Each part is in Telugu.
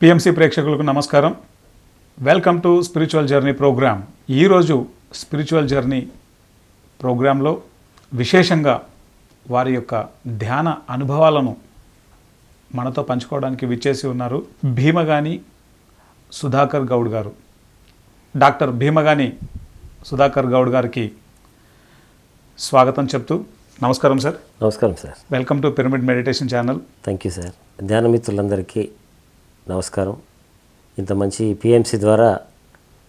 పిఎంసి ప్రేక్షకులకు నమస్కారం. Welcome to spiritual journey programme. ఈరోజు స్పిరిచువల్ జర్నీ ప్రోగ్రాంలో విశేషంగా వారి యొక్క ధ్యాన అనుభవాలను మనతో పంచుకోవడానికి విచ్చేసి ఉన్నారు భీమగాని సుధాకర్ గౌడ్ గారు. డాక్టర్ భీమగాని సుధాకర్ గౌడ్ గారికి స్వాగతం చెప్తూ, నమస్కారం సార్. నమస్కారం sir. Welcome to pyramid meditation channel. Thank you sir. ధ్యాన మిత్రులందరికీ నమస్కారం. ఇంత మంచి పిఎంసి ద్వారా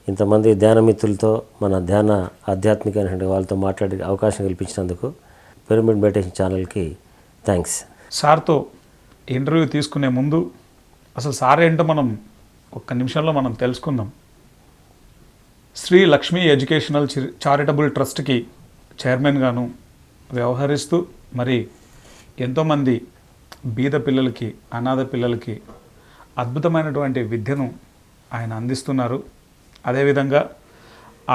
ఇంతమంది ధ్యాన మిత్రులతో మన ధ్యాన ఆధ్యాత్మిక వాళ్ళతో మాట్లాడే అవకాశం కల్పించినందుకు పిరమిడ్ మెడిటేషన్ ఛానల్కి థ్యాంక్స్. సార్తో ఇంటర్వ్యూ తీసుకునే ముందు అసలు సార్ ఏంటో మనం ఒక్క నిమిషంలో మనం తెలుసుకుందాం. శ్రీ లక్ష్మీ ఎడ్యుకేషనల్ చారిటబుల్ ట్రస్ట్కి చైర్మన్గాను వ్యవహరిస్తూ మరి ఎంతోమంది బీద పిల్లలకి, అనాథ పిల్లలకి అద్భుతమైనటువంటి విద్యను ఆయన అందిస్తున్నారు. అదేవిధంగా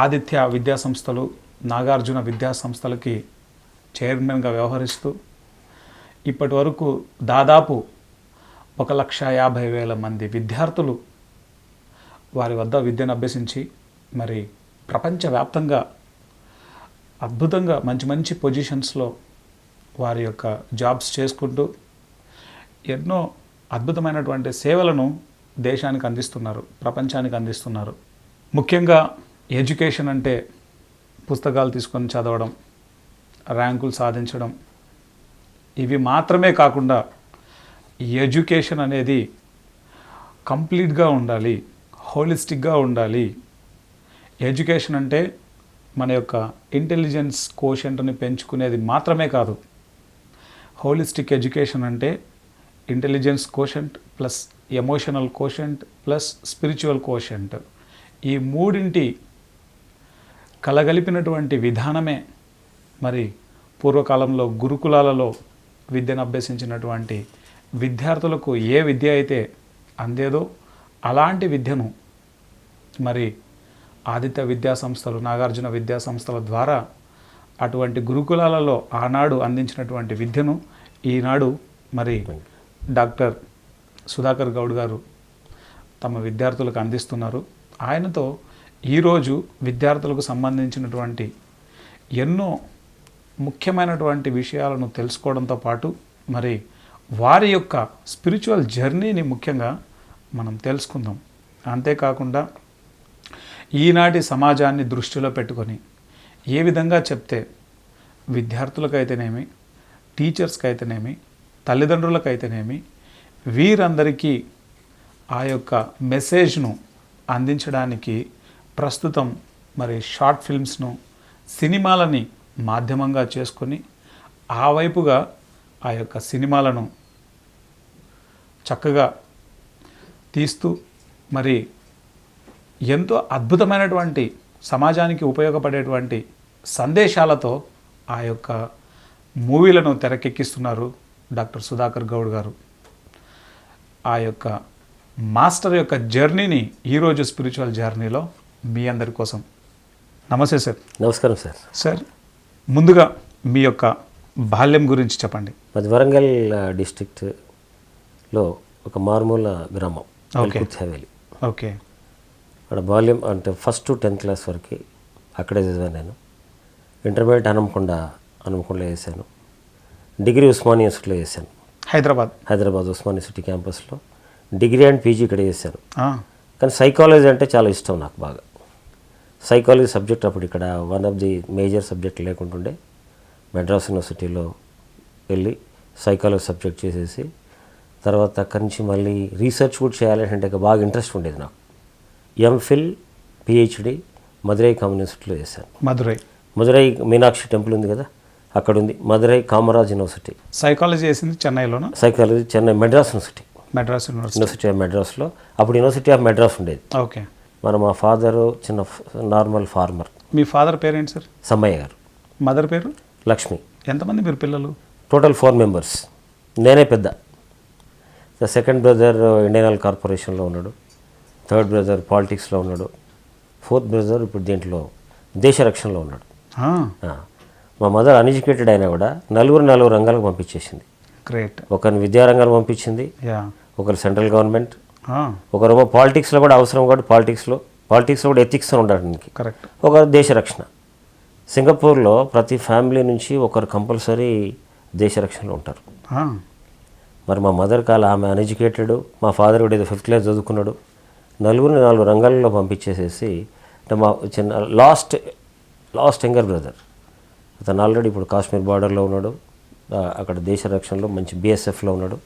ఆదిత్య విద్యా సంస్థలు, నాగార్జున విద్యా సంస్థలకి చైర్మన్గా వ్యవహరిస్తూ ఇప్పటి వరకు దాదాపు 1,50,000 మంది విద్యార్థులు వారి వద్ద విద్యను అభ్యసించి మరి ప్రపంచవ్యాప్తంగా అద్భుతంగా మంచి మంచి పొజిషన్స్లో వారి యొక్క జాబ్స్ చేసుకుంటూ ఎన్నో అద్భుతమైనటువంటి సేవలను దేశానికి అందిస్తున్నారు, ప్రపంచానికి అందిస్తున్నారు. ముఖ్యంగా ఎడ్యుకేషన్ అంటే పుస్తకాలు తీసుకొని చదవడం, ర్యాంకులు సాధించడం, ఇవి మాత్రమే కాకుండా ఎడ్యుకేషన్ అనేది కంప్లీట్గా ఉండాలి, హోలిస్టిక్గా ఉండాలి. ఎడ్యుకేషన్ అంటే మన యొక్క ఇంటెలిజెన్స్ కోషెంట్ని పెంచుకునేది మాత్రమే కాదు. హోలిస్టిక్ ఎడ్యుకేషన్ అంటే intelligence quotient plus emotional quotient plus spiritual quotient, ఈ మూడింటి కలగలిపినటువంటి విధానమే మరి పూర్వకాలంలో గురుకులాలలో విద్యను అభ్యసించినటువంటి విద్యార్థులకు ఏ విద్య అయితే అందేదో అలాంటి విద్యను మరి ఆదిత్య విద్యా సంస్థలు, నాగార్జున విద్యా సంస్థల ద్వారా అటువంటి గురుకులాలలో ఆనాడు అందించినటువంటి విద్యను ఈనాడు మరి డాక్టర్ సుధాకర్ గౌడ్ గారు తమ విద్యార్థులకు అందిస్తున్నారు. ఆయనతో ఈరోజు విద్యార్థులకు సంబంధించినటువంటి ఎన్నో ముఖ్యమైనటువంటి విషయాలను తెలుసుకోవడంతో పాటు మరి వారి యొక్క స్పిరిచువల్ జర్నీని ముఖ్యంగా మనం తెలుసుకుందాం. అంతేకాకుండా ఈనాటి సమాజాన్ని దృష్టిలో పెట్టుకొని ఏ విధంగా చెప్తే విద్యార్థులకైతేనేమి, టీచర్స్కి అయితేనేమి, తల్లిదండ్రులకైతేనేమి వీరందరికీ ఆ యొక్క మెసేజ్ను అందించడానికి ప్రస్తుతం మరి షార్ట్ ఫిల్మ్స్ను, సినిమాలని మాధ్యమంగా చేసుకొని ఆ వైపుగా ఆ యొక్క సినిమాలను చక్కగా తీస్తూ మరి ఎంతో అద్భుతమైనటువంటి సమాజానికి ఉపయోగపడేటువంటి సందేశాలతో ఆ యొక్క మూవీలను తెరకెక్కిస్తున్నారు డాక్టర్ సుధాకర్ గౌడ్ గారు. ఆ యొక్క మాస్టర్ యొక్క జర్నీని ఈరోజు స్పిరిచువల్ జర్నీలో మీ అందరి కోసం. నమస్తే సార్. నమస్కారం సార్. సార్, ముందుగా మీ యొక్క బాల్యం గురించి చెప్పండి. మాది వరంగల్ డిస్ట్రిక్ట్లో ఒక మారుమూల గ్రామం హవేలి. ఓకే. అక్కడ బాల్యం అంటే ఫస్ట్ టు 10th క్లాస్ వరకు అక్కడే చదివాను నేను. ఇంటర్మీడియట్ హనుమకొండలో చేశాను. డిగ్రీ ఉస్మానియా యూనివర్సిటీలో చేశాను. హైదరాబాద్ ఉస్మానియా యూనివర్సిటీ క్యాంపస్లో డిగ్రీ అండ్ పీజీ ఇక్కడ చేశాను. కానీ సైకాలజీ అంటే చాలా ఇష్టం నాకు బాగా. సైకాలజీ సబ్జెక్ట్ అప్పుడు ఇక్కడ one of the major subject లేకుంటుండే మెడ్రాస్ యూనివర్సిటీలో వెళ్ళి సైకాలజీ సబ్జెక్ట్ చేసేసి తర్వాత అక్కడి నుంచి మళ్ళీ రీసెర్చ్ కూడా చేయాలంటే బాగా ఇంట్రెస్ట్ ఉండేది నాకు. ఎంఫిల్ పిహెచ్డి మదురై యూనివర్సిటీలో చేశాను. మదురై మీనాక్షి టెంపుల్ ఉంది కదా, అక్కడ ఉంది. మదురై కామరాజ్ యూనివర్సిటీ. సైకాలజీ చేసింది చెన్నైలోనా? Psychology Chennai Madras university of మెడ్రాస్లో. అప్పుడు యూనివర్సిటీ ఆఫ్ మెడ్రాస్ ఉండేది. ఓకే. మా ఫాదరు చిన్న నార్మల్ ఫార్మర్. మీ ఫాదర్ పేరేంటి సార్? సమ్మయ్య గారు. మదర్ పేరు? లక్ష్మి. ఎంతమంది మీరు పిల్లలు? Total 4 members. నేనే పెద్ద. సెకండ్ బ్రదర్ ఇండియన్ ఆయిల్ కార్పొరేషన్లో ఉన్నాడు. థర్డ్ బ్రదర్ పాలిటిక్స్లో ఉన్నాడు. ఫోర్త్ బ్రదర్ ఇప్పుడు దీంట్లో దేశ రక్షణలో ఉన్నాడు. మా మదర్ అన్ఎడ్యుకేటెడ్ అయినా కూడా నలుగురు రంగాలకు పంపించేసింది. గ్రేట్. ఒకరిని విద్యారంగానికి పంపించింది, ఒకరు సెంట్రల్ గవర్నమెంట్, ఒకరేమో పాలిటిక్స్లో కూడా అవసరం కాబట్టి పాలిటిక్స్లో కూడా ఎథిక్స్ ఉండడానికి, కరెక్ట్. ఒకరు దేశ రక్షణ. సింగపూర్లో ప్రతి ఫ్యామిలీ నుంచి ఒకరు కంపల్సరీ దేశ రక్షణలో ఉంటారు. మరి మా మదర్ కాల్ ఆమె అన్ఎడ్యుకేటెడ్, మా ఫాదర్ కూడా ఏదో 5th క్లాస్ చదువుకున్నాడు. 4 రంగాల్లో పంపించేసేసి అంటే మా చిన్న లాస్ట్ యంగర్ బ్రదర్ అతను ఆల్రెడీ ఇప్పుడు కాశ్మీర్ బార్డర్లో ఉన్నాడు, అక్కడ దేశ రక్షణలో మంచి BSFలో ఉన్నాడు.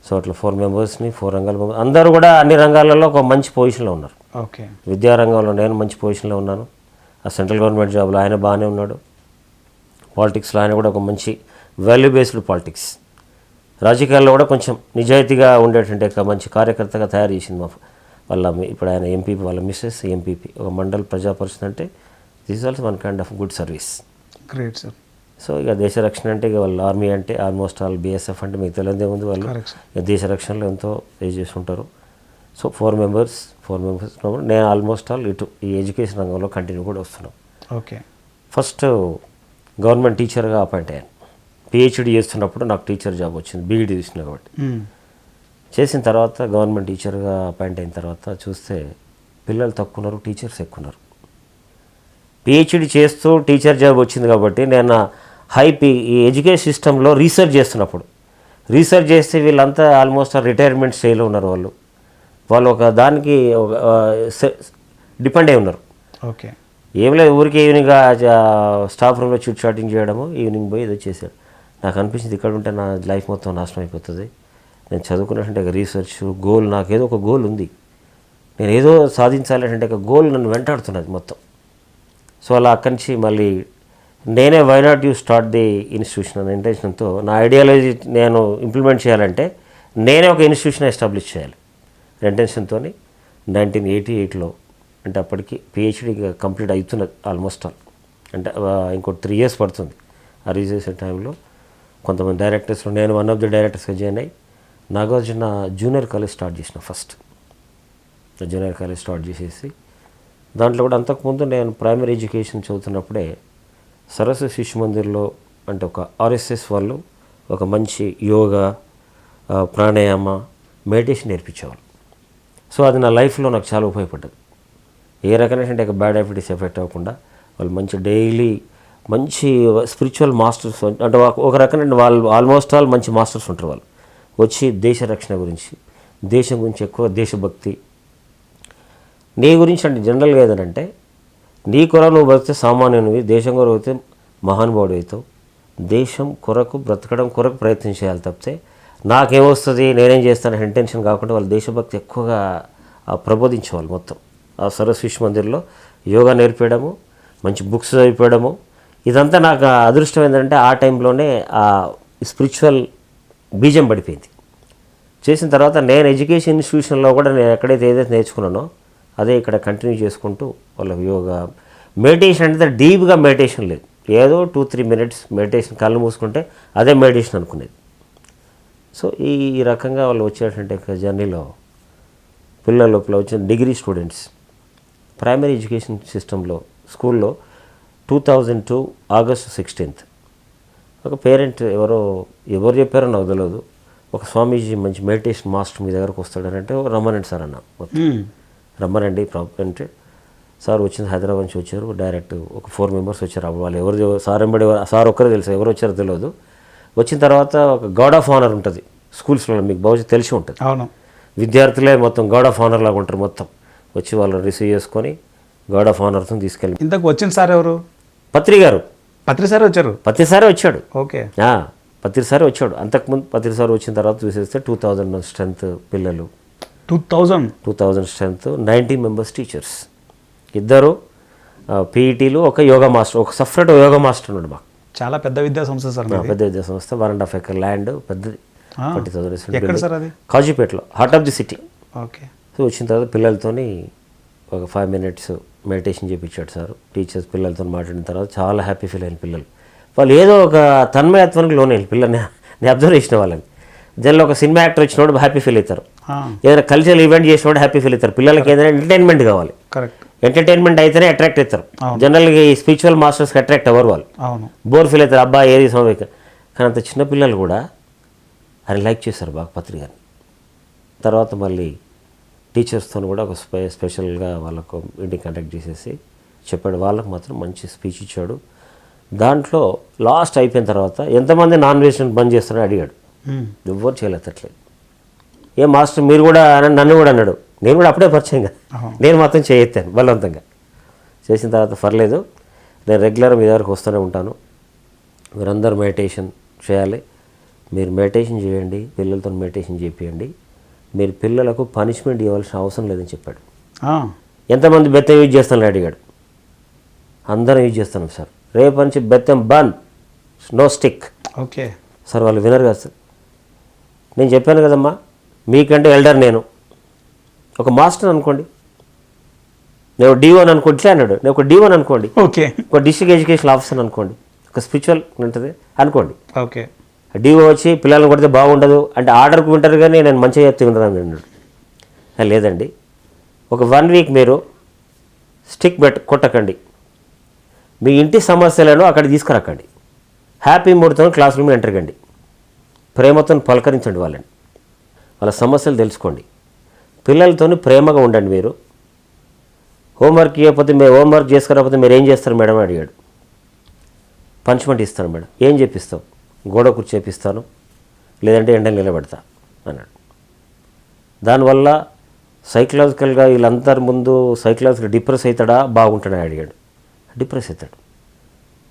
సో అట్లా 4 మెంబర్స్ని 4 రంగాలు అందరూ కూడా అన్ని రంగాలలో ఒక మంచి పొజిషన్లో ఉన్నారు. ఓకే. విద్యారంగంలో నేను మంచి పొజిషన్లో ఉన్నాను, ఆ సెంట్రల్ గవర్నమెంట్ జాబ్లో ఆయన బాగానే ఉన్నాడు, పాలిటిక్స్లో ఆయన కూడా ఒక మంచి వాల్యూ బేస్డ్ పాలిటిక్స్, రాజకీయాల్లో కూడా కొంచెం నిజాయితీగా ఉండేటువంటి ఒక మంచి కార్యకర్తగా తయారు చేసింది వాళ్ళ ఇప్పుడు ఆయన ఎంపీపీ, వాళ్ళ మిస్సెస్ ఎంపీపీ, ఒక మండల ప్రజా పరిషత్ అంటే this is also one kind of good service. Great sir. So ఇక దేశ రక్షణ అంటే ఇక వాళ్ళ ఆర్మీ అంటే ఆల్మోస్ట్ ఆల్ BSF అంటే మీకు తెలియదే ఉంది, వాళ్ళు ఇక దేశ రక్షణలో ఎంతో చేసి ఉంటారు. సో 4 మెంబర్స్ నేను ఆల్మోస్ట్ ఆల్ ఈ ఎడ్యుకేషన్ రంగంలో కంటిన్యూ కూడా వస్తున్నాం. ఓకే. ఫస్ట్ గవర్నమెంట్ టీచర్గా అపాయింట్ అయ్యాను. PhD చేస్తున్నప్పుడు నాకు టీచర్ జాబ్ వచ్చింది, BEd చేసిన కాబట్టి. చేసిన తర్వాత గవర్నమెంట్ టీచర్గా అపాయింట్ అయిన తర్వాత చూస్తే పిల్లలు తక్కువ ఉన్నారు, టీచర్స్ ఎక్కువ ఉన్నారు. PhD చేస్తూ టీచర్ జాబ్ వచ్చింది కాబట్టి నేను ఈ ఎడ్యుకేషన్ సిస్టంలో రీసెర్చ్ చేస్తే వీళ్ళంతా ఆల్మోస్ట్ రిటైర్మెంట్ స్టేజ్లో ఉన్నారు. వాళ్ళు ఒక దానికి డిపెండ్ అయి ఉన్నారు. ఓకే. ఏం లేదు, ఊరికి ఈవినింగ్ స్టాఫ్ రూమ్లో చిట్ చాటింగ్ చేయడము, ఈవినింగ్ పోయి ఏదో చేశాడు. నాకు అనిపించింది ఇక్కడ ఉంటే నా లైఫ్ మొత్తం నాశనం అయిపోతుంది. నేను చదువుకున్నట్టు రీసెర్చ్ గోల్, నాకేదో ఒక గోల్ ఉంది, నేను ఏదో సాధించాలి అంటే ఒక గోల్ నన్ను వెంటాడుతున్నది మొత్తం. సో అలా అక్కడి నుంచి మళ్ళీ నేనే why not you start the institution అనే ఇంటెన్షన్తో నా ఐడియాలజీ నేను ఇంప్లిమెంట్ చేయాలంటే నేనే ఒక ఇన్స్టిట్యూషన్ ఎస్టాబ్లిష్ చేయాలి ఇంటెన్షన్తో 1988లో అంటే అప్పటికి PhD కంప్లీట్ అవుతున్నది ఆల్మోస్ట్ ఆల్. అంటే ఇంకో 3 years పడుతుంది. ఆ రీసెర్చ్ టైంలో కొంతమంది డైరెక్టర్స్లో నేను వన్ ఆఫ్ ది డైరెక్టర్స్గా జాయిన్ అయ్యి నాగార్జున జూనియర్ కాలేజ్ స్టార్ట్ చేసిన. ఫస్ట్ జూనియర్ కాలేజ్ స్టార్ట్ చేసేసి దాంట్లో కూడా అంతకుముందు నేను ప్రైమరీ ఎడ్యుకేషన్ చదువుతున్నప్పుడే సరస్వతి శిశు మందిర్లో అంటే ఒక RSS వాళ్ళు ఒక మంచి యోగా, ప్రాణాయామ, మెడిటేషన్ నేర్పించేవాళ్ళు. సో అది నా లైఫ్లో నాకు చాలా ఉపయోగపడ్డది. ఏ రకమైన బ్యాడ్ హ్యాబిట్స్ ఎఫెక్ట్ అవ్వకుండా వాళ్ళు మంచి డైలీ మంచి స్పిరిచువల్ మాస్టర్స్ అంటే ఒక రకమైన వాళ్ళు ఆల్మోస్ట్ ఆల్ మంచి మాస్టర్స్ ఉంటారు. వాళ్ళు వచ్చి దేశ రక్షణ గురించి, దేశం గురించి ఎక్కువ దేశభక్తి, నీ గురించి అంటే జనరల్గా ఏదంటే నీ కొరకు నువ్వు బతికితే సామాన్యునివి, దేశం కొరకు అయితే మహానుభావుడు అవుతావు. దేశం కొరకు బ్రతకడం కొరకు ప్రయత్నం చేయాలి తప్పితే నాకేమొస్తుంది నేనేం చేస్తాను ఇంటెన్షన్ కాకుండా వాళ్ళు దేశభక్తి ఎక్కువగా ప్రబోధించేవాళ్ళు. మొత్తం ఆ సరస్వతి శిశు మందిర్లో యోగా నేర్పేయడము, మంచి బుక్స్ చదివిపోయడము, ఇదంతా నాకు అదృష్టం ఏంటంటే ఆ టైంలోనే ఆ స్పిరిచువల్ బీజం పడిపోయింది. చేసిన తర్వాత నేను ఎడ్యుకేషన్ ఇన్స్టిట్యూషన్లో కూడా నేను ఎక్కడైతే ఏదైతే నేర్చుకున్నానో అదే ఇక్కడ కంటిన్యూ చేసుకుంటూ వాళ్ళకి యోగా, మెడిటేషన్ అంటే డీప్గా మెడిటేషన్ లేదు, ఏదో 2-3 minutes మెడిటేషన్, కళ్ళు మూసుకుంటే అదే మెడిటేషన్ అనుకునేది. సో ఈ రకంగా వాళ్ళు వచ్చేటువంటి జర్నీలో పిల్లల లోపల వచ్చిన డిగ్రీ స్టూడెంట్స్ ప్రైమరీ ఎడ్యుకేషన్ సిస్టంలో స్కూల్లో 2002 August 16th ఒక పేరెంట్ ఎవరు చెప్పారో నాకు తెలియదు, ఒక స్వామీజీ మంచి మెడిటేషన్ మాస్టర్ మీ దగ్గరకు వస్తాడనంటే రమ్మనండి సార్ అన్న, రమ్మనండి అంటే సార్ వచ్చింది హైదరాబాద్ నుంచి వచ్చారు, డైరెక్ట్ ఒక 4 members వచ్చారు. అప్పుడు వాళ్ళు ఎవరు సార్ ఒక్కరే తెలుసు, ఎవరు వచ్చారో తెలియదు. వచ్చిన తర్వాత ఒక గార్డ్ ఆఫ్ ఆనర్ ఉంటుంది స్కూల్స్లో, మీకు బహుశా తెలిసి ఉంటుంది. అవును, విద్యార్థులే మొత్తం గార్డ్ ఆఫ్ ఆనర్ లాగా ఉంటారు. మొత్తం వచ్చి వాళ్ళు రిసీవ్ చేసుకొని గార్డ్ ఆఫ్ ఆనర్తో తీసుకెళ్ళి. ఇంతకు వచ్చిన సార్ ఎవరు? పత్రి గారు. పత్రి సార్ వచ్చారు? పత్రి సారే వచ్చాడు. ఓకే, పత్రి సారే వచ్చాడు. అంతకుముందు పత్రి సార్ వచ్చిన తర్వాత చూసేస్తే 2000 స్ట్రెంత్ పిల్లలు, 2000 స్ట్రెంత్, 19 members టీచర్స్, 2 PETలు, ఒక యోగా మాస్టర్, ఒక సపరేట్ యోగా మాస్టర్ ఉన్నాడు. మాకు చాలా పెద్ద విద్యా సంస్థ సార్. పెద్ద విద్యా సంస్థ, 1.5 acre ల్యాండ్, పెద్దది, 40,000. ఎక్కడ సార్ అది? కాజీపేటలో, heart of the city. Okay. So వచ్చిన తర్వాత పిల్లలతోని ఒక 5 minutes మెడిటేషన్ చేయించాడు సార్. టీచర్స్ పిల్లలతో మాట్లాడిన తర్వాత చాలా హ్యాపీ ఫీల్ అయిన పిల్లలు. వాళ్ళు ఏదో ఒక తన్మయత్వానికి లోనైన పిల్లల్ని నేను అబ్జర్వ్ చేసిన వాళ్ళని. జనరల్ ఒక సినిమా యాక్టర్ వచ్చినప్పుడు హ్యాపీ ఫీల్ అవుతారు, ఏదైనా కల్చరల్ ఈవెంట్ చేసినప్పుడు హ్యాపీ ఫీల్ అవుతారు. పిల్లలకి ఏదైనా ఎంటర్టైన్మెంట్ కావాలి, ఎంటర్టైన్మెంట్ అయితేనే అట్రాక్ట్ అవుతారు. జనరల్గా ఈ స్పిరిచువల్ మాస్టర్స్కి అట్రాక్ట్ అవ్వరు వాళ్ళు, బోర్ ఫీల్ అవుతారు. అబ్బా ఏది సమయం. కానీ అంత చిన్న పిల్లలు కూడా ఆయన లైక్ చేశారు బాగా పత్రికని. తర్వాత మళ్ళీ టీచర్స్తో కూడా ఒక స్పెషల్గా వాళ్ళకు మీటింగ్ కండక్ట్ చేసేసి చెప్పాడు. వాళ్ళకు మాత్రం మంచి స్పీచ్ ఇచ్చాడు. దాంట్లో లాస్ట్ అయిపోయిన తర్వాత ఎంతమంది నాన్ వెజిటేరియన్ బంద్ చేస్తారని అడిగాడు. ఎవ్వరు చేయలేదట్లేదు. ఏ మాస్టర్ మీరు కూడా నన్ను కూడా అన్నాడు. నేను కూడా అప్పుడే పరిచయం కదా, నేను మాత్రం చేయెత్తాను బలవంతంగా. చేసిన తర్వాత పర్లేదు, నేను రెగ్యులర్ మీ దగ్గరకు వస్తూనే ఉంటాను, మీరందరూ మెడిటేషన్ చేయాలి, మీరు మెడిటేషన్ చేయండి, పిల్లలతో మెడిటేషన్ చేపియండి, మీరు పిల్లలకు పనిష్మెంట్ ఇవ్వాల్సిన అవసరం లేదని చెప్పాడు. ఎంతమంది బెత్తం యూజ్ చేస్తానని అడిగాడు. అందరం యూజ్ చేస్తున్నాం సార్, రేపు నుంచి బెత్తం బంద్, నో స్టిక్. ఓకే సార్ వాళ్ళు వినరు కదా సార్. నేను చెప్పాను కదమ్మా, మీకంటే ఎల్డర్ నేను, ఒక మాస్టర్ అనుకోండి, నేను D1 అనుకోండి, ఇట్లా అన్నాడు. నేను ఒక D1 అనుకోండి, ఓకే, ఒక డిస్ట్రిక్ట్ ఎడ్యుకేషన్ ఆఫీసర్ అనుకోండి, ఒక స్పిరిచువల్ ఉంటుంది అనుకోండి. ఓకే, DO వచ్చి పిల్లల్ని కొడితే బాగుండదు అంటే ఆర్డర్కి వింటారు కానీ నేను మంచిగా చెప్తే వినరాను అన్నాడు. లేదండి, ఒక 1 వీక్ మీరు స్టిక్ కొట్టకండి, మీ ఇంటి సమస్యలను అక్కడ తీసుకురాకండి, హ్యాపీ మూడ్తో క్లాస్ రూమ్ ఎంటర్ కండి, ప్రేమతో పలకరించండి వాళ్ళని, వాళ్ళ సమస్యలు తెలుసుకోండి, పిల్లలతో ప్రేమగా ఉండండి. మీరు హోంవర్క్ చేయకపోతే హోంవర్క్ చేసుకురాకపోతే మీరు ఏం చేస్తారు మేడం అడిగాడు. పనిష్మెంట్ ఇస్తాను మేడం. ఏం చెప్పిస్తావు? గోడ కూర్చేపిస్తాను, లేదంటే ఎండలు నిలబెడతా అన్నాడు. దానివల్ల సైకలాజికల్గా వీళ్ళందరి ముందు సైకలాజికల్ డిప్రెస్ అవుతాడా బాగుంటాడా అడిగాడు. డిప్రెస్ అవుతాడు.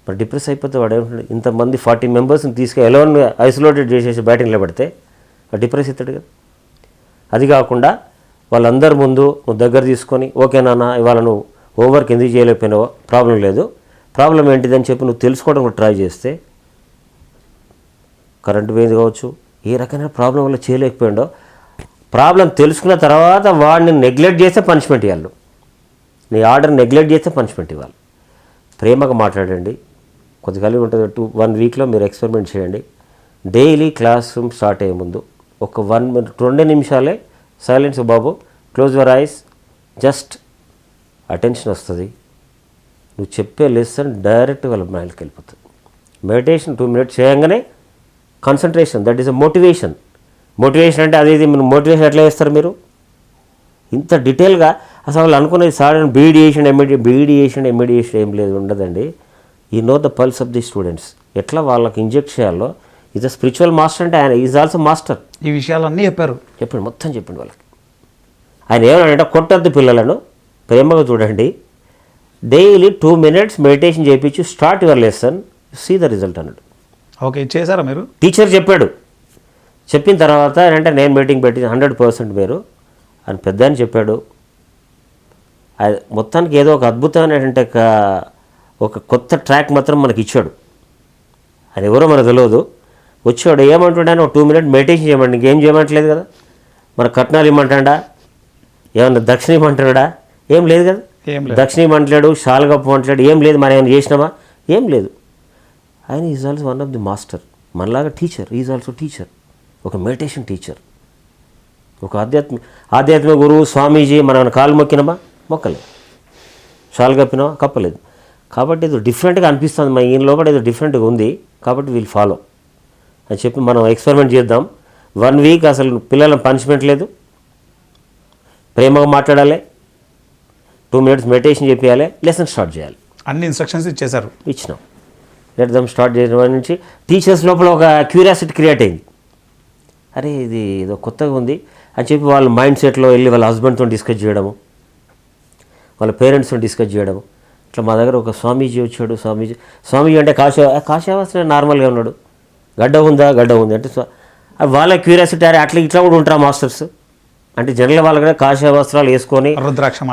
మరి డిప్రెస్ అయిపోతే వాడు ఏమంటాడు, ఇంతమంది 40 మెంబర్స్ని తీసుకుని ఎలోన్ ఐసోలేటెడ్ చేసేసి బయట నిలబెడితే డిప్రెస్ అవుతాడు కదా. అది కాకుండా వాళ్ళందరి ముందు నువ్వు దగ్గర తీసుకొని, ఓకే నాన్న ఇవాళ నువ్వు హోంవర్క్ ఎందుకు చేయలేకపోయినావో, ప్రాబ్లం లేదు, ప్రాబ్లం ఏంటిదని చెప్పి నువ్వు తెలుసుకోవడం ట్రై చేస్తే, కరెంటు పోయింది కావచ్చు, ఏ రకమైన ప్రాబ్లం వల్ల చేయలేకపోయిండో, ప్రాబ్లం తెలుసుకున్న తర్వాత వాడిని నెగ్లెక్ట్ చేస్తే పనిష్మెంట్ ఇవ్వాలి, నీ ఆర్డర్ నెగ్లెక్ట్ చేస్తే పనిష్మెంట్ ఇవ్వాలి. ప్రేమగా మాట్లాడండి, కొద్దిగా కలిగి ఉంటుంది. 1 వీక్లో మీరు ఎక్స్పెరిమెంట్ చేయండి. డైలీ క్లాస్ రూమ్ స్టార్ట్ అయ్యే ముందు ఒక 1 minute 2 నిమిషాలే సైలెన్స్, బాబు close your eyes, just attention వస్తుంది, నువ్వు చెప్పే లెసన్ డైరెక్ట్ వాళ్ళ మైండ్కి వెళ్ళిపోతుంది. మెడిటేషన్ 2 minutes చేయగానే concentration, that is a motivation. Motivation అంటే అది మోటివేషన్ ఎట్లా చేస్తారు మీరు ఇంత డీటెయిల్గా? అసలు వాళ్ళు అనుకునేది సాడన్ బీడియేషన్ ఎమిడియేషన్ ఏం లేదు, ఉండదండి. ఈ know the pulse of the students, ఎట్లా వాళ్ళకి ఇంజెక్ట్ చేయాలో. ఈజ్ అ స్పిరిచువల్ మాస్టర్ అంటే ఆయన ఈజ్ ఆల్సో మాస్టర్. ఈ విషయాలన్నీ చెప్పాడు మొత్తం చెప్పిండు వాళ్ళకి. ఆయన ఏమన్నాడంటే, కొట్టద్దు పిల్లలను, ప్రేమగా చూడండి, డైలీ 2 minutes మెడిటేషన్ చేయించి start your lesson, see the result అన్నాడు. ఓకే, చేశారా మీరు? టీచర్ చెప్పాడు. చెప్పిన తర్వాత అంటే నేను మీటింగ్ పెట్టి 100% మీరు అని పెద్ద అని చెప్పాడు. మొత్తానికి ఏదో ఒక అద్భుతమైనటువంటి ఒక కొత్త ట్రాక్ మాత్రం మనకి ఇచ్చాడు. అది ఎవరో మనకు తెలియదు. వచ్చాడు ఏమంటుండే, ఒక 2 minutes మెడిటేషన్ చేయమండి, ఇంకేం చేయమంటలేదు కదా. మన కట్నాలు ఇమ్మంటాడా, ఏమన్నా దక్షిణ ఇమ్మంటాడా? ఏం లేదు కదా. దక్షిణ ఇమ్మంటలేడు, షాల్గప్పు అంటలేడు, ఏం లేదు. మనం ఏమైనా చేసినామా? ఏం లేదు. ఆయన is also one of the master, మనలాగా టీచర్. ఈజ్ ఆల్సో టీచర్, ఒక మెడిటేషన్ టీచర్, ఒక ఆధ్యాత్మిక గురువు స్వామీజీ. మనం కాలు మొక్కినామా? మొక్కలేదు. షాల్ కప్పినామా? కప్పలేదు. కాబట్టి ఇది డిఫరెంట్గా అనిపిస్తుంది, మన ఈయన లోపల ఏదో డిఫరెంట్గా ఉంది, కాబట్టి వీళ్ళు ఫాలో అని చెప్పి మనం ఎక్స్పెరిమెంట్ చేద్దాం. 1 వీక్ అసలు పిల్లల పనిష్మెంట్ లేదు, ప్రేమగా మాట్లాడాలి, 2 minutes మెడిటేషన్ చేయాలి, లెసన్ స్టార్ట్ చేయాలి. అన్ని ఇన్స్ట్రక్షన్స్ ఇచ్చినాం. లెట్ దమ్ స్టార్ట్ చేసిన నుంచి టీచర్స్ లోపల ఒక క్యూరియాసిటీ క్రియేట్ అయింది. అరే ఇది ఏదో కొత్తగా ఉంది అని చెప్పి వాళ్ళ మైండ్ సెట్లో వెళ్ళి వాళ్ళ హస్బెండ్తో డిస్కస్ చేయడము, వాళ్ళ పేరెంట్స్తో డిస్కస్ చేయడము. ఇట్లా మా దగ్గర ఒక స్వామీజీ వచ్చాడు. స్వామీజీ అంటే కాషాయవాసన నార్మల్గా ఉన్నాడు, గడ్డ ఉంది అంటే వాళ్ళ క్యూరియాసిటీ, అరే అట్లా ఇట్లా కూడా ఉంటారా మాస్టర్స్ అంటే జనరల్ వాళ్ళు కూడా కాషాయ వస్త్రాలు వేసుకొని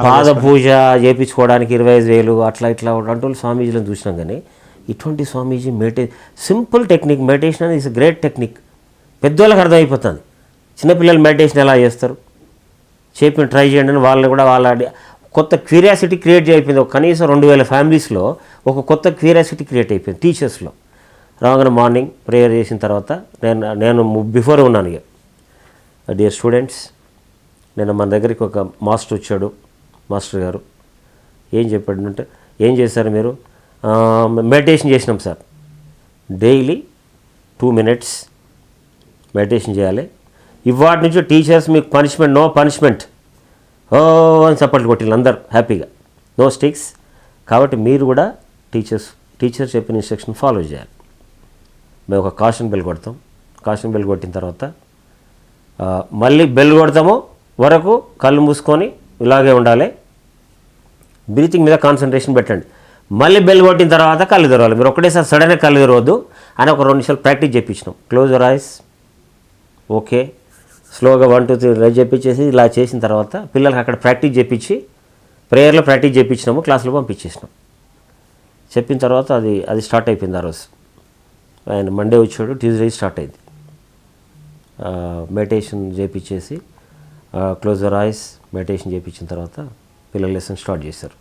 పాద పూజ చేయించుకోవడానికి 25,000 అట్లా ఇట్లా అంటూ స్వామీజీలను చూసినాం. కానీ ఇటువంటి స్వామీజీ సింపుల్ టెక్నిక్, మెడిటేషన్ అనేది ఇస్ గ్రేట్ టెక్నిక్. పెద్దవాళ్ళకి అర్థమైపోతుంది. చిన్నపిల్లలు మెడిటేషన్ ఎలా చేస్తారు చెప్పి ట్రై చేయండి అని వాళ్ళని కూడా వాళ్ళ కొత్త క్యూరియాసిటీ క్రియేట్ అయిపోయింది. కనీసం 2,000 ఫ్యామిలీస్లో ఒక కొత్త క్యూరియాసిటీ క్రియేట్ అయిపోయింది టీచర్స్లో. రాగానే మార్నింగ్ ప్రేయర్ చేసిన తర్వాత నేను బిఫోర్ ఉన్నాను. ఇక డియర్ స్టూడెంట్స్, నేను మన దగ్గరికి ఒక మాస్టర్ వచ్చాడు. మాస్టర్ గారు ఏం చెప్పాడంటే, ఏం చేశారు మీరు? మెడిటేషన్ చేసినాం సార్, డైలీ 2 minutes మెడిటేషన్ చేయాలి, ఇవాటి నుంచి టీచర్స్ మీకు పనిష్మెంట్, నో పనిష్మెంట్, ఓ అని చప్పట్లు కొట్టిల్లు అందరు హ్యాపీగా, నో స్టిక్స్. కాబట్టి మీరు కూడా టీచర్ చెప్పిన ఇన్స్ట్రక్షన్ ఫాలో చేయాలి. మేము ఒక కాషన్ బెల్ కొడతాం. కాషన్ బెల్ కొట్టిన తర్వాత మళ్ళీ బెల్ కొడతాము వరకు కళ్ళు మూసుకొని ఇలాగే ఉండాలి. బ్రీతింగ్ మీద కాన్సన్ట్రేషన్ పెట్టండి. మళ్ళీ బెల్ కొట్టిన తర్వాత కళ్ళు తెరవాలి. మీరు ఒకటేసారి సడన్గా కళ్ళు తెరవద్దు అని ఒక 2 నిమిషాలు ప్రాక్టీస్ చేయించినాం. క్లోజ్ యువర్ ఐస్, ఓకే, స్లోగా 1 2 3 రైజ్ చెప్పించేసి ఇలా చేసిన తర్వాత పిల్లలకి అక్కడ ప్రాక్టీస్ చేయించి ప్రేయర్లో ప్రాక్టీస్ చేయించినాము, క్లాసులో పంపించేసినాం. చెప్పిన తర్వాత అది స్టార్ట్ అయిపోయింది. ఆ రోజు ఆయన మండే వచ్చాడు, ట్యూస్డే స్టార్ట్ అయింది. మెడిటేషన్ చేయించేసి క్లోజ్ యువర్ ఐస్ మెడిటేషన్ చేయించిన తర్వాత పిల్లలు లెసన్ స్టార్ట్ చేశారు.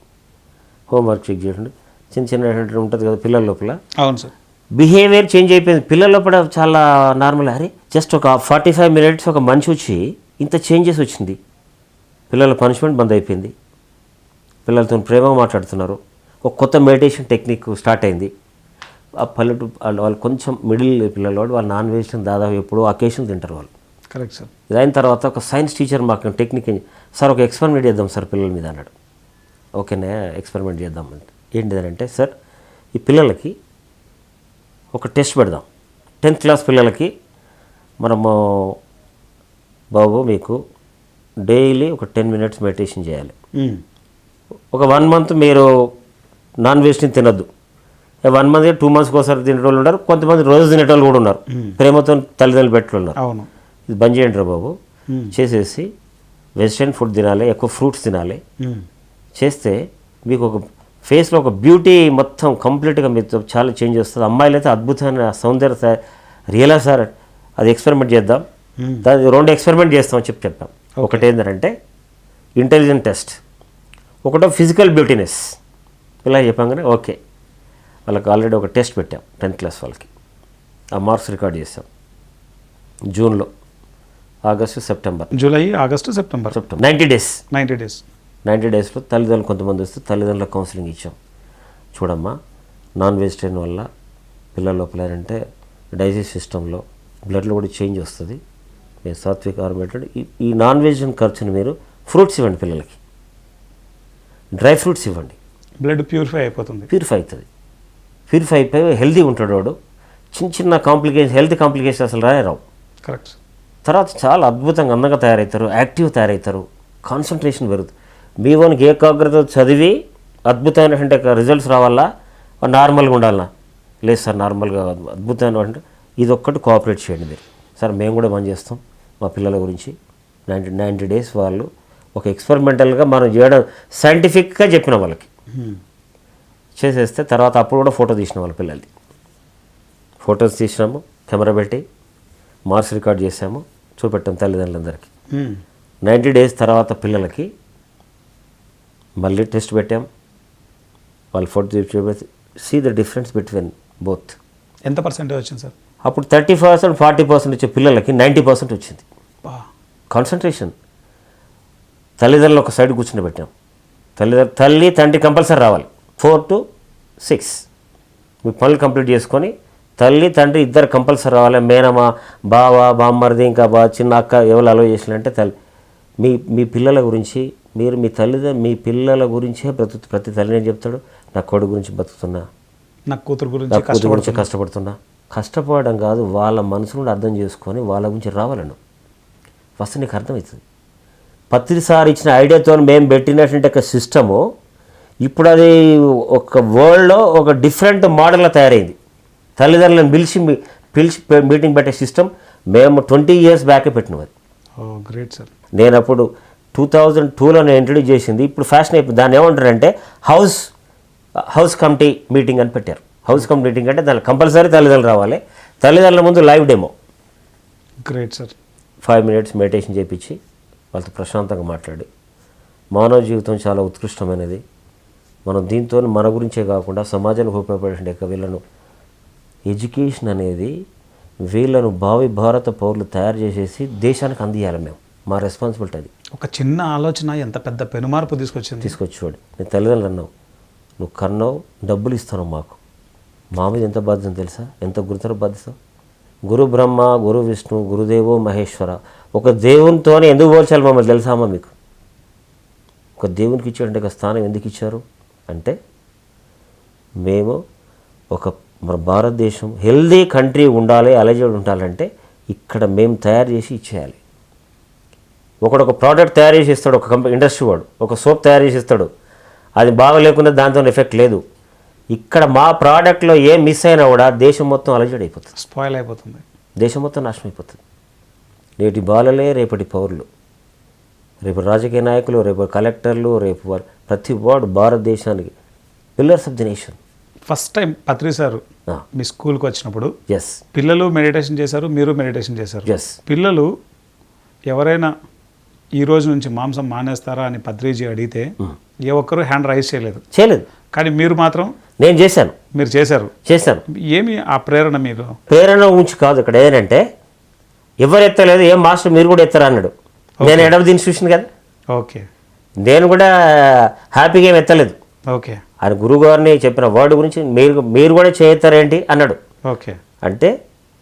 హోంవర్క్ చెక్ చేయడం చిన్న ఉంటుంది కదా పిల్లల లోపల. అవును సార్. బిహేవియర్ చేంజ్ అయిపోయింది పిల్లల లోపల. చాలా నార్మల్. అరే జస్ట్ ఒక 45 మినిట్స్ ఒక మనిషి వచ్చి ఇంత చేంజెస్ వచ్చింది. పిల్లల పనిష్మెంట్ బంద్ అయిపోయింది. పిల్లలతో ప్రేమగా మాట్లాడుతున్నారు. ఒక కొత్త మెడిటేషన్ టెక్నిక్ స్టార్ట్ అయింది. ఆ పల్లెటూరు వాళ్ళు కొంచెం మిడిల్ పిల్లలు వాళ్ళు నాన్ వెజ్ దాదాపు ఎప్పుడో అకేషన్ తింటారు వాళ్ళు. Correct sir. ఇది అయిన తర్వాత ఒక సైన్స్ టీచర్ మాకు టెక్నిక్ సార్ ఒక ఎక్స్పెరిమెంట్ చేద్దాం సార్ పిల్లల మీద అన్నాడు. ఓకేనే ఎక్స్పెరిమెంట్ చేద్దాం అంటే ఏంటిదంటే సార్ ఈ పిల్లలకి ఒక టెస్ట్ పెడదాం. 10th క్లాస్ పిల్లలకి మనము బాబు మీకు డైలీ ఒక 10 మినిట్స్ మెడిటేషన్ చేయాలి. ఒక 1 మంత్ మీరు నాన్ వెజ్ని తినొద్దు. 1 మంత్ 2 మంత్స్కి ఒకసారి తినేటోళ్ళు ఉన్నారు. కొంతమంది రోజు తినేటోళ్ళు కూడా ఉన్నారు. ప్రేమతో తల్లిదండ్రులు పెట్టేవాళ్ళు ఉన్నారు. అవును. ఇది బంద్ చేయండి రా బాబు. చేసేసి వెజిటేరియన్ ఫుడ్ తినాలి, ఎక్కువ ఫ్రూట్స్ తినాలి. చేస్తే మీకు ఒక ఫేస్లో ఒక బ్యూటీ మొత్తం కంప్లీట్గా మీతో చాలా చేంజ్ వస్తుంది. అమ్మాయిలు అయితే అద్భుతమైన సౌందర్య రియలా సార్ అది ఎక్స్పెరిమెంట్ చేద్దాం. దాని 2 ఎక్స్పెరిమెంట్ చేస్తామని చెప్పాం. ఒకటి ఏంటంటే ఇంటెలిజెంట్ టెస్ట్, ఒకటో ఫిజికల్ బ్యూటీనెస్. ఇలా చెప్పాగానే ఓకే వాళ్ళకి ఆల్రెడీ ఒక టెస్ట్ పెట్టాం 10th క్లాస్ వాళ్ళకి. ఆ మార్క్స్ రికార్డ్ చేసాం జూన్లో, August, September, July, August, September 90 డేస్లో తల్లిదండ్రులు కొంతమంది వస్తే తల్లిదండ్రులకు కౌన్సిలింగ్ ఇచ్చాం. చూడమ్మా నాన్ వెజిటేరియన్ వల్ల పిల్లల లోపల ఏంటంటే డైజెస్ట్ సిస్టంలో బ్లడ్లో కూడా చేంజ్ వస్తుంది. మీరు సాత్విక ఆహారం పెట్టండి. ఈ నాన్ వెజిటేరియన్ ఖర్చుని మీరు ఫ్రూట్స్ ఇవ్వండి పిల్లలకి, డ్రై ఫ్రూట్స్ ఇవ్వండి. బ్లడ్ ప్యూరిఫై అవుతుంది. ప్యూరిఫై అయిపోయి హెల్తీ ఉంటాడు వాడు. చిన్న కాంప్లికేషన్, హెల్త్ కాంప్లికేషన్ అసలు రావు. కరెక్ట్. తర్వాత చాలా అద్భుతంగా అందంగా తయారవుతారు, యాక్టివ్ తయారవుతారు, కాన్సన్ట్రేషన్ పెరుగుతుంది. మీ వానికి ఏకాగ్రత చదివి అద్భుతమైనటువంటి రిజల్ట్స్ రావాలా, నార్మల్గా ఉండాలన్నా? లేదు సార్ నార్మల్గా అద్భుతమైన అంటే ఇది ఒక్కటి కోఆపరేట్ చేయండి మీరు. సార్ మేము కూడా పని చేస్తాం మా పిల్లల గురించి. 90 డేస్ వాళ్ళు ఒక ఎక్స్పెరిమెంటల్గా మనం చేయడం సైంటిఫిక్గా చెప్పిన వాళ్ళకి చేసేస్తే తర్వాత అప్పుడు కూడా ఫోటో తీసిన వాళ్ళ పిల్లలది. ఫొటోస్ తీసినాము, కెమెరా పెట్టి మార్క్స్ రికార్డ్ చేసాము, చూపెట్టాం తల్లిదండ్రులందరికీ. 90 డేస్ తర్వాత పిల్లలకి మళ్ళీ టెస్ట్ పెట్టాం. వాళ్ళు ఫోటో చూపెట్టి see the difference between both. ఎంత పర్సెంటేజ్ వచ్చింది సార్? అప్పుడు 30%, 40% వచ్చే పిల్లలకి 90% వచ్చింది. కాన్సన్ట్రేషన్. తల్లిదండ్రులు ఒక సైడ్ కూర్చుని పెట్టాం. తల్లి తండ్రి కంపల్సరీ రావాలి. 4 to 6 మీ పనులు కంప్లీట్ చేసుకొని తల్లి తండ్రి ఇద్దరు కంపల్సరీ రావాలి. మేనమా, బావ, బామ్మర్ది, ఇంకా చిన్న అక్క ఎవరు అలో చేసినంటే తల్లి మీ పిల్లల గురించి మీరు మీ పిల్లల గురించే ప్రతి తల్లి నేను చెప్తాడు, నా కొడుకు గురించి బతుకుతున్నా, నా కూతురు గురించి కష్టపడుతున్నా. కష్టపడడం కాదు, వాళ్ళ మనసు నుండి అర్థం చేసుకొని వాళ్ళ గురించి రావాలను ఫస్ట్ నీకు అర్థమవుతుంది. ప్రతిసారి ఇచ్చిన ఐడియాతో మేము పెట్టినటువంటి ఒక సిస్టము ఇప్పుడు అది ఒక వరల్డ్లో ఒక డిఫరెంట్ మోడల్లో తయారైంది. తల్లిదండ్రులను పిలిచి మీటింగ్ పెట్టే సిస్టమ్ మేము 20 years బ్యాకే పెట్టినాం. అది గ్రేట్ సార్. నేను అప్పుడు 2002లో నేను ఇంట్రడ్యూస్ చేసింది. ఇప్పుడు ఫ్యాషన్ అయిపోయింది. దాన్ని ఏమంటారంటే హౌస్ కమిటీ మీటింగ్ అని పెట్టారు. హౌస్ కమిటీ మీటింగ్ అంటే దానికి కంపల్సరీ తల్లిదండ్రులు రావాలి. తల్లిదండ్రుల ముందు live demo. Great sir. 5 minutes meditation చేయించి వాళ్ళతో ప్రశాంతంగా మాట్లాడి, మానవ జీవితం చాలా ఉత్కృష్టమైనది, మనం దీంతో మన గురించే కాకుండా సమాజానికి ఉపయోగపడే వీళ్ళను ఎడ్యుకేషన్ అనేది వీళ్ళను భావి భారత పౌరులు తయారు చేసేసి దేశానికి అందియాలి. మేము మా రెస్పాన్సిబిలిటీ అది. ఒక చిన్న ఆలోచన ఎంత పెద్ద పెనుమార్పు తీసుకొచ్చేవాడు. నేను తల్లిదండ్రులు అన్నావు, నువ్వు కన్నావు, డబ్బులు ఇస్తాను మాకు, మా మీద ఎంత బాధ్యత తెలుసా, ఎంత గురుతర బాధ్యత. గురు బ్రహ్మ, గురు విష్ణు, గురుదేవో మహేశ్వర. ఒక దేవునితోనే ఎందుకు పోల్చాలి మమ్మల్ని తెలుసామా మీకు? ఒక దేవునికి ఇచ్చారంటే ఒక స్థానం ఎందుకు ఇచ్చారు అంటే, మేము మన భారతదేశం హెల్దీ కంట్రీ ఉండాలి, అలజడి ఉండాలంటే ఇక్కడ మేము తయారు చేసి ఇచ్చేయాలి. ఒక ప్రోడక్ట్ తయారు చేసి ఇస్తాడు, ఒక ఇండస్ట్రీ వాడు ఒక సోప్ తయారు చేసి ఇస్తాడు, అది బాగా లేకుండా దాంతో ఎఫెక్ట్ లేదు. ఇక్కడ మా ప్రోడక్ట్లో ఏం మిస్ అయినా కూడా దేశం మొత్తం అలజడి అయిపోతుంది, స్పాయిల్ అయిపోతుంది, దేశం మొత్తం నాశనం అయిపోతుంది. నేటి బాలలే రేపటి పౌరులు, రేపు రాజకీయ నాయకులు, రేపు కలెక్టర్లు, రేపు ప్రతి వాడు భారతదేశానికి pillars of the nation. First time Patri sir మీ స్కూల్కి వచ్చినప్పుడు ఎస్ పిల్లలు మెడిటేషన్ చేశారు, మీరు మెడిటేషన్ చేశారు. ఎస్ పిల్లలు ఎవరైనా ఈ రోజు నుంచి మాంసం మానేస్తారా అని పత్రిజీ అడిగితే ఏ ఒక్కరు హ్యాండ్ రైజ్ చేయలేదు. కానీ మీరు మాత్రం నేను చేశాను, మీరు చేశారు. ఏమి ఆ ప్రేరణ? మీరు ప్రేరణ ఉంచి కాదు, ఇక్కడ ఏంటంటే ఎవరు ఎత్తలేదు, ఏం మాస్టర్ మీరు కూడా ఎత్తరా అన్నాడు. నేను ఎడవ దీన్ని చూసింది కదా, ఓకే, నేను కూడా హ్యాపీగా ఏం ఎత్తలేదు. ఓకే, ఆయన గురువు గారిని చెప్పిన వర్డ్ గురించి మీరు కూడా చేస్తారేంటి అన్నాడు. ఓకే, అంటే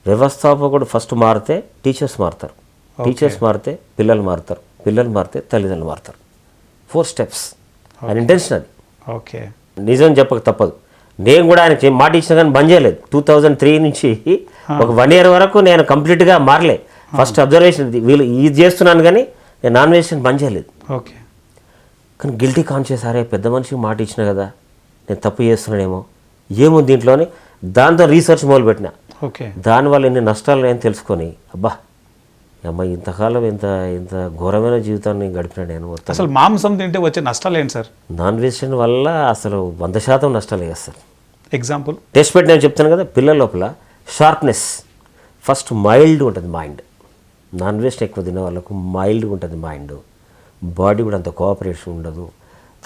వ్యవస్థాపకుడు ఫస్ట్ మారితే టీచర్స్ మారుతారు, టీచర్స్ మారితే పిల్లలు మారుతారు, పిల్లలు మారితే తల్లిదండ్రులు మారుతారు. 4 స్టెప్స్. ఆయన ఇంటెన్షన్ అది. ఓకే, నిజం చెప్పక తప్పదు. నేను కూడా ఆయన మాట ఇచ్చిన కానీ బంద్ చేయలేదు. 2003 నుంచి ఒక 1 year వరకు నేను కంప్లీట్గా మారలే. ఫస్ట్ అబ్జర్వేషన్ వీళ్ళు ఇది చేస్తున్నాను కానీ నేను నాన్ వెజిటేరియన్ బంద్ చేయలేదు. ఓకే, కానీ గిల్టీ కాన్షియస్, అరే పెద్ద మనిషికి మాట ఇచ్చిన కదా, నేను తప్పు చేస్తున్నానేమో, ఏముంది దీంట్లోని, దాంతో రీసెర్చ్ మొదలుపెట్టిన. ఓకే, దానివల్ల ఎన్ని నష్టాలు నేను తెలుసుకొని, అబ్బా అమ్మ ఇంతకాలం ఇంత ఘోరమైన జీవితాన్ని గడిపిన నేను. అసలు మాంసం తింటే వచ్చే నష్టాలు ఏంటి సార్? నాన్ వెజిటేరియన్ వల్ల అసలు 100% నష్టాలు వేస్తారు. ఎగ్జాంపుల్ టెస్ట్ పెట్టి నేను చెప్తాను కదా, పిల్లల లోపల షార్ప్నెస్, ఫస్ట్ మైల్డ్ ఉంటుంది మైండ్. నాన్ వెజ్ ఎక్కువ తినే వాళ్ళకు మైల్డ్గా ఉంటుంది మైండ్, బాడీ కూడా అంత కోఆపరేషన్ ఉండదు.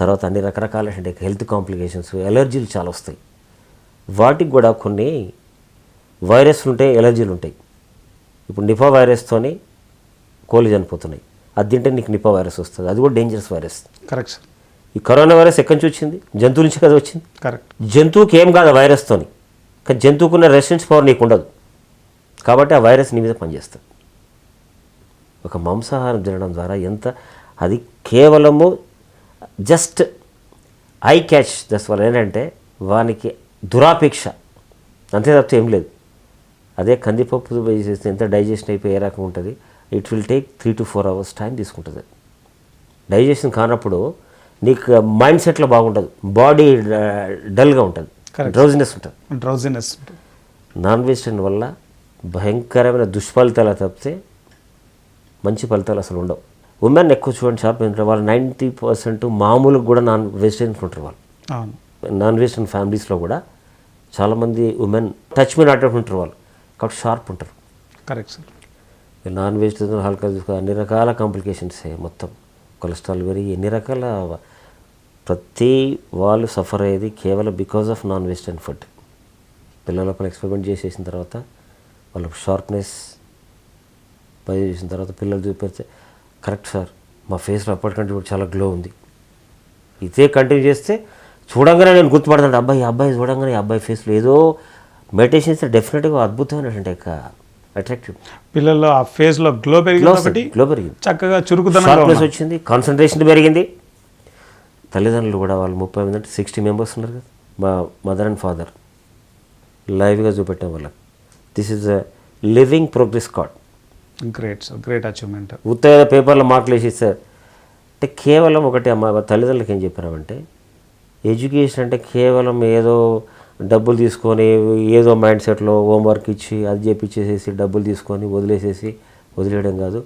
తర్వాత అన్ని రకరకాల హెల్త్ కాంప్లికేషన్స్, ఎలర్జీలు చాలా వస్తాయి. వాటికి కూడా కొన్ని వైరస్లు ఉంటాయి, ఎలర్జీలు ఉంటాయి. ఇప్పుడు నిపా వైరస్తోని కోళ్ళు చనిపోతున్నాయి, అది తింటే నీకు నిపా వైరస్ వస్తుంది, అది కూడా డేంజరస్ వైరస్. Correct sir. ఈ కరోనా వైరస్ ఎక్కడి నుంచి వచ్చింది? జంతువుల నుంచి కదా వచ్చింది. కరెక్ట్. జంతువుకి ఏం కాదు వైరస్తోని, కానీ జంతువుకున్న రెసిస్టెన్స్ పవర్ నీకు ఉండదు, కాబట్టి ఆ వైరస్ నీ మీద పనిచేస్తుంది. ఒక మాంసాహారం తినడం ద్వారా అది కేవలము జస్ట్ ఐ క్యాచ్, దస్ వల్ల ఏంటంటే వానికి దురాపేక్ష, అంతే తప్ప ఏం లేదు. అదే కందిపప్పు చేస్తే ఎంత డైజెషన్ అయిపోయి ఏ రకంగా ఉంటుంది, it will take 3 to 4 hours time తీసుకుంటుంది. డైజెషన్ కానప్పుడు నీకు మైండ్ సెట్లో బాగుంటుంది, బాడీ డల్గా ఉంటుంది, డ్రౌజినెస్ ఉంటుంది. నాన్ వెజిటేరియన్ వల్ల భయంకరమైన దుష్ఫలితాలు తప్పితే మంచి ఫలితాలు అసలు ఉండవు. ఉమెన్ ఎక్కువ చూడండి షాప్ ఉంటారు, వాళ్ళు 90% మామూలుగా కూడా నాన్ వెజిటేరియన్స్ ఉంటారు. వాళ్ళు నాన్ వెజిటేరియన్ ఫ్యామిలీస్లో కూడా చాలామంది ఉమెన్ టచ్ మీ నాట్ ఉంటారు, వాళ్ళు కాబట్టి షార్ప్ ఉంటారు. Correct sir. నాన్ వెజిటేరియన్ హల్కా చూసుకో, అన్ని రకాల కాంప్లికేషన్స్, మొత్తం కొలెస్ట్రాల్ పెరిగి ఎన్ని రకాల, ప్రతి వాళ్ళు సఫర్ అయ్యేది కేవలం because of non vegetarian food. పిల్లల లోపల ఎక్స్పెరిమెంట్ చేసేసిన తర్వాత వాళ్ళకు షార్ప్నెస్ పై చేసిన తర్వాత పిల్లలు చూపెడితే, కరెక్ట్ సార్ మా ఫేస్లో అప్పటికంటే కూడా చాలా గ్లో ఉంది, ఇదే కంటిన్యూ చేస్తే చూడంగానే నేను గుర్తుపడతాను, అబ్బాయి చూడంగానే అబ్బాయి ఫేస్లో ఏదో మెడిటేషన్ ఇస్తే డెఫినెట్గా అద్భుతమైనటువంటి అట్రాక్టివ్. పిల్లల్లో ఆ ఫేస్లో గ్లో పెరిగింది, చక్కగా చురుకుదనం వచ్చింది, కాన్సన్ట్రేషన్ పెరిగింది. తల్లిదండ్రులు కూడా వాళ్ళు 30 మంది అంటే 60 members ఉన్నారు కదా, మా మదర్ అండ్ ఫాదర్ లైవ్గా చూపెట్టాం వాళ్ళకి. This is a living progress card. Great sir, great achievement. ఉత్తగా పేపర్లో మార్కులు వేసి సార్ అంటే కేవలం ఒకటి మా తల్లిదండ్రులకి ఏం చెప్పినామంటే, ఎడ్యుకేషన్ అంటే కేవలం ఏదో డబ్బులు తీసుకొని ఏదో మైండ్ సెట్లో హోంవర్క్ ఇచ్చి అది చేపించేసేసి డబ్బులు తీసుకొని వదిలేయడం కాదు,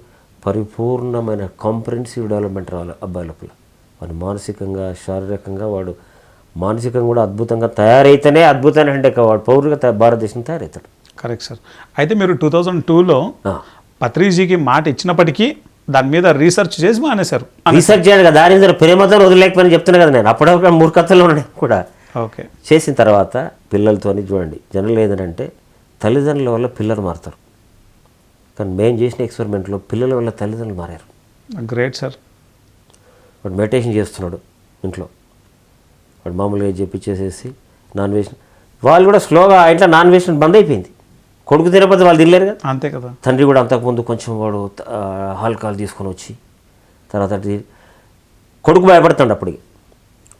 పరిపూర్ణమైన కాంప్రహెన్సివ్ డెవలప్మెంట్ రావాలి అబ్బాయి లోపల. వాడు మానసికంగా శారీరకంగా వాడు మానసికంగా కూడా అద్భుతంగా తయారైతేనే అద్భుతమైన అంటే వాడు పౌరులుగా భారతదేశం తయారవుతాడు. Correct sir. అయితే మీరు 2002లో పత్రిజీకి మాట ఇచ్చినప్పటికీ దాని మీద రీసెర్చ్ చేసి మానేశారు. రీసెర్చ్ చేయాలి కదా, దాని మీద ప్రేమతో వదిలేకపోయినా చెప్తున్నా కదా నేను, అప్పుడప్పుడు మూర్ఖతలో ఉన్నాయి కూడా. ఓకే. చేసిన తర్వాత పిల్లలతో చూడండి, జనరల్ ఏంటంటే తల్లిదండ్రుల వల్ల పిల్లలు మారుతారు, కానీ మేము చేసిన ఎక్స్పెరిమెంట్లో పిల్లల వల్ల తల్లిదండ్రులు మారారు. Great sir. వాడు మెడిటేషన్ చేస్తున్నాడు ఇంట్లో, వాడు మామూలుగా చెప్పించేసేసి నాన్ వెజ్, వాళ్ళు కూడా స్లోగా ఇంట్లో నాన్ వెజ్ బంద్ అయిపోయింది. కొడుకు తినకపోతే వాళ్ళు తినలేరు కదా. అంతే కదా. తండ్రి కూడా అంతకుముందు కొంచెం వాడు ఆల్కహాల్ తీసుకొని వచ్చి తర్వాత కొడుకు భయపడుతాడు అప్పటికి.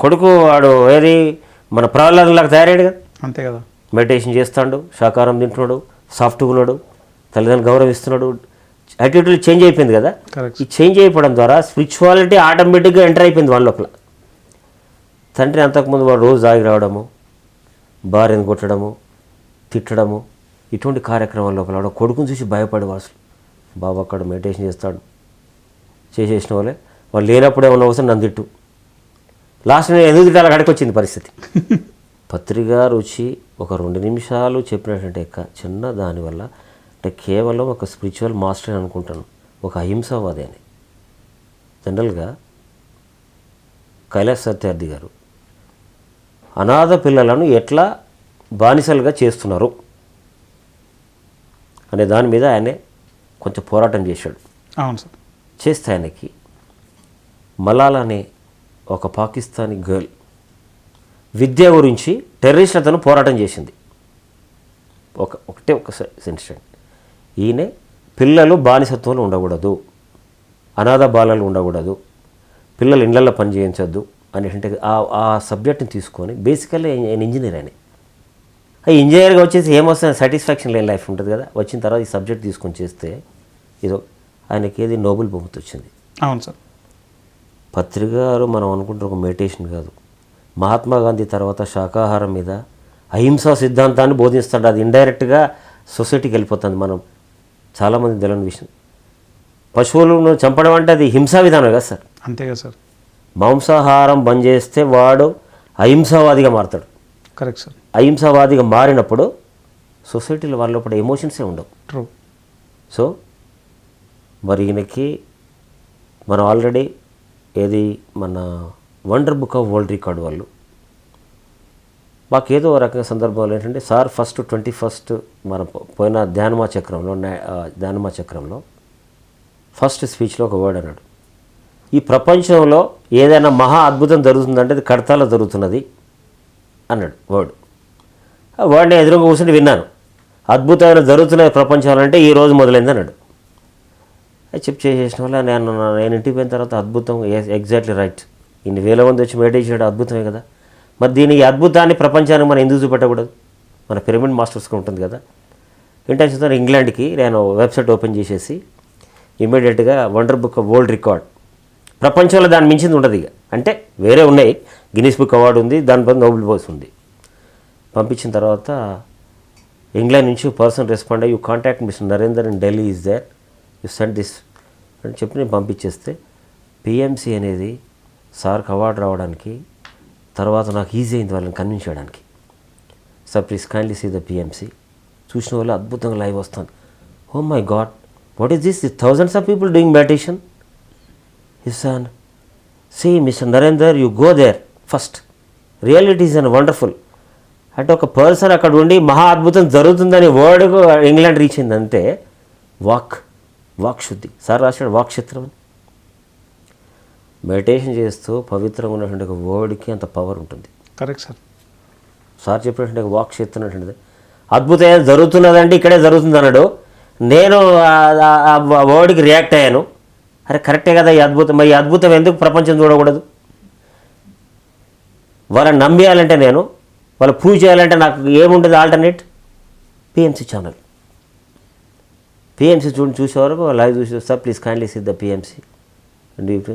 కొడుకు వాడు ఏది మన ప్రహ్లాదంలాగా తయారయ్యాడు కదా. అంతే కదా. మెడిటేషన్ చేస్తాడు, శాకాహారం తింటున్నాడు, సాఫ్ట్గా ఉన్నాడు, తల్లిదండ్రులు గౌరవిస్తున్నాడు, యాటిట్యూడ్ చేంజ్ అయిపోయింది కదా. ఈ చేంజ్ అయిపోవడం ద్వారా స్పిరిచువాలిటీ ఆటోమేటిక్గా ఎంటర్ అయిపోయింది వాళ్ళ లోపల. తండ్రి అంతకుముందు వాడు రోజు ఆగి రావడము, భార్యను కొట్టడము, తిట్టడము, ఇటువంటి కార్యక్రమాల లోపల కొడుకుని చూసి భయపడే అసలు బాబు అక్కడ మెడిటేషన్ చేస్తాడు చేసేసిన వాళ్ళే వాళ్ళు లేనప్పుడు ఏమన్నా అవసరం నన్ను తిట్టు. లాస్ట్ నేను ఎందుకు తిట్టాలి అక్కడికి వచ్చింది పరిస్థితి. పత్రిక రుచి ఒక 2 నిమిషాలు చెప్పినటువంటి చిన్న దానివల్ల అంటే కేవలం ఒక స్పిరిచువల్ మాస్టర్ అని అనుకుంటాను, ఒక అహింసావాది అని. జనరల్గా కైలాస్ సత్యార్థి గారు అనాథ పిల్లలను ఎట్లా బానిసలుగా చేస్తున్నారు అనే దాని మీద ఆయనే కొంచెం పోరాటం చేశాడు. అవును సార్. చేస్తే ఆయనకి మలాలా అనే ఒక పాకిస్తానీ గర్ల్ విద్య గురించి టెర్రరిస్టులతో పోరాటం చేసింది. ఒకటే ఒక ఇన్సిడెంట్. ఈయన పిల్లలు బానిసత్వంలో ఉండకూడదు, అనాథ బాలలు ఉండకూడదు, పిల్లలు ఇళ్లలో పని చేయించద్దు అనేటువంటి ఆ సబ్జెక్ట్ని తీసుకొని బేసికల్లీ ఆయన ఇంజనీర్. ఆయన ఇంజనీర్గా వచ్చేసి ఏమొస్తుంది, సాటిస్ఫాక్షన్ లేని లైఫ్ ఉంటుంది కదా. వచ్చిన తర్వాత ఈ సబ్జెక్ట్ తీసుకొని చేస్తే ఇదో ఆయనకి ఏది నోబెల్ బహుమతి వచ్చింది. అవును సార్. పత్రిక గారు మనం అనుకుంటున్న ఒక మెడిటేషన్ కాదు, మహాత్మా గాంధీ తర్వాత శాకాహారం మీద అహింసా సిద్ధాంతాన్ని బోధిస్తాడు. అది ఇండైరెక్ట్గా సొసైటీకి వెళ్ళిపోతుంది. మనం చాలామంది తెలియని విషయం, పశువులను చంపడం అంటే అది హింసా విధానం కదా సార్. అంతే కదా సార్. మాంసాహారం బంద్ చేస్తే వాడు అహింసావాదిగా మారుతాడు. Correct sir. అహింసావాదిగా మారినప్పుడు సొసైటీలో వాళ్ళ లోపల ఎమోషన్సే ఉండవు. ట్రూ. సో మరి ఈయనకి మనం ఆల్రెడీ ఏది మన wonder book of world record వాళ్ళు మాకేదో రకంగా సందర్భంలో ఏంటంటే సార్ ఫస్ట్ 21st మన పోయిన ధ్యానమా చక్రంలో ఫస్ట్ స్పీచ్లో ఒక వర్డ్ అన్నాడు, ఈ ప్రపంచంలో ఏదైనా మహా అద్భుతం జరుగుతుందంటే అది కడతాలో జరుగుతున్నది అన్నాడు వర్డ్. ఆ వర్డ్ని ఎదురుగా కూర్చుని విన్నాను. అద్భుతమైన జరుగుతున్న ప్రపంచంలో అంటే ఈ రోజు మొదలైంది అన్నాడు. అది చేసిన వల్ల నేను ఇంటికి పోయిన తర్వాత అద్భుతం, ఎగ్జాక్ట్లీ రైట్, ఇన్ని వేల మంది వచ్చి మెడిటేషన్ చేయడం అద్భుతమే కదా. మరి దీనికి అద్భుతాన్ని ప్రపంచానికి మనం ఎందుకు చూపెట్టకూడదు? మన పిరమిడ్ మాస్టర్స్కి ఉంటుంది కదా. ఇంటెన్షన్తో ఇంగ్లాండ్కి నేను వెబ్సైట్ ఓపెన్ చేసేసి ఇమీడియట్గా wonder book of world record, ప్రపంచంలో దాన్ని మించింది ఉండదు ఇక, అంటే వేరే ఉన్నాయి, గిన్నీస్ బుక్ అవార్డు ఉంది, దానిపై నోబెల్ ప్రైజ్ ఉంది. పంపించిన తర్వాత ఇంగ్లాండ్ నుంచి పర్సన్ రెస్పాండ్ అయ్యి, you contact mister Narender in Delhi is there, you send this అని చెప్పి నేను పంపించేస్తే పిఎంసి అనేది సార్కి అవార్డు రావడానికి తర్వాత నాకు ఈజీ అయింది వాళ్ళని కన్విన్స్ చేయడానికి. Sir please kindly see the PMC. చూసిన వాళ్ళు అద్భుతంగా లైవ్ వస్తుంది. Oh my God, what is this, thousands of people doing meditation. His son, see Mr. Narendra, you go there first. Really it is wonderful. అంటే ఒక పర్సన్ అక్కడ ఉండి మహా అద్భుతం జరుగుతుందని వర్డ్కు ఇంగ్లాండ్ రీచ్ అయిందంటే వాక్ శుద్ధి. సార్ రాశాడు వాక్ క్షేత్రం అని. మెడిటేషన్ చేస్తూ పవిత్రంగా ఉన్నటువంటి ఒక వర్డ్కి అంత పవర్ ఉంటుంది. Correct sir. సార్ చెప్పినటువంటి ఒక వాక్ క్షేత్రం అనేటువంటిది అద్భుతం ఏదైనా జరుగుతున్నదంటే ఇక్కడే జరుగుతుంది అన్నాడు. నేను ఆ వర్డ్కి రియాక్ట్ అయ్యాను. అరే కరెక్టే కదా ఈ అద్భుతం, మరి ఈ అద్భుతం ఎందుకు ప్రపంచం చూడకూడదు? వాళ్ళని నమ్మేయాలంటే నేను, వాళ్ళు ప్రూవ్ చేయాలంటే నాకు ఏముండదు ఆల్టర్నేట్? PMC channel. పిఎంసి చూసే వరకు లైవ్ చూసి sir please kindly see the PMC and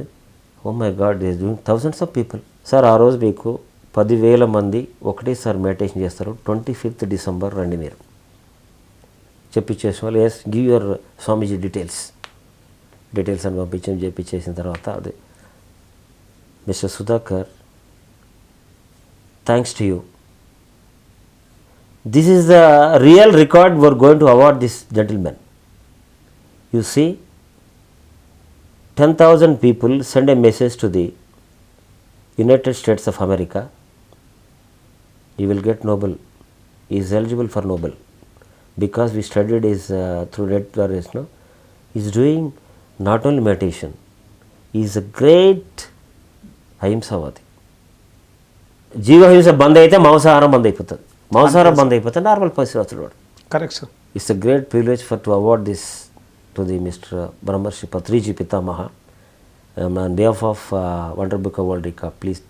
oh my God is doing thousands of people. Sir ఆ రోజు మీకు 10,000 మంది ఒకటేసారి మెడిటేషన్ చేస్తారు. 25th December రండి మీరు చెప్పించేసిన వాళ్ళు. Yes give your Swamiji details అని చేపించేసిన తర్వాత అది mister Sudhakar, thanks to you, this is the real record we're going to award this gentlemen. You see 10,000 people send a message to the United States of America, he will get Nobel, he is eligible for Nobel because we studied his through net, no? He is doing not only meditation, he is a great అహింసావాది. జీవహింస బంద్ అయితే మాంసాహారం బంద్ అయిపోతుంది, మాంసాహారం బంద్ అయిపోతే నార్మల్ పరిస్థితి వాడు. Correct sir. It's a great privilege for to award this to the mister బ్రహ్మర్షి పత్రిజీ పితామహ on behalf of wonder book world record. Please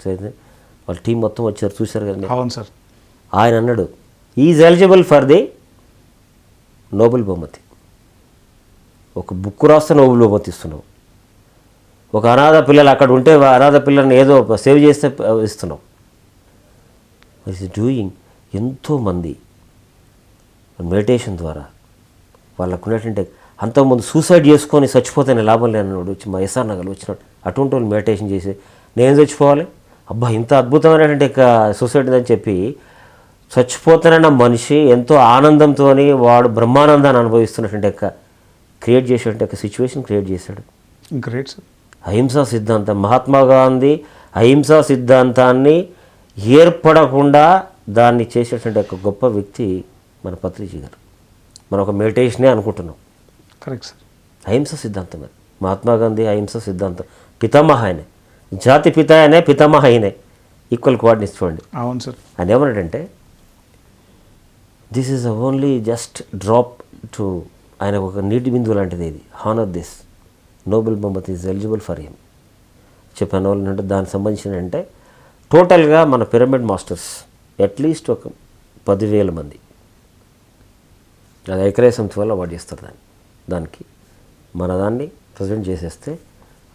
వాళ్ళ టీం మొత్తం వచ్చారు, చూశారు కదా. అవును సార్. ఆయన అన్నాడు is eligible for the Nobel బహుమతి. ఒక బుక్ రాస్తే నోబెల్ బహుమతి ఇస్తున్నావు. ఒక అనాథ పిల్లలు అక్కడ ఉంటే అనాథ పిల్లల్ని ఏదో సేవ్ చేస్తే ఇస్తున్నాం. It's doing. ఎంతోమంది మెడిటేషన్ ద్వారా వాళ్ళకు ఉన్నటువంటి అంతకుముందు సూసైడ్ చేసుకొని చచ్చిపోతేనే లాభం లేనివాడు వచ్చి మా ఎస్ఆర్ నగర్లో వచ్చినాడు. అటువంటి వాళ్ళు మెడిటేషన్ చేసి నేను చచ్చిపోవాలి, అబ్బా ఇంత అద్భుతమైనటువంటి సూసైడ్ అని చెప్పి చచ్చిపోతానన్న మనిషి ఎంతో ఆనందంతో వాడు బ్రహ్మానందాన్ని అనుభవిస్తున్నటువంటి క్రియేట్ చేసేటువంటి సిచ్యువేషన్ క్రియేట్ చేశాడు. Great sir. అహింసా సిద్ధాంతం, మహాత్మా గాంధీ అహింసా సిద్ధాంతాన్ని ఏర్పడకుండా దాన్ని చేసేటువంటి ఒక గొప్ప వ్యక్తి మన పత్రిజీ గారు. మనం ఒక మెడిటేషనే అనుకుంటున్నాం. Correct sir. అహింసా సిద్ధాంతం అది. మహాత్మా గాంధీ అహింసా సిద్ధాంతం పితామహ ఆయనే, జాతి పిత ఆయనే, పితామహ ఆయనే, ఈక్వల్ కోఆర్డినేట్స్ చూడండి. అవును సార్. ఆయన ఏమన్నాడంటే this is only just drop to, ఆయన ఒక నీటి బిందువు లాంటిది ఇది. హానర్ దిస్ నోబెల్ బహుమతి ఈజ్ ఎలిజిబుల్ ఫర్ హిమ్ చెప్పిన వాళ్ళు అంటే దానికి సంబంధించిన అంటే టోటల్గా మన పిరమిడ్ మాస్టర్స్ అట్లీస్ట్ ఒక 10,000 మంది అది ఐక్యరాజ్య సమితి వల్ల అవార్డు చేస్తారు. దానికి మన దాన్ని ప్రజెంట్ చేసేస్తే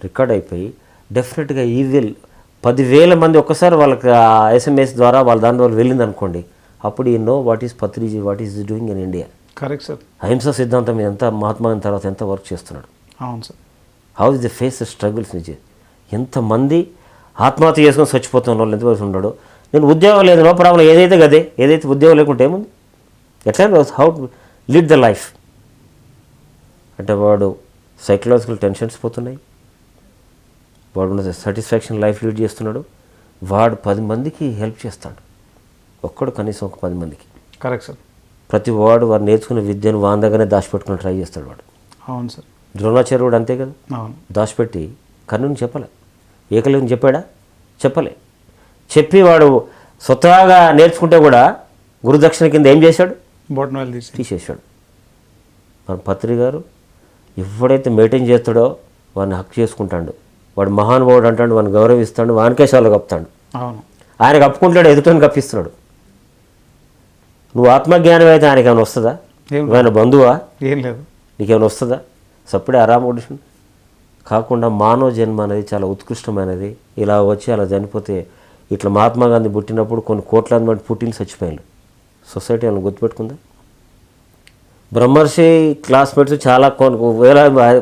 రికార్డ్ అయిపోయి డెఫినెట్గా ఈ 10,000 మంది ఒక్కసారి వాళ్ళకి SMS ద్వారా వాళ్ళ దాని ద్వారా వెళ్ళింది అనుకోండి, అప్పుడు ఈ know what is Patriji, what is doing in India. Correct sir. అహింసా సిద్ధాంతం ఎంత మహాత్మా గాంధీ తర్వాత ఎంత వర్క్ చేస్తున్నాడు. అవును sir. How is the face struggles నుంచి ఎంతమంది ఆత్మహత్య చేసుకొని చచ్చిపోతున్న వాళ్ళు ఎంతవరకు ఉన్నాడు. నేను ఉద్యోగం లేదు, నో ప్రాబ్లం, ఏదైతే గదే, ఏదైతే ఉద్యోగం లేకుంటే ఏముంది, ఎట్లా హౌ లీడ్ ద లైఫ్ అంటే వాడు సైకలాజికల్ టెన్షన్స్ పోతున్నాయి, వాడు సాటిస్ఫాక్షన్ లైఫ్ లీడ్ చేస్తున్నాడు, వాడు 10 మందికి హెల్ప్ చేస్తాడు. ఒక్కడు కనీసం ఒక 10 మందికి. Correct sir. ప్రతి వాడు నేర్చుకున్న విద్యను వాని దగ్గరనే దాచిపెట్టుకుని ట్రై చేస్తాడు వాడు. అవును సార్. ద్రోణాచార్యుడు అంతే కదా, అవును. దాచిపెట్టి కర్ణుని చెప్పలే, ఏకలవ్యుని చెప్పాడా, చెప్పలే. చెప్పి వాడు స్వతహాగా నేర్చుకుంటే కూడా గురుదక్షిణ కింద ఏం చేశాడు, బొటనవేలు తీసేశాడు. మన పత్రి గారు ఎవడైతే మెయింటైన్ చేస్తాడో వాడిని హక్కు చేసుకుంటాడు, వాడు మహానుభావుడు అంటాడు, వాడిని గౌరవిస్తాడు, వానికేశాలు కప్పుతాడు. అవును. ఆయన కప్పుకుంటాడు, ఎదుటని కప్పిస్తున్నాడు. నువ్వు ఆత్మజ్ఞానం అయితే ఆయనకి ఏమైనా వస్తుందా, ఆయన బంధువా, ఏం లేదు, నీకేమైనా వస్తుందా? సప్పుడే ఆరామోడిషన్ కాకుండా మానవ జన్మ అనేది చాలా ఉత్కృష్టమైనది. ఇలా వచ్చి అలా చనిపోతే ఇట్లా మహాత్మా గాంధీ పుట్టినప్పుడు కొన్ని కోట్లాది మంది పుట్టిన చచ్చిపోయారు. సొసైటీ వాళ్ళని గుర్తుపెట్టుకుందా? బ్రహ్మర్షి క్లాస్మేట్స్ చాలా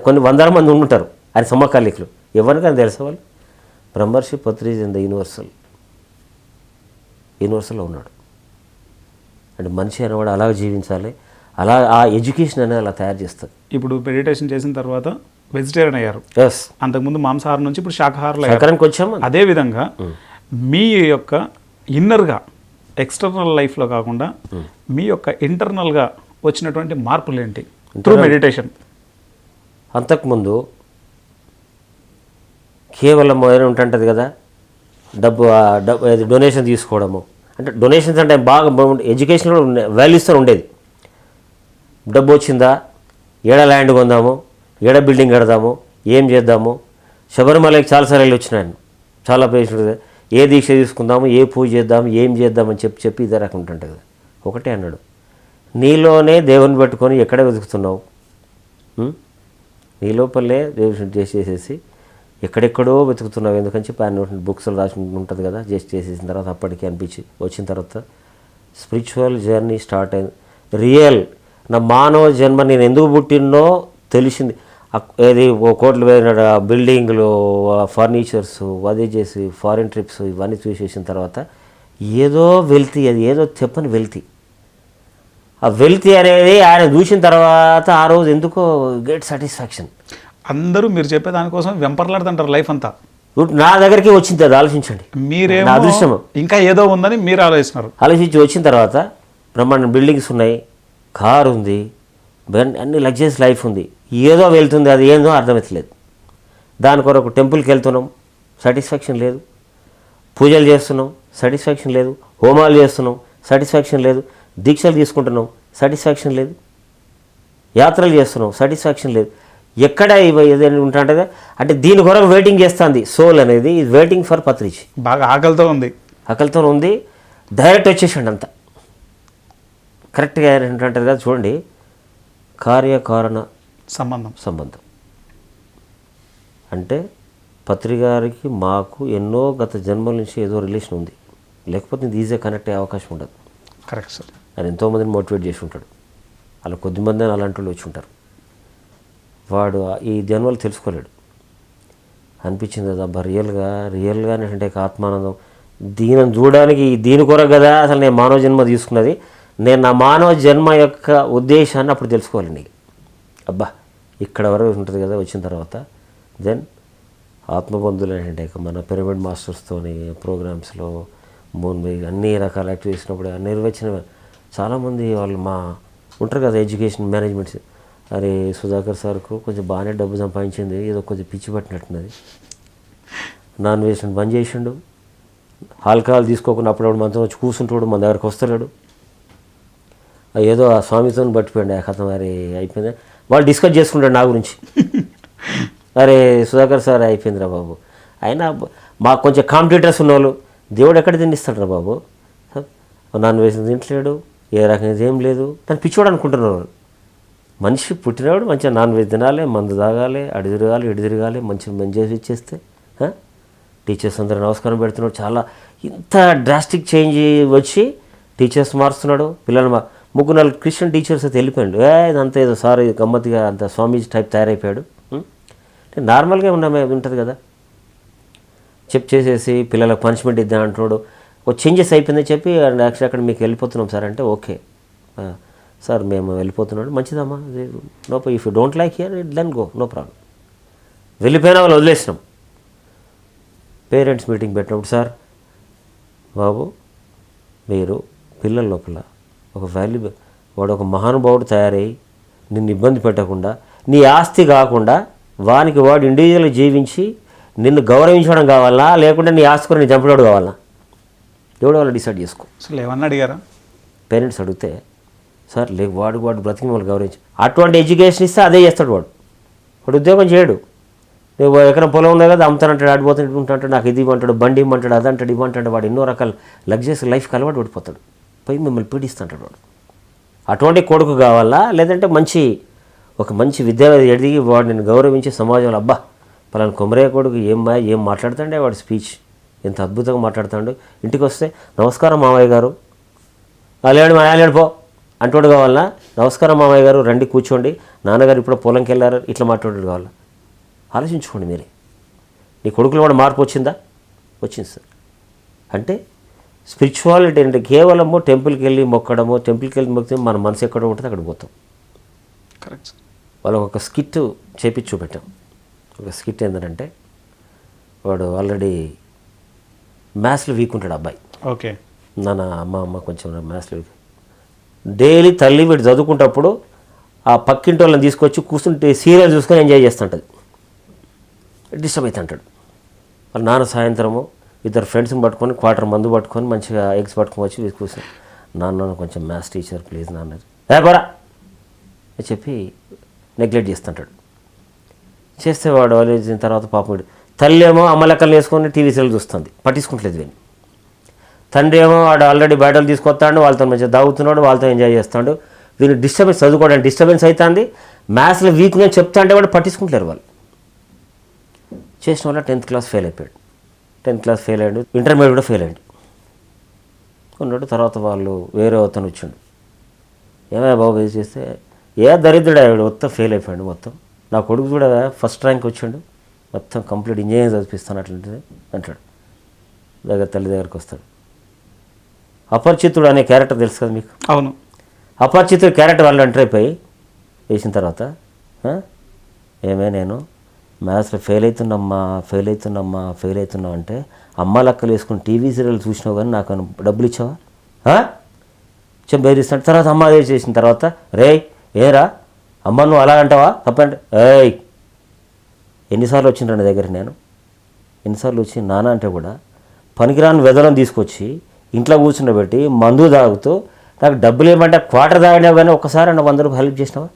కొన్ని వందల మంది ఉంటుంటారు ఆయన సమకాలీకులు. ఎవరికైనా తెలుసా వాళ్ళు? బ్రహ్మర్షి పత్రిజీ ఇన్ ద యూనివర్సల్లో ఉన్నాడు. అంటే మనిషి అనేవాడు అలాగ జీవించాలి, అలా ఆ ఎడ్యుకేషన్ అనేది అలా తయారు చేస్తుంది. ఇప్పుడు మెడిటేషన్ చేసిన తర్వాత వెజిటేరియన్ అయ్యారు. ఎస్. అంతకుముందు మాంసాహారం నుంచి ఇప్పుడు శాకాహారం శాకాహారానికి వచ్చాము. అదేవిధంగా మీ యొక్క ఇన్నర్గా ఎక్స్టర్నల్ లైఫ్లో కాకుండా మీ యొక్క ఇంటర్నల్గా వచ్చినటువంటి మార్పులు ఏంటి త్రూ మెడిటేషన్? అంతకుముందు కేవలం ఉంటుంది కదా డబ్బు డొనేషన్ తీసుకోవడము, అంటే డొనేషన్స్ అంటే బాగా ఎడ్యుకేషన్లో వాల్యూస్తో ఉండేది. డబ్బు వచ్చిందా, ఏడ ల్యాండ్ కొందాము, ఏడ బిల్డింగ్ కడదాము, ఏం చేద్దాము. శబరిమలకి చాలాసార్లు వెళ్ళి వచ్చినాను, చాలా పేషెంట్ ఏ దీక్ష తీసుకుందాము, ఏ పూజ చేద్దాము, ఏం చేద్దామని చెప్పి ఇదే రకం ఉంటుంటుంది కదా. ఒకటే అన్నాడు, నీలోనే దేవుని పెట్టుకొని ఎక్కడ వెతుకుతున్నావు, నీ లోపలే దేవుని చేసేసి ఎక్కడెక్కడో వెతుకుతున్నావు ఎందుకని చెప్పి ఆయన బుక్స్లో రాసి ఉంటుంది కదా. చేసేసిన తర్వాత అప్పటికి అనిపించి వచ్చిన తర్వాత స్పిరిచువల్ జర్నీ స్టార్ట్ అయింది. రియల్ నా మానవ జన్మ నేను ఎందుకు పుట్టినో తెలిసింది. ఏది కోట్లు పోయిన బిల్డింగ్లు, ఫర్నిచర్స్, అదే చేసి ఫారిన్ ట్రిప్స్ ఇవన్నీ చూసేసిన తర్వాత ఏదో వెల్తీ, అది ఏదో చెప్పని వెల్తీ. ఆ వెల్తీ అనేది ఆయన చూసిన తర్వాత ఆ రోజు ఎందుకో గ్రేట్ సాటిస్ఫాక్షన్. అందరూ మీరు చెప్పే దానికోసం వెంపర్లాడుతుంటారు లైఫ్ అంతా. నా దగ్గరికి వచ్చింది, అది ఆలోచించండి. మీరేమో అదృష్టం ఇంకా ఏదో ఉందని మీరు ఆలోచిస్తున్నారు. ఆలోచించి వచ్చిన తర్వాత బ్రహ్మాండ బిల్డింగ్స్ ఉన్నాయి, కారు ఉంది, అన్ని లగ్జరీస్ లైఫ్ ఉంది, ఏదో వెళ్తుంది, అది ఏందో అర్థమవుతలేదు. దాని కొరకు టెంపుల్కి వెళ్తున్నాం, సాటిస్ఫాక్షన్ లేదు. పూజలు చేస్తున్నాం, సాటిస్ఫాక్షన్ లేదు. హోమాలు చేస్తున్నాం, సాటిస్ఫాక్షన్ లేదు. దీక్షలు తీసుకుంటున్నాం, సాటిస్ఫాక్షన్ లేదు. యాత్రలు చేస్తున్నాం, సాటిస్ఫాక్షన్ లేదు. ఎక్కడ ఏదైనా ఉంటుంటే అంటే దీని కొరకు వెయిటింగ్ చేస్తుంది సోల్ అనేది, ఇది వెయిటింగ్ ఫర్ పత్రిజ్. బాగా ఆకలితో ఉంది, డైరెక్ట్ వచ్చేసాడు అంతా కరెక్ట్గా ఏంటంటారు కదా చూడండి, కార్యకారణ సంబంధం అంటే పత్రికారికి మాకు ఎన్నో గత జన్మల నుంచి ఏదో రిలేషన్ ఉంది, లేకపోతే ఇది ఈజీగా కనెక్ట్ అయ్యే అవకాశం ఉండదు. Correct sir. ఆయన ఎంతోమందిని మోటివేట్ చేసి ఉంటాడు, అలా కొద్దిమంది అలాంటి వాళ్ళు వచ్చి ఉంటారు. వాడు ఈ జన్మలు తెలుసుకోలేడు. అనిపించింది కదా అబ్బా రియల్గా అంటే ఆత్మానందం, దీనిని చూడడానికి దీని కొరకు కదా అసలు నేను మానవ జన్మ తీసుకున్నది, నేను నా మానవ జన్మ యొక్క ఉద్దేశాన్ని అప్పుడు తెలుసుకోవాలండి. అబ్బా ఇక్కడ వరకు ఉంటుంది కదా, వచ్చిన తర్వాత దెన్ ఆత్మబంధువులు ఏంటంటే మన పిరమిడ్ మాస్టర్స్తోని ప్రోగ్రామ్స్లో అన్ని రకాల యాక్టివిటీస్ చేసినప్పుడు నిర్వచన చాలామంది వాళ్ళు మా ఉంటారు కదా ఎడ్యుకేషన్ మేనేజ్మెంట్స్, అరే సుధాకర్ సార్కు కొంచెం బాగానే డబ్బు సంపాదించింది, ఏదో కొంచెం పిచ్చి పట్టినట్టున్నది, నాన్ వెజ్ బంద్ చేసిండు, ఆల్కహాల్ తీసుకోకుండా అప్పుడప్పుడు మనతో వచ్చి కూర్చుంటాడు, మన దగ్గరకు వస్తలేడు, ఏదో ఆ స్వామితో పట్టిపోయింది ఆ కథ మరి అయిపోయింది. వాళ్ళు డిస్కస్ చేసుకుంటాడు నా గురించి, అరే సుధాకర్ సార్ అయిపోయిందిరా బాబు, అయినా మాకు కొంచెం కాంపిటీటర్స్ ఉన్నవాళ్ళు దేవుడు ఎక్కడ తినిస్తాడు బాబు, నాన్ వెజ్ తింటలేడు, ఏ రకంగా ఏం లేదు, తను పిచ్చోడు అనుకుంటున్నారు. మనిషి పుట్టినవాడు మంచిగా నాన్ వెజ్ తినాలి, మందు తాగాలి, అడి తిరగాలి, ఇడి తిరగాలి, మంచిగా మంచి ఇచ్చేస్తే టీచర్స్ అందరూ నమస్కారం పెడుతున్నాడు. చాలా ఇంత డ్రాస్టిక్ చేంజ్ వచ్చి టీచర్స్ మారుస్తున్నాడు, పిల్లలు 3-4 క్రిస్టియన్ టీచర్స్ అయితే వెళ్ళిపోయాడు. ఇదంతా ఏదో సార్ గమ్మత్తుగా అంత స్వామీజీ టైప్ తయారైపోయాడు. నార్మల్గా ఉంటుంది కదా, చేసేసి పిల్లలకు పనిష్మెంట్ ఇద్దాం అంటున్నాడు. ఒక చేంజెస్ అయిపోయిందని చెప్పి యాక్చువల్లీ అక్కడ మీకు వెళ్ళిపోతున్నాం సార్ అంటే, ఓకే సార్ మేము వెళ్ళిపోతున్నాడు, మంచిదమ్మా, no if you don't like here then go, no problem. వెళ్ళిపోయినా వాళ్ళు వదిలేసినాం. పేరెంట్స్ మీటింగ్ పెట్టినప్పుడు, సార్ బాబు మీరు పిల్లల లోపల ఒక వాల్యూబుల్ వాడు ఒక మహానుభావుడు తయారై నిన్ను ఇబ్బంది పెట్టకుండా, నీ ఆస్తి కాకుండా వానికి వాడు ఇండివిజువల్గా జీవించి నిన్ను గౌరవించడం కావాలా, లేకుంటే నీ ఆస్తి కూడా నీ చంపడం కావాలా, ఎవడో వాళ్ళు డిసైడ్ చేసుకో. అసలు ఏమన్నా అడిగారా పేరెంట్స్ అడిగితే, సార్ వాడు బ్రతికి వాళ్ళు గౌరవించి అటువంటి ఎడ్యుకేషన్ ఇస్తే అదే చేస్తాడు. వాడు ఉద్యోగం చేయడు, నువ్వు ఎక్కడ పొలం ఉంది కదా అమ్ముతానంటాడు, ఆడిపోతాడు, ఇవ్వంటాడు, నాకు ఇది ఇవ్వంటాడు, బండి ఇవ్వంటాడు, అదంటాడు, ఇవ్వంటాడు. వాడు ఎన్నో రకాల లగ్జరీస్ లైఫ్కి అలవాటు పడిపోతాడు, పోయి మిమ్మల్ని పీడిస్తుంటాడు వాడు. అటువంటి కొడుకు కావాలా, లేదంటే ఒక మంచి విద్యావేత్త ఎదిగి వాడు నేను గౌరవించి సమాజంలో అబ్బా పలానా కొమరయ్య కొడుకు ఏం మాట్లాడుతాడే, వాడు స్పీచ్ ఎంత అద్భుతంగా మాట్లాడుతాడు, ఇంటికి వస్తే నమస్కారం మామయ్య గారు, లేడు పో అంటోడు కావాలన్నా, నమస్కారం మామయ్య గారు రండి కూర్చోండి, నాన్నగారు ఇప్పుడు పొలంకి వెళ్ళారు, ఇట్లా మాట్లాడేది కావాలా. ఆలోచించుకోండి మీరే, నీ కొడుకులో కూడా మార్పు వచ్చిందా? వచ్చింది సార్. అంటే స్పిరిచువాలిటీ అంటే కేవలము టెంపుల్కి వెళ్ళి మొక్కడము, టెంపుల్కి వెళ్ళి మొక్కితే మన మనసు ఎక్కడ ఉంటుంది అక్కడ పోతాం. కరెక్ట్. వాళ్ళకి ఒక స్కిట్ చేపించి చూపెట్టాం. ఒక స్కిట్ ఏంటంటే, వాడు ఆల్రెడీ మ్యాథ్స్లో వీక్ ఉంటాడు అబ్బాయి. ఓకే. అమ్మ కొంచెం మ్యాథ్స్లో వీక్. డైలీ తల్లి వీడు చదువుకుంటప్పుడు ఆ పక్కింటి వాళ్ళని తీసుకొచ్చి కూర్చుంటే సీరియల్ చూసుకొని ఎంజాయ్ చేస్తుంటుంది, డిస్టర్బ్ అవుతుంటాడు. వాళ్ళ నాన్న సాయంత్రము 2 ఫ్రెండ్స్ని పట్టుకొని క్వార్టర్ మందు పట్టుకొని మంచిగా ఎగ్స్ పట్టుకొని వచ్చి కూర్చొని, నాన్న కొంచెం మ్యాథ్స్ టీచర్ ప్లీజ్ నాన్న బరా అని చెప్పి నెగ్లెక్ట్ చేస్తుంటాడు. చేస్తే వాడు వాళ్ళ తర్వాత పాపం తల్లి ఏమో అమ్మ లెక్కలు వేసుకొని టీవీ సీరియల్ చూస్తుంది, పట్టించుకుంటలేదు వీని. తండ్రి ఏమో వాడు ఆల్రెడీ బయటలు తీసుకొస్తాడు, వాళ్ళతో మంచిగా దాగుతున్నాడు, వాళ్ళతో ఎంజాయ్ చేస్తాడు. వీళ్ళు డిస్టర్బెన్స్ చదువుకోవడానికి డిస్టర్బెన్స్ అవుతుంది, మ్యాథ్స్లో వీక్ నేను చెప్తా అంటే వాడు పట్టించుకుంటలేరు. వాళ్ళు చేసిన వల్ల 10th క్లాస్ ఫెయిల్ అయిపోయాడు. 10th క్లాస్ ఫెయిల్ అయ్యాడు, ఇంటర్మీడియట్ కూడా ఫెయిల్ అయ్యాడు ఉన్నాడు. తర్వాత వాళ్ళు వేరే అతను వచ్చాడు, ఏమయ్య బాబు ఇది చేస్తే, దరిద్రుడు అయ్యాడు, మొత్తం ఫెయిల్ అయిపోయాడు. మొత్తం నా కొడుకు కూడా ఫస్ట్ ర్యాంక్ వచ్చాడు, మొత్తం కంప్లీట్ ఇంజనీరింగ్ చదివిస్తాను అట్లాంటిది అంటాడు. తల్లి దగ్గరికి వస్తాడు. అపరిచితుడు అనే క్యారెక్టర్ తెలుసు కదా మీకు? అవును. అపరిచితుడు క్యారెక్టర్ వాళ్ళు ఎంటర్ అయిపోయి వేసిన తర్వాత, ఏమే నేను మ్యాథ్స్లో ఫెయిల్ అవుతున్నా అంటే అమ్మ లెక్కలు వేసుకుని టీవీ సీరియల్ చూసినావు కానీ నాకు డబ్బులు ఇచ్చావా బెదిరిస్తాడు. తర్వాత అమ్మ అదే చేసిన తర్వాత, రే ఏరా అమ్మ నువ్వు అలా అంటావా తప్పంటే, ఎన్నిసార్లు వచ్చిండ్రా నా దగ్గర నేను, ఎన్నిసార్లు వచ్చి నాన్న అంటే కూడా పనికిరాని వెదలను తీసుకొచ్చి ఇంట్లో కూర్చుండబెట్టి మందు తాగుతూ నాకు డబ్బులు ఏమంటే క్వార్టర్ తాగినావు కానీ ఒక్కసారి అన్న 100 రూపాయలు హెల్ప్ చేసినావా?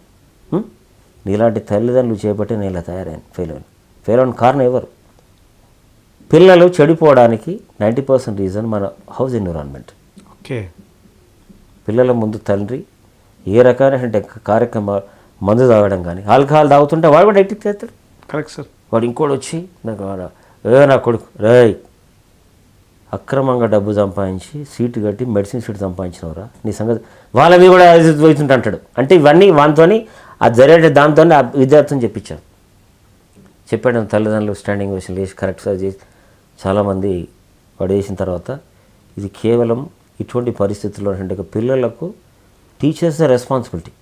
నీలాంటి తల్లిదండ్రులు చేపట్టి నేను ఇలా తయారైన ఫెయిల్ అయిన కారణం ఎవరు? పిల్లలు చెడిపోవడానికి 90% రీజన్ మన హౌస్ ఎన్విరాన్మెంట్. ఓకే. పిల్లల ముందు తండ్రి ఏ రకమైన కార్యక్రమాలు మందు తాగడం కానీ ఆల్కహాల్ తాగుతుంటే వాడు కూడా ఎట్టిక్ చేస్తాడు. Correct sir. వాడు ఇంకోటి వచ్చి నా కొడుకు అక్రమంగా డబ్బు సంపాదించి సీటు కట్టి మెడిసిన్ సీట్ సంపాదించినవరా నీ సంగతి వాళ్ళవి కూడా అవుతుంటే అంటాడు. అంటే ఇవన్నీ వానితోని అది జరిగే దాంతో ఆ విద్యార్థిని చెప్పాడు తల్లిదండ్రులు స్టాండింగ్ వేషన్ లేచి కరెక్ట్గా చేసి చాలామంది వాడు వేసిన తర్వాత ఇది కేవలం ఇటువంటి పరిస్థితుల్లో అంటే పిల్లలకు టీచర్స్ రెస్పాన్సిబిలిటీ.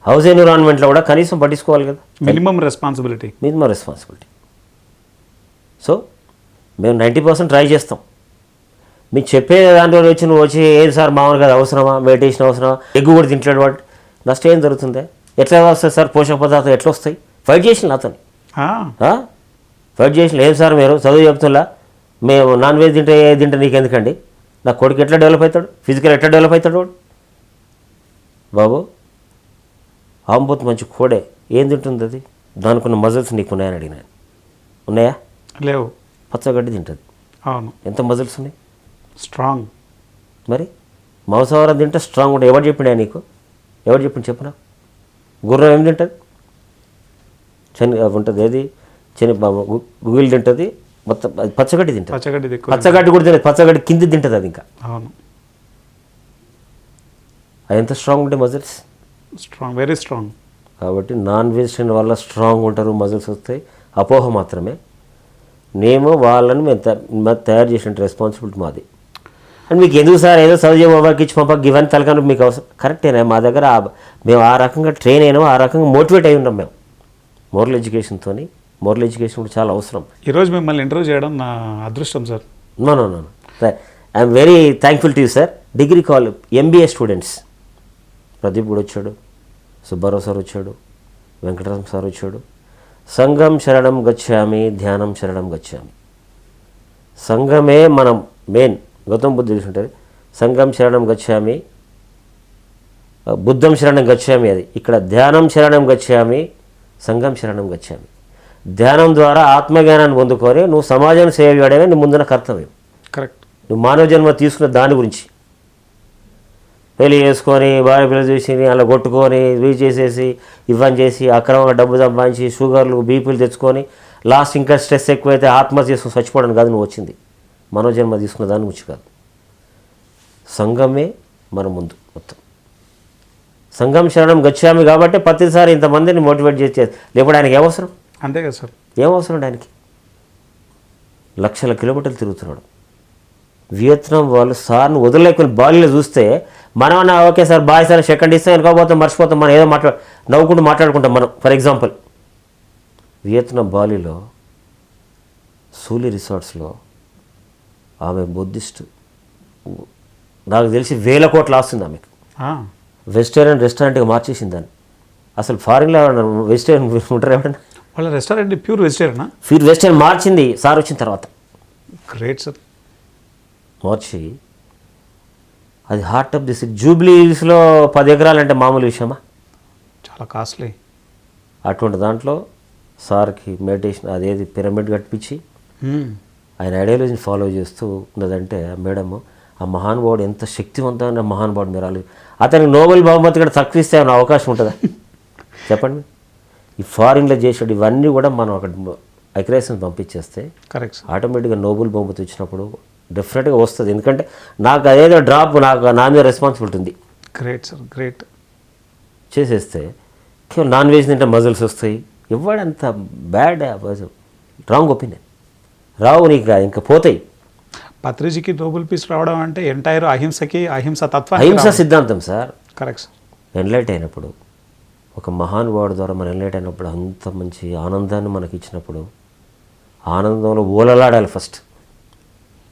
హౌస్ ఎన్విరాన్మెంట్లో కూడా కనీసం పట్టించుకోవాలి కదా, మినిమం రెస్పాన్సిబిలిటీ. సో మేము 90% ట్రై చేస్తాం. మీకు చెప్పే దాంట్లో వచ్చి నువ్వు వచ్చి ఏది సార్ మామూలుగా అవసరమా, మెడిటేషన్ అవసరమా, ఎగ్గు కూడా తింటాడు వాడు, నష్టం ఏం జరుగుతుంది? ఎట్లా వస్తాయి సార్ పోషక పదార్థాలు ఎట్లా వస్తాయి? ఫైట్ చేసిన అతను ఫైట్ చేసిన ఏం సార్ మీరు చదువు చెప్తున్నా మేము నాన్ వెజ్ తింటే ఏ తింటే నీకు ఎందుకండి, నా కొడుకు ఎట్లా డెవలప్ అవుతాడు, ఫిజికల్ ఎట్లా డెవలప్ అవుతాడు వాడు? బాబు ఆంబోత్ మంచి కోడే ఏం తింటుంది అది, దానికి ఉన్న మజిల్స్ నీకు ఉన్నాయని అడిగినాను. ఉన్నాయా? లేవు. పచ్చగడ్డి తింటుంది. అవును. ఎంత మజిల్స్ ఉన్నాయి? స్ట్రాంగ్. మరి మాంసాహారం తింటే స్ట్రాంగ్ ఉంటుంది. ఎవరు చెప్పిండా నీకు? ఎవరు చెప్పింది చెప్పినా? గుర్రం ఏం తింటుంది? ఉంటుంది ఏది గుగిలు తింటుంది, మొత్తం పచ్చగడ్డి తింటుంది. పచ్చగడ్డి కూడా తింటుంది, పచ్చగడ్డి కింద తింటుంది అది. ఇంకా అవును. అది ఎంత స్ట్రాంగ్ ఉంటాయి మజిల్స్? Strong, very strong. కాబట్టి నాన్ వెజిటేరియన్ వల్ల స్ట్రాంగ్ ఉంటారు, మజిల్స్ వస్తాయి, అపోహ మాత్రమే. మేము వాళ్ళని మేము తయారు చేసిన రెస్పాన్సిబిలిటీ మాది. అండ్ మీకు ఎందుకు సార్ ఏదో చదువు బాబాకి ఇచ్చి పంపక ఇవన్నీ తలకని మీకు అవసరం కరెక్టేనా? మా దగ్గర మేము ఆ రకంగా ట్రైన్ అయినాము, ఆ రకంగా మోటివేట్ అయి ఉన్నాం మేము. మోరల్ ఎడ్యుకేషన్ కూడా చాలా అవసరం. ఈరోజు మిమ్మల్ని ఇంటర్వ్యూ చేయడం నా అదృష్టం sir. No I'm very thankful to you sir. Degree MBA students Pradeep కూడా వచ్చాడు, సుబ్బారావు సార్ వచ్చాడు, వెంకటరామ సార్ వచ్చాడు. సంఘం శరణం గచ్చామి, ధ్యానం శరణం గచ్చామి. సంఘమే మనం మెయిన్. గౌతమ బుద్ధుడు తెలుసుంటుంది, సంఘం శరణం గచ్చామి, బుద్ధం శరణం గచ్చామి. అది ఇక్కడ ధ్యానం శరణం గచ్చామి, సంఘం శరణం గచ్చామి. ధ్యానం ద్వారా ఆత్మజ్ఞానాన్ని పొందుకొని నువ్వు సమాజాన్ని సేవ చేయడమే నీ ముందున కర్తవ్యం. కరెక్ట్. నువ్వు మానవ జన్మ తీసుకున్న దాని గురించి పెళ్లి చేసుకొని భార్య పిల్లలు చూసి అలా కొట్టుకొని ఇవి చేసేసి ఇవన్నీ చేసి అక్రమంగా డబ్బు సంపాదించి షుగర్లు బీపీలు తెచ్చుకొని లాస్ట్ ఇంకా స్ట్రెస్ ఎక్కువైతే ఆత్మహత్య చేసుకుని చచ్చిపోవడం కాదు నువ్వు వచ్చింది. మనో జన్మ తీసుకున్న దాని గురించి కాదు. సంఘమే మన ముందు మొత్తం. సంఘం శరణం గచ్చామి కాబట్టి ప్రతిసారి ఇంతమందిని మోటివేట్ చేసి లేకపోతే ఆయనకి ఏమవసరం? అంతే కదా సార్. ఏమవసరం ఆయనకి? లక్షల కిలోమీటర్లు తిరుగుతున్నాడు. వియత్నాం వాళ్ళు సార్ని వదిలేకుని బాలీలో చూస్తే మనం okay sir bye sir second ఇస్తే అనుకోకపోతే మర్చిపోతాం, మనం ఏదో నవ్వుకుంటూ మాట్లాడుకుంటాం మనం. ఫర్ ఎగ్జాంపుల్ వియత్నాం బాలీలో సూలి రిసార్ట్స్లో ఆమె బుద్ధిస్ట్, నాకు తెలిసి 1000 కోట్లు ఆస్తుంది ఆమెకు. వెజిటేరియన్ రెస్టారెంట్గా మార్చేసింది దాన్ని. అసలు ఫారిన్లో వెజిటేరియన్ ఉంటారు ఎవడన్నా? వాళ్ళ రెస్టారెంట్ ప్యూర్ వెజిటేరియనా? ప్యూర్ వెజిటేరియన్ మార్చింది సార్ వచ్చిన తర్వాత. Great sir. మార్చి అది heart of the city. Jubilee హిల్స్లో 10 ఎకరాలు అంటే మామూలు విషయమా? చాలా కాస్ట్లీ. అటువంటి దాంట్లో సార్కి మెడిటేషన్ అదేది పిరమిడ్ కట్టించి ఆయన ఐడియాలజీని ఫాలో చేస్తూ ఉన్నదంటే మేడము ఆ మహానుభావుడు ఎంత శక్తివంతమైన మహానుభావుడు. మీరు అతనికి నోబెల్ బహుమతి కూడా తక్కువ ఇస్తే ఏమైనా అవకాశం ఉంటుందా చెప్పండి? ఈ ఫారిన్లో చేసాడు ఇవన్నీ కూడా మనం అక్కడ అక్రేషన్ పంపించేస్తే కరెక్ట్ ఆటోమేటిక్గా నోబెల్ బహుమతి వచ్చినప్పుడు డెఫినెట్గా వస్తుంది. ఎందుకంటే నాకు అదేదో డ్రాప్ నాకు నా మీద రెస్పాన్సిబిలిటీ ఉంది. Great sir, great. చేసేస్తే కేవలం నాన్ వెజ్ తింటే మజిల్స్ వస్తాయి. ఇవ్వడంత బ్యాడ్ రాంగ్ ఒపీనియన్ రావు నీకు ఇంకా పోతాయి. పత్రిజీకి నోబెల్ పీస్ రావడం అంటే ఎంటైర్ అహింస తత్వం, అహింస సిద్ధాంతం సార్. Correct sir. ఎన్లైట్ అయినప్పుడు ఒక మహానుభావుడు ద్వారా మనం ఎన్లైట్ అయినప్పుడు అంత మంచి ఆనందాన్ని మనకి ఇచ్చినప్పుడు ఆనందంలో ఓలలాడాలి ఫస్ట్.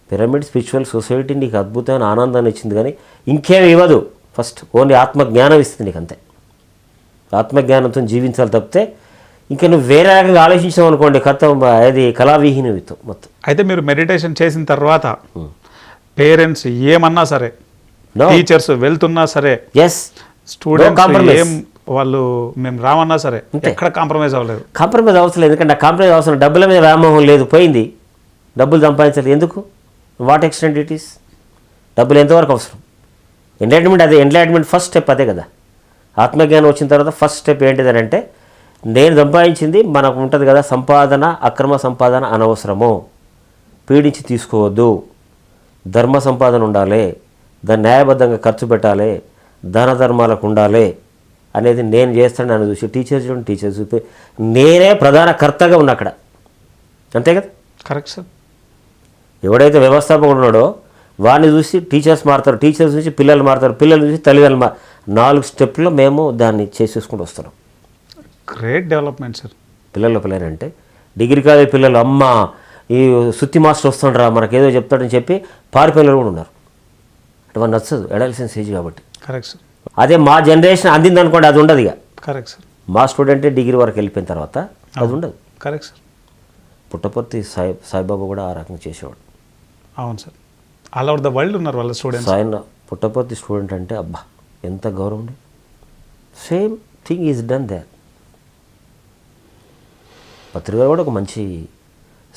పిరమిడ్ స్పిరిచువల్ సొసైటీ నీకు అద్భుతమైన ఆనందాన్ని ఇచ్చింది కానీ ఇంకేం ఇవ్వదు. ఫస్ట్ ఓన్లీ ఆత్మజ్ఞానం ఇస్తుంది నీకు, అంతే. ఆత్మజ్ఞానంతో జీవించాలి తప్పితే ఇంకా నువ్వు వేరే రకంగా ఆలోచించావు అనుకోండి కర్తం అది కళావిహీనతో మొత్తం. అయితే మీరు మెడిటేషన్ చేసిన తర్వాత పేరెంట్స్ ఏమన్నా సరే, టీచర్స్ వెళ్తున్నా సరే, ఎస్ స్టూడెంట్స్ వాళ్ళు మేము రామన్నా సరే ఎక్కడ కాంప్రమైజ్ అవ్వలేదు. కాంప్రమైజ్ అవసరం లేదు, ఎందుకంటే కాంప్రమైజ్ అవసరం, డబ్బుల మీద వ్యామోహం లేదు, పోయింది, డబ్బులు సంపాదించాలి ఎందుకు, వాట్ ఎక్స్టెంట్ ఇట్ ఈస్, డబ్బులు ఎంతవరకు అవసరం. ఎంటైట్మెంట్ అదే, ఎంటైట్మెంట్ ఫస్ట్ స్టెప్ అదే కదా. ఆత్మజ్ఞానం వచ్చిన తర్వాత ఫస్ట్ స్టెప్ ఏంటిదని అంటే, నేను సంపాదించింది మనకు ఉంటుంది కదా, సంపాదన అక్రమ సంపాదన అనవసరము, పీడించి తీసుకోవద్దు, ధర్మ సంపాదన ఉండాలి, దాన్ని న్యాయబద్ధంగా ఖర్చు పెట్టాలి, దాన ధర్మాలకు ఉండాలి అనేది నేను చేస్తాను. నన్ను చూసి టీచర్స్ చూడండి, టీచర్స్ చూపి నేనే ప్రధాన కర్తగా ఉన్నా అక్కడ, అంతే కదా. Correct sir. ఎవడైతే వ్యవస్థాపకుడు ఉన్నాడో వాడిని చూసి టీచర్స్ మారుతారు, టీచర్స్ నుంచి పిల్లలు మారుతారు, పిల్లలు చూసి తల్లిదండ్రులు 4 స్టెప్లో మేము దాన్ని చేసేసుకుంటూ వస్తున్నాం. Great development sir. పిల్లల పిల్లలంటే డిగ్రీ కాలేజ్ పిల్లలు, అమ్మ ఈ సుత్తి మాస్టర్ వస్తుండ్రా మనకేదో చెప్తాడని చెప్పి పారిపోయిన కూడా ఉన్నారు. అటువంటి నచ్చదు, అడల్సెన్స్ ఏజ్ కాబట్టి. Correct sir. అదే మా జనరేషన్ అందింది అనుకోండి, అది ఉండదు ఇక. Correct sir. మా స్టూడెంటే డిగ్రీ వరకు వెళ్ళిపోయిన తర్వాత అది ఉండదు. Correct sir. పుట్టపర్తి సాయిబాబా కూడా ఆ రకంగా చేసేవాడు. అవును sir. All over the world ఉన్నారు వాళ్ళ స్టూడెంట్స్. సాయన పుట్టపర్తి స్టూడెంట్ అంటే అబ్బా ఎంత గౌరవం. Same thing is done there. పత్రిక కూడా ఒక మంచి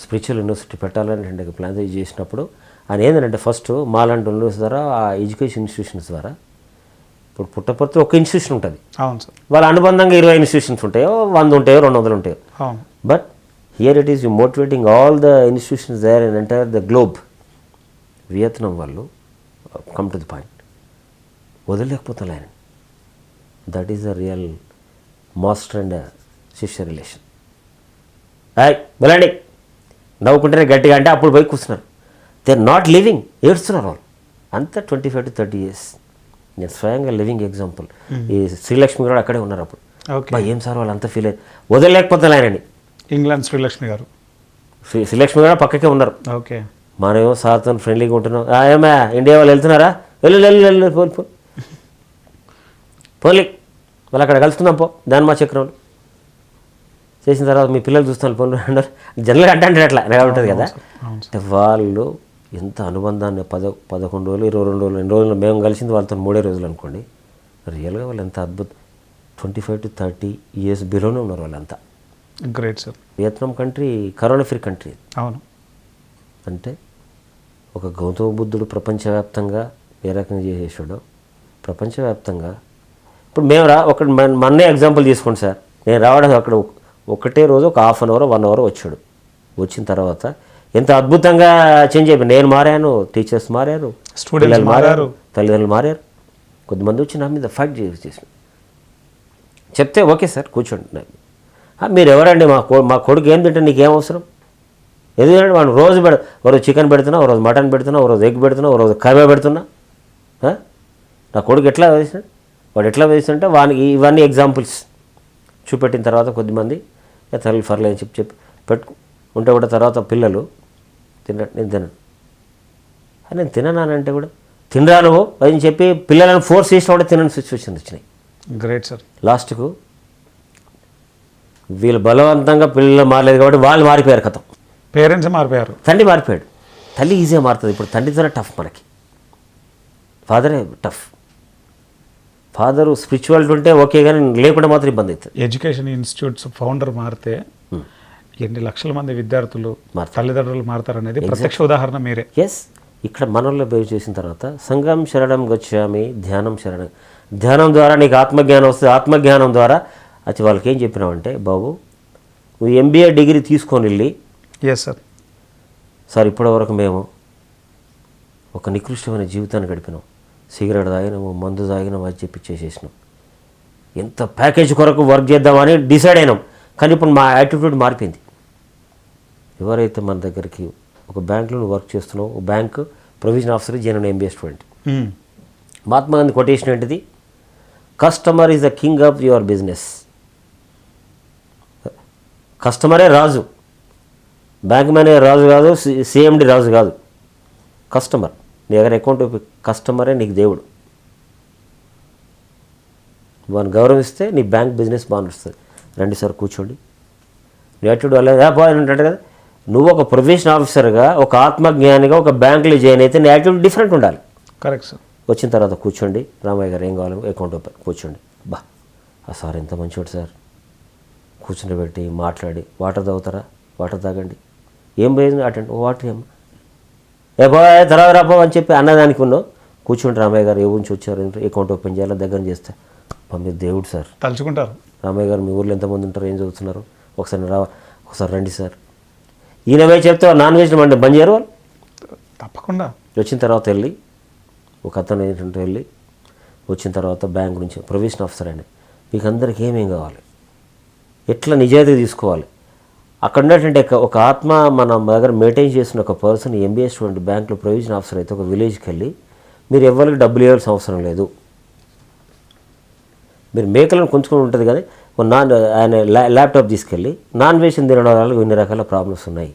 స్పిరిచువల్ యూనివర్సిటీ పెట్టాలని ప్లాన్ చేసినప్పుడు ఆయన ఏంటంటే ఫస్ట్ మాలాంటి యూనివర్సిటీ ద్వారా, ఆ ఎడ్యుకేషన్ ఇన్స్టిట్యూషన్స్ ద్వారా, ఇప్పుడు పుట్టపర్తి ఒక ఇన్స్టిట్యూషన్ ఉంటుంది, అవును సార్, వాళ్ళ అనుబంధంగా 20 ఇన్స్టిట్యూషన్స్ ఉంటాయో, 100 ఉంటాయో, 200 ఉంటాయో. అవును. But here it is you motivating all the institutions there in entire the globe. Vietnam వాళ్ళు కమ్ టు ది పాయింట్, వదలలేకపోతున్నారు ఆయన. That is the real master and shishya relation. వెళ్ళండి నవ్వుకుంటేనే గట్టిగా అంటే అప్పుడు పోయి కూర్చున్నారు. దే ఆర్ నాట్ లివింగ్, ఏడుస్తున్నారు వాళ్ళు అంతా. 25 to 30 years. నేను స్వయంగా లివింగ్ ఎగ్జాంపుల్. ఈ శ్రీలక్ష్మి కూడా అక్కడే ఉన్నారు అప్పుడు. ఏం సార్ వాళ్ళు అంతా ఫీల్ అయ్యి వదలలేకపోతున్నారు ఆయనని. ఇంగ్లాండ్ శ్రీలక్ష్మి గారు, శ్రీలక్ష్మి కూడా పక్కకే ఉన్నారు. ఓకే. మనమేమో సార్తో ఫ్రెండ్లీగా ఉంటున్నాం. ఏమా ఇండియా వాళ్ళు వెళ్తున్నారా, వెళ్ళు పోలీ వాళ్ళు అక్కడ కలుసుకుందాం పో, దాని చక్రంలో చేసిన తర్వాత మీ పిల్లలు చూస్తున్నారు పోను అన్నారు. జనరల్గా అంటే అట్లా ఉంటుంది కదా. అంటే వాళ్ళు ఎంత అనుబంధాన్ని 11 రోజులు, 22 రోజులు, 2 రోజులు మేము కలిసింది వాళ్ళతో 3 రోజులు అనుకోండి. రియల్గా వాళ్ళు ఎంత అద్భుతం. 25 to 30 years బిలోనే ఉన్నారు వాళ్ళంతా. Great sir. Vietnam country corona free country. అవును. అంటే ఒక గౌతమ బుద్ధుడు ప్రపంచవ్యాప్తంగా ఏ రకంగా చేసేసాడో ప్రపంచవ్యాప్తంగా ఇప్పుడు మేము మొన్నే ఎగ్జాంపుల్ తీసుకోండి సార్. నేను రావడం అక్కడ ఒకటే రోజు ఒక 1/2 hour 1 hour వచ్చాడు. వచ్చిన తర్వాత ఎంత అద్భుతంగా చేంజ్ అయిపోయింది. నేను మారాను, టీచర్స్ మారారు, స్టూడెంట్స్ మారారు, తల్లిదండ్రులు మారారు. కొద్దిమంది వచ్చి నా మీద ఫైట్ చేసి చెప్తే ఓకే సార్ కూర్చోండి, మీరు ఎవరండి, మా కొడుకు ఏం తింటే నీకేం అవసరం, ఎందుకంటే వాడు రోజు రోజు చికెన్ పెడుతున్నా, ఓ రోజు మటన్ పెడుతున్నా, ఓ రోజు ఎగ్ పెడుతున్నా, ఓ రోజు కర్రీ పెడుతున్నా, నా కొడుకు ఎట్లా వేసినాడు, వాడు ఎట్లా వేసినంటే వానికి ఇవన్నీ ఎగ్జాంపుల్స్ చూపెట్టిన తర్వాత కొద్దిమంది తల్లి ఫర్లే అని చెప్పి పెట్టు ఉంటే కూడా తర్వాత పిల్లలు నేను తినను, నేను తిననానంటే కూడా తినరా నువ్వు అని చెప్పి పిల్లలను ఫోర్స్ చేసిన కూడా తినని సిచ్యువేషన్ వచ్చినాయి. Great sir. లాస్ట్కు వీళ్ళు బలవంతంగా పిల్లలు మారలేదు కాబట్టి వాళ్ళు మారిపోయారు. కథం పేరెంట్స్ మారిపోయారు, తండ్రి మారిపోయాడు. తల్లి ఈజీగా మారుతుంది. ఇప్పుడు తండ్రితోనే టఫ్, మనకి ఫాదరే టఫ్. ఫాదరు స్పిరిచువాలిటీ ఉంటే ఓకే, కానీ లేకుండా మాత్రం ఇబ్బంది అవుతుంది. ఎడ్యుకేషన్ ఇన్స్టిట్యూట్స్ ఫౌండర్ మారితే ఎన్ని లక్షల మంది విద్యార్థులు తల్లిదండ్రులు మారతారనేది ప్రత్యక్ష ఉదాహరణ మీరే. ఎస్. ఇక్కడ మనలో బేస్ చేసిన తర్వాత సంఘం శరణం గచ్చామి, ధ్యానం శరణం. ధ్యానం ద్వారా నీకు ఆత్మజ్ఞానం వస్తుంది. ఆత్మజ్ఞానం ద్వారా అది వాళ్ళకి ఏం చెప్పినామంటే, బాబు నువ్వు MBA డిగ్రీ తీసుకొని వెళ్ళి, ఎస్ సార్, సార్ ఇప్పటివరకు మేము ఒక నికృష్టమైన జీవితాన్ని గడిపినాం, సిగరెట్ తాగినాము, మందు తాగినాము అని చెప్పి చేసేసినాం, ఎంత ప్యాకేజ్ కొరకు వర్క్ చేద్దామని డిసైడ్ అయినాం. కానీ ఇప్పుడు మా యాటిట్యూడ్ మారిపోయింది. ఎవరైతే మన దగ్గరికి ఒక బ్యాంకులో వర్క్ చేస్తున్నావు, ఒక bank provision officer, general MBA student, Mahatma Gandhi quotation ఏంటిది, customer is the king of your business. కస్టమరే రాజు, బ్యాంక్ మేనేజర్ రాజు కాదు, CMD రాజు కాదు, కస్టమర్. నీ దగ్గర అకౌంట్ కస్టమరే నీకు దేవుడు. వాడిని గౌరవిస్తే నీ బ్యాంక్ బిజినెస్ బాగా నడుస్తుంది. రండి సార్ కూర్చోండి. నీ యాటిట్యూడ్ వల్ల పోయినట్టు కదా. నువ్వు ఒక ప్రొఫెషన్ ఆఫీసర్గా, ఒక ఆత్మజ్ఞానిగా ఒక బ్యాంకులో జాయిన్ అయితే నీ యాటిట్యూడ్ డిఫరెంట్ ఉండాలి. Correct sir. వచ్చిన తర్వాత కూర్చోండి, రామయ్య గారు ఏం కావాలి, అకౌంట్ ఓపెన్, కూర్చోండి, బా ఆ సార్ ఎంత మంచివాడు సార్, కూర్చుని పెట్టి మాట్లాడి, వాటర్ తాగుతారా, వాటర్ తాగండి, ఏం పోయింది అటెండ్, వాటర్ ఏం ఏ బాయ్ తర్వాత రాబో అని చెప్పి అన్నదానికి ఉన్నావు. కూర్చుంటే రామయ్య గారు ఏ ఊరించి వచ్చారు, అకౌంట్ ఓపెన్ చేయాలి, దగ్గర చేస్తే మీరు దేవుడు సార్ తలుచుకుంటారు. రామయ్య గారు మీ ఊర్లో ఎంతమంది ఉంటారు, ఏం చదువుతున్నారు, ఒకసారి రండి సార్. ఈయన పోయి చెప్తే నాన్ వెజ్ మండి బంద్ చేయరు వాళ్ళు. తప్పకుండా వచ్చిన తర్వాత వెళ్ళి ఒక అతను ఏంటంటే వెళ్ళి వచ్చిన తర్వాత బ్యాంక్ నుంచి ప్రొవిజన్ ఆఫీసర్ అండి, మీకు అందరికి ఏమేం కావాలి, ఎట్లా నిజాయితీ తీసుకోవాలి, అక్కడ ఉన్నటువంటి ఒక ఆత్మ మన దగ్గర మెయింటైన్ చేసిన ఒక పర్సన్ ఎంబీఏ స్టూడెంట్ బ్యాంకులో ప్రొవిజన్ ఆఫీసర్ అయితే ఒక విలేజ్కి వెళ్ళి మీరు ఎవరికి డబ్బులు ఇవ్వాల్సిన అవసరం లేదు, మీరు మేకలను కొంచుకొని ఉంటుంది కానీ ఆయన ల్యాప్టాప్ తీసుకెళ్ళి నాన్ వెజ్ తినడం వల్ల ఇన్ని రకాల ప్రాబ్లమ్స్ ఉన్నాయి,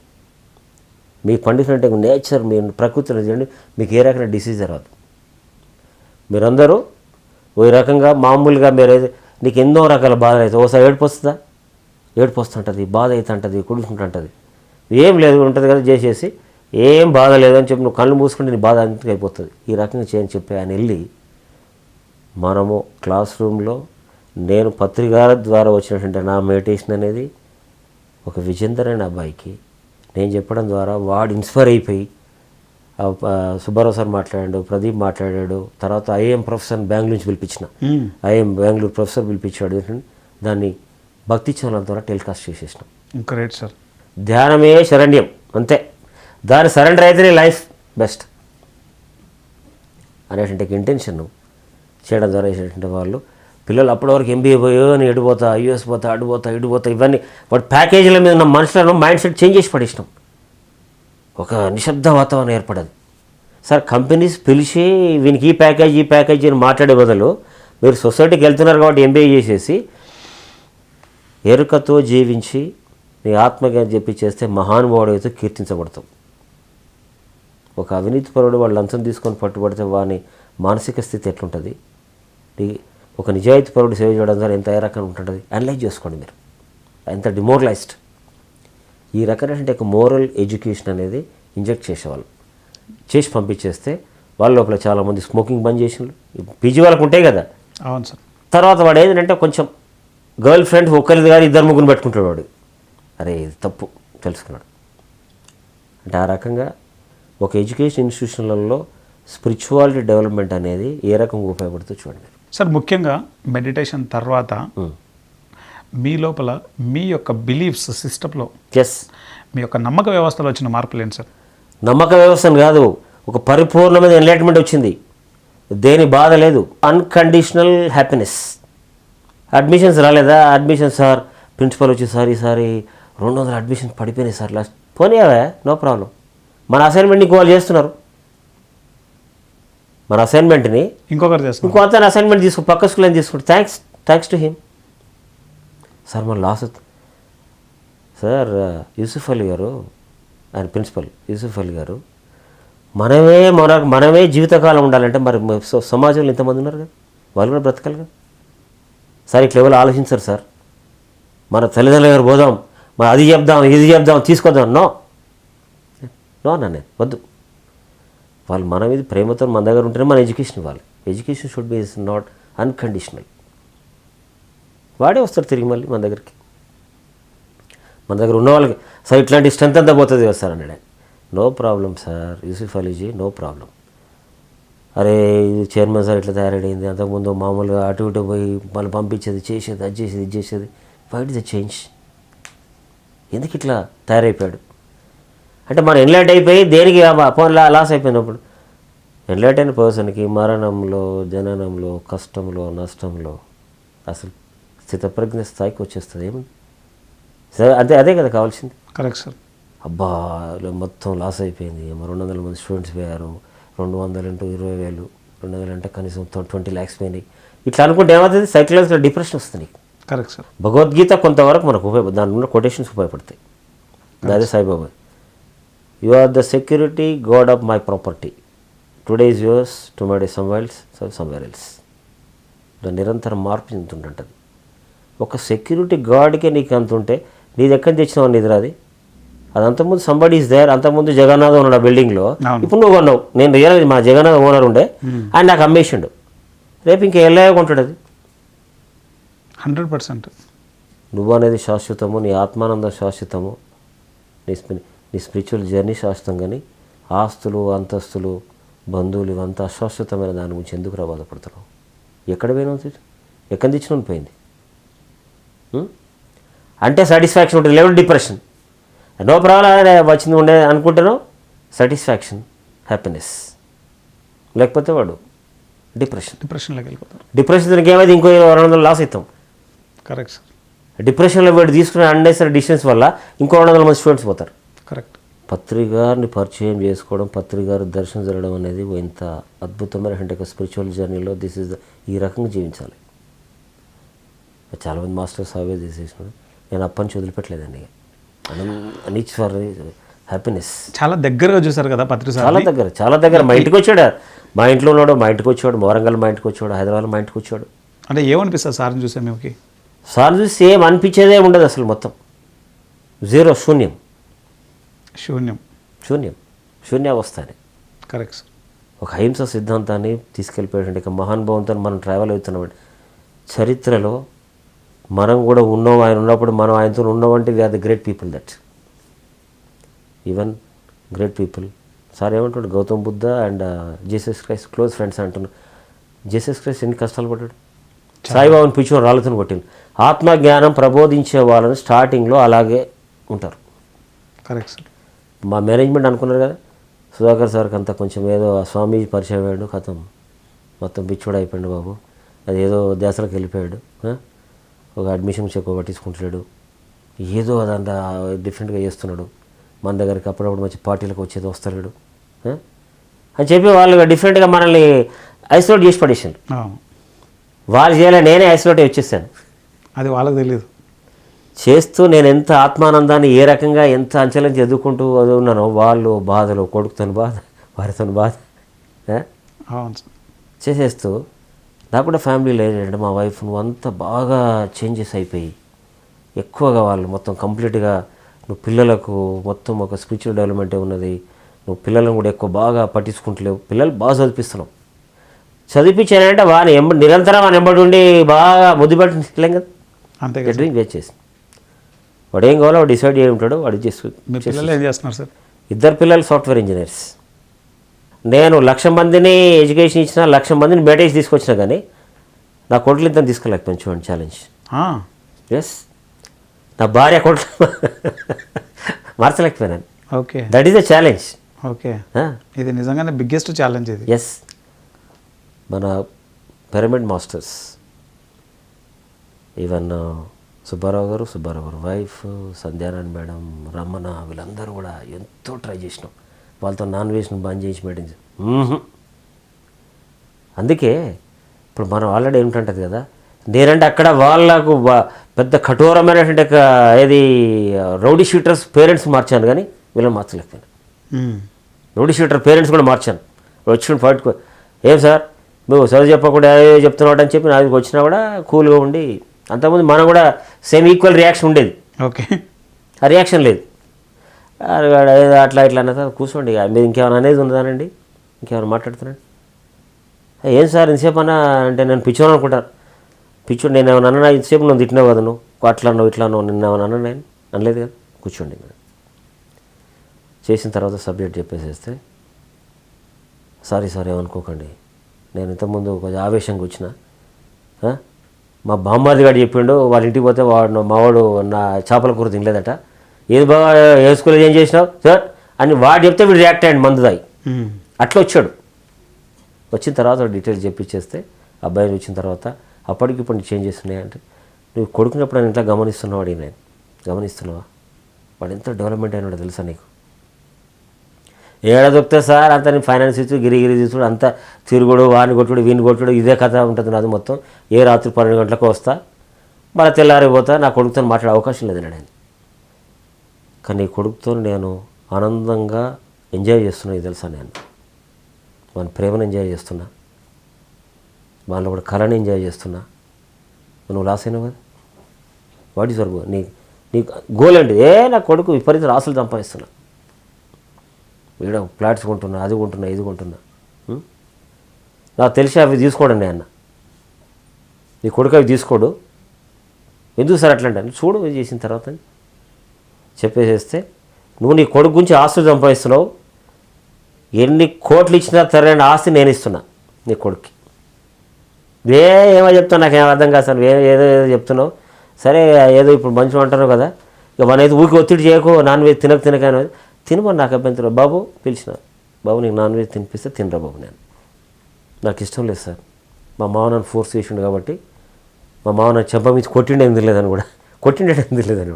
మీకు పండించినట్టు నేచర్ మీ ప్రకృతిలో చేయండి, మీకు ఏ రకమైన డిసీజ్ రాదు. మీరందరూ ఓ రకంగా మామూలుగా నీకు ఎన్నో రకాల బాధలు అవుతాయి, ఓసారి ఏడుపు వస్తుంటుంది, బాధ అవుతుంటుంది, కుడుకుంటుంటుంది, ఏం లేదు ఉంటుంది కదా చేసేసి ఏం బాధ లేదని చెప్పి నువ్వు కళ్ళు మూసుకుంటే నీ బాధ అంతగా అయిపోతుంది. ఈ రకంగా చేయని చెప్పి ఆయన వెళ్ళి మనము క్లాస్ రూమ్లో నేను పత్రికల ద్వారా వచ్చినటువంటి నా మెడిటేషన్ అనేది ఒక విజేందర్ అనే అబ్బాయికి నేను చెప్పడం ద్వారా వాడు ఇన్స్పైర్ అయిపోయి సుబ్బారావు సార్ మాట్లాడాడు, ప్రదీప్ మాట్లాడాడు, తర్వాత ఐఏఎం ప్రొఫెసర్ బెంగళూరు నుంచి పిలిపించిన ఐఏఎం బెంగళూరు ప్రొఫెసర్ పిలిపించాడు, దాన్ని భక్తి ఛానల్ ద్వారా టెలికాస్ట్ చేసేసినాం. Great sir. ధ్యానమే శరణ్యం, అంతే, దాని సరెండర్ అయితేనే లైఫ్ బెస్ట్ అనేటువంటి ఇంటెన్షన్ చేయడం ద్వారా చేసినటువంటి వాళ్ళు పిల్లలు అప్పటి వరకు ఎంబీఏ పోయో అని ఎడిపోతా, యూఎస్ పోతా, ఇడిపోతా ఇవన్నీ వాటి ప్యాకేజీల మీద ఉన్న మనుషులను మైండ్ సెట్ చేంజ్ చేసి పడేసినాం. ఒక నిశ్శబ్ద వాతావరణం ఏర్పడదు సార్. కంపెనీస్ పిలిచి వీనికి ఈ ప్యాకేజీ అని మాట్లాడే బదులు మీరు సొసైటీకి వెళ్తున్నారు కాబట్టి ఎంబీఏ చేసేసి ఎరుకతో జీవించి నీ ఆత్మజ్ఞానం చెప్పి చేస్తే మహానుభావుడు అయితే కీర్తించబడతాం. ఒక అవినీతిపరుడు వాళ్ళు లంచం తీసుకొని పట్టుబడితే వాని మానసిక స్థితి ఎట్లుంటుంది, ఒక నిజాయితీపరుడు సేవ చేయడం ద్వారా ఎంత ఏ రకంగా ఉంటుంటుంది అనలైజ్ చేసుకోండి మీరు, ఎంత డిమోరలైజ్డ్. ఈ రకమైన ఒక మోరల్ ఎడ్యుకేషన్ అనేది ఇంజెక్ట్ చేసేవాళ్ళు చేసి పంపించేస్తే వాళ్ళ లోపల చాలామంది స్మోకింగ్ బంద్ చేసిన పీజీ వాళ్ళకు ఉంటాయి కదా. అవును సార్. తర్వాత వాడు ఏంటంటే కొంచెం గర్ల్ ఫ్రెండ్ ఒకరిది కానీ ఇద్దరు ముగ్గురు పెట్టుకుంటాడు వాడు, అరే ఇది తప్పు తెలుసుకున్నాడు. అంటే ఆ రకంగా ఒక ఎడ్యుకేషన్ ఇన్స్టిట్యూషన్లలో స్పిరిచువాలిటీ డెవలప్మెంట్ అనేది ఏ రకంగా ఉపయోగపడుతుందో చూడండి సార్. ముఖ్యంగా మెడిటేషన్ తర్వాత మీ లోపల మీ యొక్క బిలీఫ్స్ సిస్టంలో మీ యొక్క నమ్మక వ్యవస్థలో వచ్చిన మార్పులు ఏంటి సార్? నమ్మక వ్యవస్థను కాదు, ఒక పరిపూర్ణమైన ఎన్లైట్మెంట్ వచ్చింది, దేని బాధ లేదు, అన్కండిషనల్ హ్యాపీనెస్. అడ్మిషన్స్ రాలేదా, అడ్మిషన్ సార్ ప్రిన్సిపల్ వచ్చి ఈసారి 200 అడ్మిషన్స్ పడిపోయినాయి సార్, లాస్ట్ పోనీవా నో ప్రాబ్లం, మన అసైన్మెంట్ని ఇంకో వాళ్ళు చేస్తున్నారు, మన అసైన్మెంట్ని ఇంకో అతను అసైన్మెంట్ పక్క స్కూల్ అని తీసుకుంటారు, థ్యాంక్స్ టు హిమ్ సార్. మన లాస్ సార్ యూసుఫ్ అలీ గారు, ఆయన ప్రిన్సిపల్ యూసుఫ్ అలీ గారు, మనమే జీవితకాలం ఉండాలంటే మరి సమాజంలో ఇంతమంది ఉన్నారు కదా, వాళ్ళు కూడా బ్రతకాలి కదా సార్. ఇట్లా ఎవరు ఆలోచించారు సార్, మన తల్లిదండ్రుల దగ్గర పోదాం, మరి అది చెప్దాం ఇది చెప్దాం తీసుకొద్దాం, నో నన్ను వద్దు. వాళ్ళు మన మీద ప్రేమతో మన దగ్గర ఉంటేనే మన ఎడ్యుకేషన్ ఇవ్వాలి. Education should be is not unconditional. వాడే వస్తారు తిరిగి మళ్ళీ మన దగ్గరికి. మన దగ్గర ఉన్న వాళ్ళకి సార్ ఇట్లాంటి స్ట్రెంత్ అంతా పోతుంది సార్ అన్నాడు. No problem sir Yusuf Aliji, no problem. అరే ఇది చైర్మన్ సార్ ఇట్లా తయారైంది, అంతకుముందు మామూలుగా అటు ఇటు పోయి మళ్ళీ పంపించేది, చేసేది, అది చేసేది, ఇది చేసేది, వైట్ ద చేంజ్, ఎందుకు ఇట్లా తయారైపోయాడు అంటే మనం ఎన్లైట్ అయిపోయి దేనికి లాస్ అయిపోయినప్పుడు. ఎన్లైట్ అయిన పర్సన్కి మరణంలో, జననంలో, కష్టంలో, నష్టంలో అసలు స్థితప్రజ్ఞ స్థాయికి వచ్చేస్తుంది. ఏముంది సరే, అదే కదా కావాల్సింది. Correct sir. అబ్బా మొత్తం లాస్ అయిపోయింది, 200 మంది స్టూడెంట్స్ పోయారు, 200 into 20,000, 200 అంటే కనీసం 20 lakhs పోయినాయి. ఇట్లా అనుకుంటే ఏమవుతుంది, సైకలాజికల్ డిప్రెషన్ వస్తుంది. Correct sir. భగవద్గీత కొంతవరకు మనకు దాని ఉన్న కొటేషన్స్ ఉపయోగపడతాయి. అదే Saibaba, you are the security god of my property, today is yours, tomorrow somewhere else. నిరంతరం మార్పు చెందుతుంటుంది. ఒక సెక్యూరిటీ గార్డ్కే నీకు అంత ఉంటే నీది ఎక్కడి తెచ్చినావు నిద్ర, అది అంతకుముందు సంబడి ఈజ్ దేర్. అంతకుముందు జగన్నాథ్ ఉన్నాడు ఆ బిల్డింగ్లో, ఇప్పుడు నువ్వు కొన్నావు. నేను రియల్ మా జగన్నాథ్ ఓనర్ ఉండే, ఆయన నాకు అమ్మేసిండు, రేపు ఇంకా ఎల్లాగా కొంటాడు. అది 100%. నువ్వు అనేది శాశ్వతము, నీ ఆత్మానందం శాశ్వతము, నీ స్పిరిచువల్ జర్నీ శాశ్వతం. కానీ ఆస్తులు, అంతస్తులు, బంధువులు ఇవంతా అశాశ్వతమైన దాని గురించి ఎందుకు బాధపడుతున్నావు? ఎక్కడ పోయినావు? ఎక్కడ తెచ్చిన పోయింది అంటే సాటిస్ఫాక్షన్ ఉంటుంది, లేవు డిప్రెషన్. నో ప్రాబ్లం వచ్చింది ఉండే అనుకుంటున్నావు, సాటిస్ఫాక్షన్, హ్యాపీనెస్. లేకపోతే వాడు డిప్రెషన్లోకి వెళ్ళిపోతారు. డిప్రెషన్ దానికి ఏమైతే ఇంకో 200 లాస్ అవుతాం. Correct sir. డిప్రెషన్లో వీడు తీసుకునే అన్నెసరీ డిసిషన్స్ వల్ల ఇంకో 200 మంది స్టూడెంట్స్ పోతారు. కరెక్ట్. పత్రికారిని పరిచయం చేసుకోవడం, పత్రికారి దర్శనం జరగడం అనేది ఎంత అద్భుతమైన స్పిరిచువల్ జర్నీలో ఈ రకంగా జీవించాలి. చాలామంది మాస్టర్స్ అవే తీసేసినాడు. నేను అప్పని వదిలిపెట్టలేదండి. నీచ్ ఫర్ హ్యాపీనెస్. చాలా దగ్గరగా చూసారు కదా పత్రిక. చాలా దగ్గర మా ఇంటికి వచ్చాడు. మా ఇంట్లో ఉన్నాడు, మా ఇంటికి వచ్చాడు, వరంగల్ మా ఇంటికి వచ్చాడు, హైదరాబాద్ మా ఇంటికి వచ్చాడు. అంటే ఏమనిపిస్తుంది సార్ని చూసా మీకు? సార్ని చూసి ఏం అనిపించేదే ఉండదు అసలు. మొత్తం జీరో, శూన్యావస్థ అని. Correct sir. ఒక అహింస సిద్ధాంతాన్ని తీసుకెళ్ళిపోయాడు. ఇక మహానుభావంతో మనం ట్రావెల్ అవుతున్నామండి. చరిత్రలో మనం కూడా ఉన్నాం, ఆయన ఉన్నప్పుడు మనం ఆయనతో ఉన్నామంటే we are the great people. That even great people. Sir ఏమంటాడు, Gautam Buddha and Jesus Christ close friends అంటున్నాడు. జీసస్ క్రైస్ట్ ఎన్ని కష్టాలు పడ్డాడు. సాయిబాబాని పిచ్చి రాళ్ళతో కొట్టింది. ఆత్మజ్ఞానం ప్రబోధించే వాళ్ళని స్టార్టింగ్లో అలాగే ఉంటారు. Correct sir. మా మేనేజ్మెంట్ అనుకున్నారు కదా, సుధాకర్ సార్కి అంతా కొంచెం ఏదో స్వామీజీ పరిచయం అయ్యాడు, కథం మొత్తం పిచ్చోడు అయిపోయాడు బాబు. అది ఏదో దేశాలకు వెళ్ళిపోయాడు, ఒక అడ్మిషన్ చెక్ పట్టించుకుంటున్నాడు, ఏదో అదంతా డిఫరెంట్గా చేస్తున్నాడు, మన దగ్గరికి అప్పుడప్పుడు మంచి పార్టీలకు వచ్చేది వస్తాడు అని చెప్పి వాళ్ళు డిఫరెంట్గా మనల్ని ఐసోలేట్ చేసి పడేసాను. వాళ్ళు చేయాలి, నేనే ఐసోలేట్ వచ్చేసాను. అది వాళ్ళకి తెలియదు. చేస్తూ నేను ఎంత ఆత్మానందాన్ని ఏ రకంగా ఎంత అంచెలం చదువుకుంటూ ఉన్నానో, వాళ్ళు బాధలు, కొడుకుతో బాధ, వారితో బాధ చేసేస్తూ, నాకు కూడా ఫ్యామిలీలో ఏంటంటే మా వైఫ్ నువ్వు అంతా బాగా చేంజెస్ అయిపోయి ఎక్కువగా వాళ్ళు మొత్తం కంప్లీట్గా నువ్వు పిల్లలకు మొత్తం ఒక స్పిరిచువల్ డెవలప్మెంటే ఉన్నది, నువ్వు పిల్లలను కూడా ఎక్కువ బాగా పట్టించుకుంటలేవు, పిల్లలు బాగా చదివిస్తున్నావు. చదివించానంటే వాని నిరంతరం వాని ఎంబడి ఉండి బాగా ముద్దు పెట్టలేం కదా, అంతే డ్రింక్ వేస్ట్ చేసి వాడు ఏం కావాలో వాడు డిసైడ్ చేయ ఉంటాడు, వాడు పిల్లలు ఏం చేస్తున్నారు సార్? 2 పిల్లలు సాఫ్ట్వేర్ ఇంజనీర్స్. నేను 1,00,000 మందిని ఎడ్యుకేషన్ ఇచ్చిన, 1,00,000 మందిని బయటేసి తీసుకొచ్చినా కానీ నా కొడుకులు ఇంత తీసుకోలేకపోయాను. చూడండి ఛాలెంజ్. ఎస్, నా భార్య కొడుకు మార్చలేకపోయినాను. Okay, that is the challenge. Okay, ఇది నిజంగానే బిగ్గెస్ట్ ఛాలెంజ్ ఇది. ఎస్, మన pyramid masters even Subbarao garu wife, సంధ్యారాయణ madam, Ramana, వీళ్ళందరూ కూడా ఎంతో ట్రై చేసినాం. వాళ్ళతో నాన్ వెజ్ను బంద్ చేసి పెట్టింది. అందుకే ఇప్పుడు మనం ఆల్రెడీ ఏమిటంటది కదా, నేనంటే అక్కడ వాళ్ళకు పెద్ద కఠోరమైనటువంటి ఏది రౌడీ షూటర్స్ పేరెంట్స్ మార్చాను, కానీ వీళ్ళని మార్చలేకపోయాను. రౌడీ షూటర్ పేరెంట్స్ కూడా మార్చాను. వచ్చి పట్టుకో, ఏం సార్ నువ్వు చదువు చెప్పకుండా చెప్తున్నావు అని చెప్పి నా దగ్గరికి వచ్చినా కూడా కూల్గా ఉండి, అంతకుముందు మనం కూడా సేమ్ ఈక్వల్ రియాక్షన్ ఉండేది. ఓకే, ఆ రియాక్షన్ లేదు. అట్లా ఇట్లా అన్న తర్వాత కూర్చోండి, మీరు ఇంకేమైనా అనేది ఉన్నదానండి, ఇంకేమైనా మాట్లాడుతున్నాను. ఏం సార్ ఇంతసేపు అన్నా అంటే నేను పిచ్చోని అనుకుంటాను. పిచ్చోడు నేను ఏమైనా అన్నా, ఇంతసేపు నువ్వు తిట్టినావు కదా, నువ్వు అట్లా అన్నావు ఇట్లా అన్నావు, నిన్న ఏమైనా అన్నా నేను అనలేదు కదా, కూర్చోండి. చేసిన తర్వాత సబ్జెక్ట్ చెప్పేసేస్తే, సారీ ఏమనుకోకండి, నేను ఇంతకుముందు కొంచెం ఆవేశంగా వచ్చిన, మా బామ్మాది గారు చెప్పిండు, వాళ్ళ ఇంటికి పోతే మావాడు నా చేపల కూర తినలేదట, ఏది బాగా వేసుకోలేదు, ఏం చేసినావు సార్ అని వాడు చెప్తే వీడు రియాక్ట్ అయ్యండి మందుదాయి. అట్లా వచ్చాడు. వచ్చిన తర్వాత డీటెయిల్స్ చెప్పించేస్తే అబ్బాయిని వచ్చిన తర్వాత అప్పటికిప్పుడు చేంజెస్ ఉన్నాయంటే, నువ్వు కొడుకున్నప్పుడు నేను ఇంట్లో గమనిస్తున్నావాడు, నేను గమనిస్తున్నావా, వాడు ఎంత డెవలప్మెంట్ అయినాడో తెలుసా నీకు? ఏడా దొరికితే సార్ అంతా నేను ఫైనాన్స్ ఇచ్చు గిరిగిరి తీసుడు, అంతా తిరుగుడు, వాడిని కొట్టుడు, వీని కొట్టుడు, ఇదే కథ ఉంటుంది నాది మొత్తం. ఏ రాత్రి 12 గంటలకు వస్తా, మళ్ళీ తెల్లారిపోతా, నా కొడుకుతో మాట్లాడే అవకాశం లేదు నేను. కానీ నీ కొడుకుతో నేను ఆనందంగా ఎంజాయ్ చేస్తున్నా, ఇది తెలుసా, నేను మన ప్రేమను ఎంజాయ్ చేస్తున్నా, వాళ్ళలో కూడా కళని ఎంజాయ్ చేస్తున్నా. నువ్వు లాస్ అయినావు కదా, వాట్ ఈస్ యువర్ గోల్? నీ గోల్ ఏంటి? నా కొడుకు విపరీత రాసులు సంపాదిస్తున్నా, వీడ ఫ్లాట్స్ కొంటున్నా, అది కొంటున్నా, ఇది కొంటున్నా, నాకు తెలిసి అవి తీసుకోడండి అన్న, నీ కొడుకు అవి తీసుకోడు, ఎందుకు సార్ అట్లా అంటే చూడు ఇది చేసిన తర్వాత అని చెప్పేసేస్తే నువ్వు నీ కొడుకు గురించి ఆస్తులు సంపాదిస్తున్నావు, ఎన్ని కోట్లు ఇచ్చినా సరైన ఆస్తి నేను ఇస్తున్నా నీ కొడుక్కి. ఏమో చెప్తావు నాకేం అర్థం కాదు సార్, ఏదో చెప్తున్నావు. సరే ఏదో ఇప్పుడు మంచిగా అంటున్నావు కదా, ఇక మనైతే ఊరికి ఒత్తిడి చేయకు, నాన్ వెజ్ తినక అనేది తినమని నాకు అభ్యంతరం. బాబు పిలిచిన, బాబు నీకు నాన్ వెజ్ తినిపిస్తే తినరా బాబు, నాకు ఇష్టం లేదు సార్, మా మావ నన్ను ఫోర్స్ చేసిండు కాబట్టి, మా మావ నన్ను చెంప మీద కొట్టిండే ఎందుకు లేదని కూడా కొట్టిండే ఎందుకు లేదని.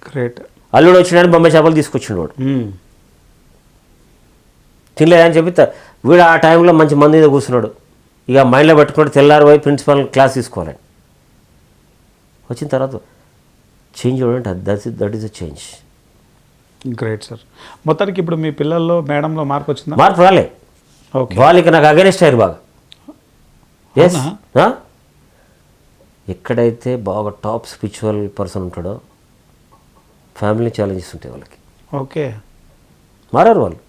గ్రేట్. అల్లుడు వచ్చినాడు బొమ్మాయి చేపలు తీసుకొచ్చిండు వాడు, తినలేదని చెప్పి వీడు ఆ టైంలో మంచి మంది మీద కూర్చున్నాడు. ఇక మైండ్లో పెట్టుకుంటే తెల్లారి పోయి ప్రిన్సిపల్ క్లాస్ తీసుకోవాలని వచ్చిన తర్వాత చేంజ్ చూడండి, that is a change. Great sir. మొత్తానికి ఇప్పుడు మీ పిల్లల్లో మేడంలో మార్పు వచ్చిందా? మార్పు రాలే. ఓకే. వాళ్ళకి నాకు అగెనిస్ట్ అయ్యారు బాగా. ఎస్, ఎక్కడైతే బాగా టాప్ స్పిరిచువల్ పర్సన్ ఉంటాడో ఫ్యామిలీ ఛాలెంజెస్ ఉంటాయి వాళ్ళకి. ఓకే. మారారు వాళ్ళు.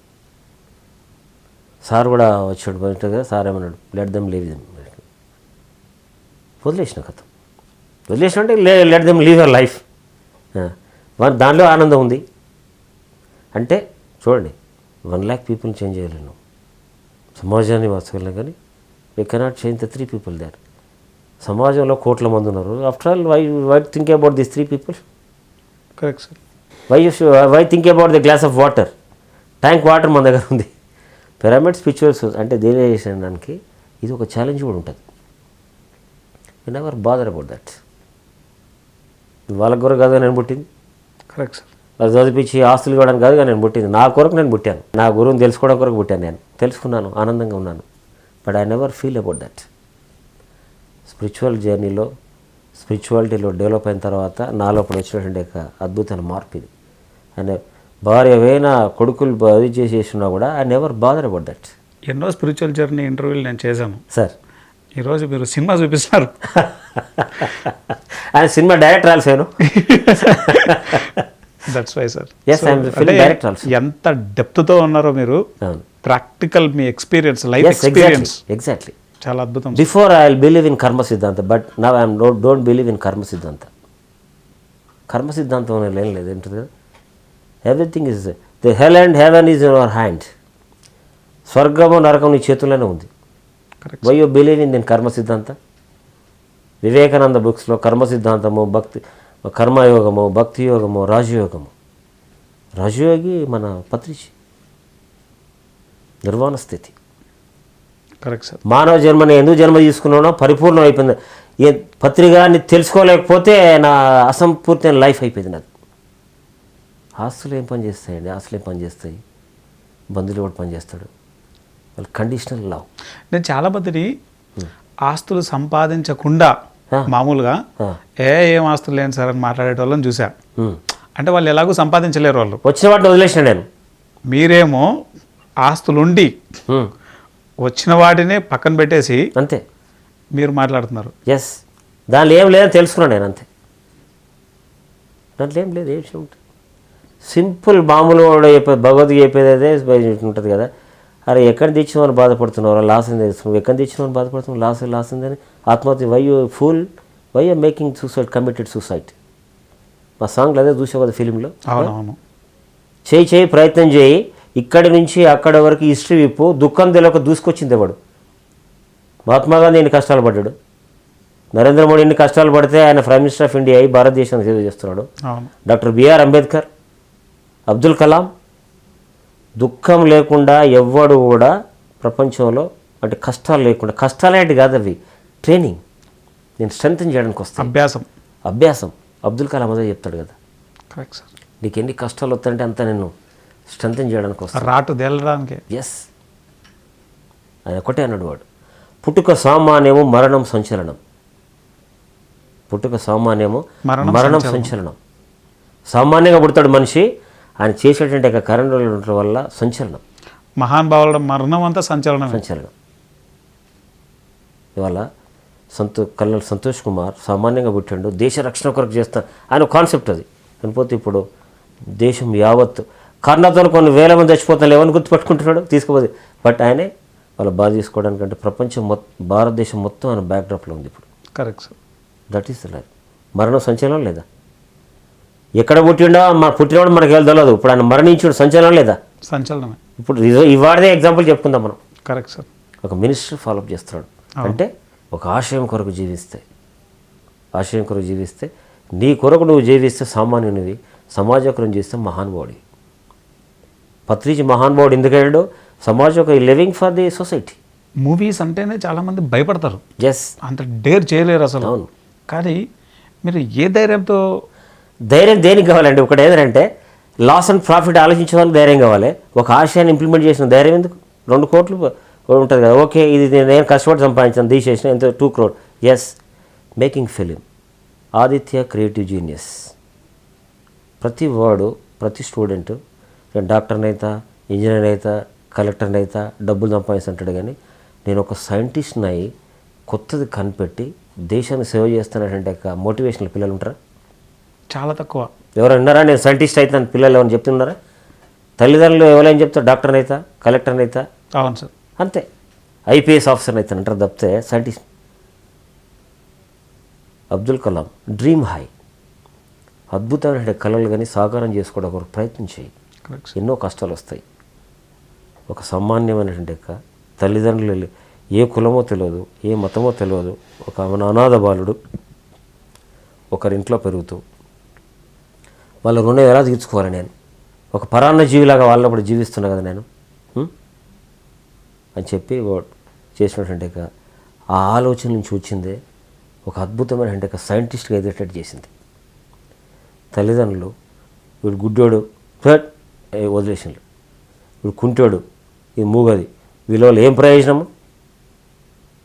సార్ కూడా వచ్చాడు బయటగా, సార్ ఏమన్నాడు, లెట్ దెమ్ లీవ్ దెమ్. వదిలేసిన కథ, వదిలేసిన అంటే let them leave your life. దాంట్లో ఆనందం ఉంది అంటే చూడండి, 1,00,000 పీపుల్ చేంజ్ చేయలేను, సమాజాన్ని మార్చగలను, కానీ we cannot change the 3 people there. సమాజంలో కోట్ల మంది ఉన్నారు. After all why think about this 3 people? Correct sir. Why think about the glass of water? Tank water మన దగ్గర ఉంది. పిరమిడ్ స్పిరిచువల్స్ అంటే దేని చేయడానికి ఇది ఒక ఛాలెంజ్ కూడా ఉంటుంది. You never bother about that. వాళ్ళకి కూడా కాదుగా నేను పుట్టింది. Correct sir. వాళ్ళు చదివించి ఆస్తులు ఇవ్వడానికి కాదుగా నేను పుట్టింది, నా కొరకు నేను పుట్టాను, నా గురువుని తెలుసుకోవడం కొరకు పుట్టాను. నేను తెలుసుకున్నాను, ఆనందంగా ఉన్నాను. But I never feel about that. Spiritual జర్నీలో స్పిరిచువాలిటీలో డెవలప్ అయిన తర్వాత నాలో ఇప్పుడు వచ్చినటువంటి ఒక అద్భుతమైన మార్పు ఇది. అండ్ భార్య ఏవైనా కొడుకులు అది చేసేసినా కూడా I never bother about that. ఎన్నో స్పిరిచువల్ జర్నీ ఇంటర్వ్యూలు నేను చేశాను సార్. ఈరోజు మీరు సినిమా చూపిస్తున్నారు. ఆయన cinema director also. That's why sir. Yes, I'm film director also. ఎంత డెప్త్తో ఉన్నారో మీరు, ప్రాక్టికల్ మీ ఎక్స్పీరియన్స్, లైఫ్ ఎక్స్పీరియన్స్. ఎగ్జాక్ట్లీ. చాలా అద్భుతం. Before I will believe in karma siddhanta, but now I'm don't believe in karma siddhanta. కర్మ సిద్ధాంతం అనేది ఏం లేదు ఏంటది కదా. Everything is the hell and heaven is in your hand. స్వర్గము నరకం నీ చేతుల్లోనే ఉంది. Why you believe in karma సిద్ధాంత? వివేకానంద బుక్స్లో కర్మ సిద్ధాంతము, భక్తి, కర్మయోగము, భక్తి యోగము, రాజయోగము. రాజయోగి మన పత్రిచి నిర్వాణ స్థితి. Correct sir. మానవ జన్మని ఎందుకు జన్మ తీసుకున్నానో పరిపూర్ణం అయిపోయింది. ఏ పత్రికని తెలుసుకోలేకపోతే నా అసంపూర్తైన లైఫ్ అయిపోయింది నాది. ఆస్తులు ఏం పని చేస్తాయండి? ఆస్తులు ఏం పని చేస్తాయి? బంధువులు కూడా పని చేస్తాడు. వాళ్ళు కండిషనల్ లవ్. నేను చాలా మందిని ఆస్తులు సంపాదించకుండా మామూలుగా ఏం ఆస్తులు లేని సార్ అని మాట్లాడేటోళ్ళని చూసా. అంటే వాళ్ళు ఎలాగో సంపాదించలేరు, వాళ్ళు వచ్చిన వాటిని వదిలేసిన నేను. మీరేమో ఆస్తులుండి వచ్చిన వాటిని పక్కన పెట్టేసి అంతే మీరు మాట్లాడుతున్నారు. ఎస్, దానిలో ఏం లేదని తెలుసుకున్నాను నేను, అంతే. దాంట్లో ఏం లేదు, ఏం ఉంటుంది. సింపుల్ మామూలు చెప్పేది, భగవద్గీత చెప్పేది అదే ఉంటుంది కదా. అరే ఎక్కడ తెచ్చినామని బాధపడుతున్నావు, లాస్ అని తెలుస్తున్నావు, ఎక్కడ తెచ్చినామని బాధపడుతున్నావు, లాస్ ఉందని ఆత్మహత్య. Why you fool, why you making suicide, committed suicide. మా సాంగ్లో అదే చూసావు కదా ఫిలింలో. అవునవును. చేయి ప్రయత్నం చేయి, ఇక్కడి నుంచి అక్కడ వరకు హిస్టరీ విప్పు, దుఃఖం తెలియక దూసుకొచ్చింది వాడు. మహాత్మా గాంధీ ఎన్ని కష్టాలు పడ్డాడు, నరేంద్ర మోడీ ఎన్ని కష్టాలు పడితే ఆయన ప్రైమ్ మినిస్టర్ ఆఫ్ ఇండియా అయి భారతదేశాన్ని సేవ చేస్తున్నాడు. డాక్టర్ బిఆర్ అంబేద్కర్, అబ్దుల్ కలాం. దుఃఖం లేకుండా ఎవ్వడు కూడా ప్రపంచంలో, అంటే కష్టాలు లేకుండా, కష్టాలేంటి కాదు అవి, ట్రైనింగ్, నేను స్ట్రెంగ్తన్ చేయడానికి వస్తాను, అభ్యాసం. అబ్దుల్ కలాం అదే చెప్తాడు కదా. Correct sir. నీకు ఎన్ని కష్టాలు వస్తాయంటే అంతా నేను స్ట్రెంగ్తన్ చేయడానికి వస్తాను, రాటు తేలడానికి. ఎస్, ఆయన ఒకటే అన్నాడు వాడు. పుట్టుక సామాన్యము, మరణం సంచలనం. పుట్టుక సామాన్యము, మరణం సంచలనం. సామాన్యంగా పుడతాడు మనిషి, ఆయన చేసేటువంటి ఒక కరెంట్ వల్ల సంచలనం. మహానుభావుల మరణం అంతా సంచలనం. ఇవాళ కల్నల్ సంతోష్ కుమార్ సామాన్యంగా పుట్టాడు, దేశ రక్షణ కొరకు చేస్తాను ఆయన కాన్సెప్ట్ అది. అనిపోతే ఇప్పుడు దేశం యావత్ కర్ణతో కొన్ని వేల మంది చచ్చిపోతాను ఏమని గుర్తుపెట్టుకుంటున్నాడు, తీసుకోపోతే. బట్ ఆయనే వాళ్ళ బాధ తీసుకోవడానికంటే ప్రపంచం భారతదేశం మొత్తం ఆయన బ్యాక్డ్రాప్లో ఉంది ఇప్పుడు. Correct sir. That is the life. మరణం సంచలనం లేదా? ఎక్కడ పుట్టిండో పుట్టినవాడు మనకి తెలియదు, ఇప్పుడు ఆయన మరణించుడు సంచలనం లేదా? సంచలనమే. ఇప్పుడు ఇవాడే ఎగ్జాంపుల్ చెప్పుకుందాం మనం. Correct sir. ఒక మినిస్టర్ ఫాలోఅప్ చేస్తున్నాడు అంటే ఒక ఆశయం కొరకు జీవిస్తే, నీ కొరకు నువ్వు జీవిస్తే సామాన్యునివి, సమాజం కొరకు జీవిస్తే మహానుభావుడి. పత్రిజీ మహానుభావుడు ఎందుకయ్యాడు? సమాజం ఒక living for the society. Movies అంటేనే చాలామంది భయపడతారు, ఎస్, అంత డేర్ చేయలేరు అసలు. అవును. కానీ మీరు ఏ ధైర్యంతో? ధైర్యం దేనికి కావాలండి? ఒకటి ఏంటంటే లాస్ అండ్ ప్రాఫిట్ ఆలోచించే వాళ్ళకి ధైర్యం కావాలి. ఒక ఆశయాన్ని ఇంప్లిమెంట్ చేసిన ధైర్యం ఎందుకు? 2 కోట్లు ఉంటుంది కదా, ఓకే ఇది నేను కష్టపడి సంపాదించాను, తీసేసిన ఎంత 2 crore. Yes, making film. Aditya creative genius. ప్రతి వాడు, ప్రతి స్టూడెంట్ డాక్టర్ని అయితే, ఇంజనీర్ అయితే, కలెక్టర్ని అయితే డబ్బులు సంపాదిస్తుంటాడు. కానీ నేను ఒక సైంటిస్ట్ని అయి కొత్తది కనిపెట్టి దేశాన్ని సేవ చేస్తానంటే మోటివేషనల్ పిల్లలు ఉంటారా? చాలా తక్కువ. ఎవరు ఉన్నారా నేను సైంటిస్ట్ అయితే అని పిల్లలు ఎవరైనా చెప్తున్నారా? తల్లిదండ్రులు ఎవరైనా చెప్తారు డాక్టర్ని అయితే, కలెక్టర్ని అయితే, అవును సార్ అంతే, ఐపీఎస్ ఆఫీసర్ని అయితే అంటారు తప్పితే scientist. Abdul Kalam dream high. అద్భుతమైన కళలు కానీ సాకారం చేసుకోవడం ఒక ప్రయత్నం చేయి. ఎన్నో కష్టాలు వస్తాయి. ఒక సామాన్యమైనటువంటి తల్లిదండ్రులు ఏ కులమో తెలియదు, ఏ మతమో తెలియదు, ఒక అనాథ బాలుడు ఒకరింట్లో పెరుగుతూ వాళ్ళ రుణం ఎలా తీర్చుకోవాలి? నేను ఒక పరాన్న జీవిలాగా వాళ్ళప్పుడు జీవిస్తున్నా కదా నేను అని చెప్పి చేసినటువంటి ఆ ఆలోచన నుంచి వచ్చిందే ఒక అద్భుతమైన సైంటిస్ట్గా ఎదిగేటట్టు చేసింది. తల్లిదండ్రులు వీడు గుడ్డోడు వదిలేసిండు, వీడు కుంటోడు, ఇది మూగది, వీళ్ళ ఏం ప్రయోజనము,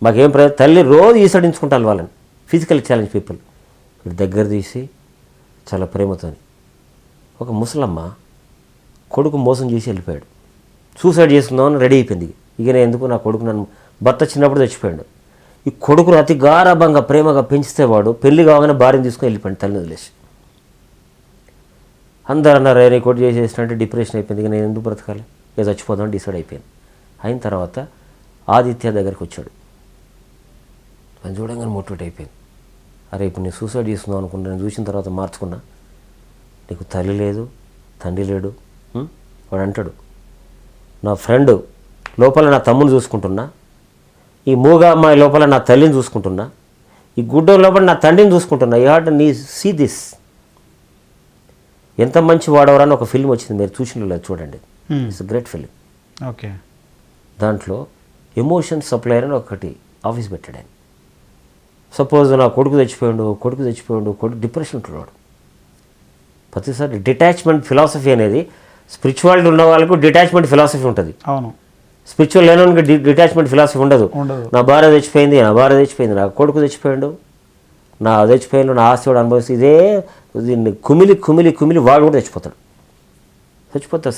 మాకేం ప్రయోజనం? తల్లి రోజు ఈసడించుకుంటారు వాళ్ళని. Physical challenge people. వీడు దగ్గర తీసి చాలా ప్రేమతో. ఒక ముసలమ్మ కొడుకు మోసం చేసి వెళ్ళిపోయాడు, సూసైడ్ చేసుకుందామని రెడీ అయిపోయింది. ఇక నేను ఎందుకు, నా కొడుకు నన్ను, భర్త చిన్నప్పుడు చచ్చిపోయాడు. ఈ కొడుకును అతి గారాభంగా ప్రేమగా పెంచితే వాడు పెళ్లి కాగానే భార్యను తీసుకుని వెళ్ళిపోయాడు తల్లిని వదిలేసి. అందరు అన్నారు నీ కొడుకు చేసేసినట్టు డిప్రెషన్ అయిపోయింది, ఇక నేను ఎందుకు బ్రతకాలి, ఇక చచ్చిపోదామని డిసైడ్ అయిపోయాను. అయిన తర్వాత ఆదిత్య దగ్గరికి వచ్చాడు. అని చూడంగానే మోటివేట్ అయిపోయింది. అరే ఇప్పుడు నేను సూసైడ్ చేసుకుందాం అనుకున్నా, నేను చూసిన తర్వాత మార్చుకున్నా, నీకు తల్లి లేదు, తండ్రి లేడు. వాడు అంటాడు, నా ఫ్రెండ్ లోపల నా తమ్ముని చూసుకుంటున్నా, ఈ మూగ అమ్మాయి లోపల నా తల్లిని చూసుకుంటున్నా, ఈ గుడ్డ లోపల నా తండ్రిని చూసుకుంటున్నా. You have to see this. ఎంత మంచి వాడవరా అని ఒక ఫిల్మ్ వచ్చింది, మీరు చూసిన లేదు, చూడండి. It's great film. ఓకే. దాంట్లో ఎమోషన్ సప్లయర్ అని ఒకటి ఆఫీస్ పెట్టాడు ఆయన. సపోజ్ నా కొడుకు చచ్చిపోయాడు, కొడుకు డిప్రెషన్ ఉంటున్నాడు. ప్రతిసారి డిటాచ్మెంట్ ఫిలాసఫీ అనేది, స్పిరిచువాలిటీ ఉన్న వాళ్ళకు డిటాచ్మెంట్ ఫిలాసఫీ ఉంటుంది. అవును. స్పిరిచువల్ లేని డిటాచ్మెంట్ ఫిలాసఫీ ఉండదు. నా భార్య చచ్చిపోయింది, నా కొడుకు చచ్చిపోయాడు, నా నా ఆస్తి కూడా అనుభవిస్తే ఇదే దీన్ని కుమిలి వాడు కూడా చచ్చిపోతాడు.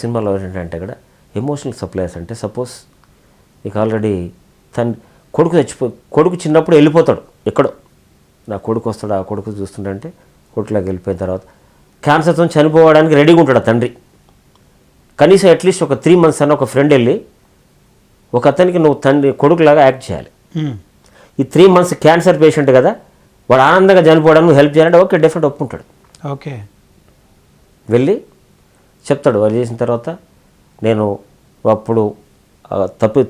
సినిమాలో ఏంటంటే అక్కడ ఎమోషనల్ సప్లయర్స్ అంటే, సపోజ్ నీకు ఆల్రెడీ కొడుకు చిన్నప్పుడు వెళ్ళిపోతాడు ఎక్కడో, నా కొడుకు వస్తాడు, ఆ కొడుకు చూస్తుంటే కొడుకులాగా వెళ్ళిపోయిన తర్వాత క్యాన్సర్తో చనిపోవడానికి రెడీగా ఉంటాడు ఆ తండ్రి. కనీసం అట్లీస్ట్ ఒక 3 months అన్న ఒక ఫ్రెండ్ వెళ్ళి ఒక అతనికి నువ్వు కొడుకులాగా యాక్ట్ చేయాలి. ఈ 3 months క్యాన్సర్ పేషెంట్ కదా, వాడు ఆనందంగా చనిపోవడానికి నువ్వు హెల్ప్ చేయాలంటే ఓకే, డెఫినెట్ ఒప్పుకుంటాడు. ఓకే. చెప్తాడు. వాళ్ళు చేసిన తర్వాత నేను అప్పుడు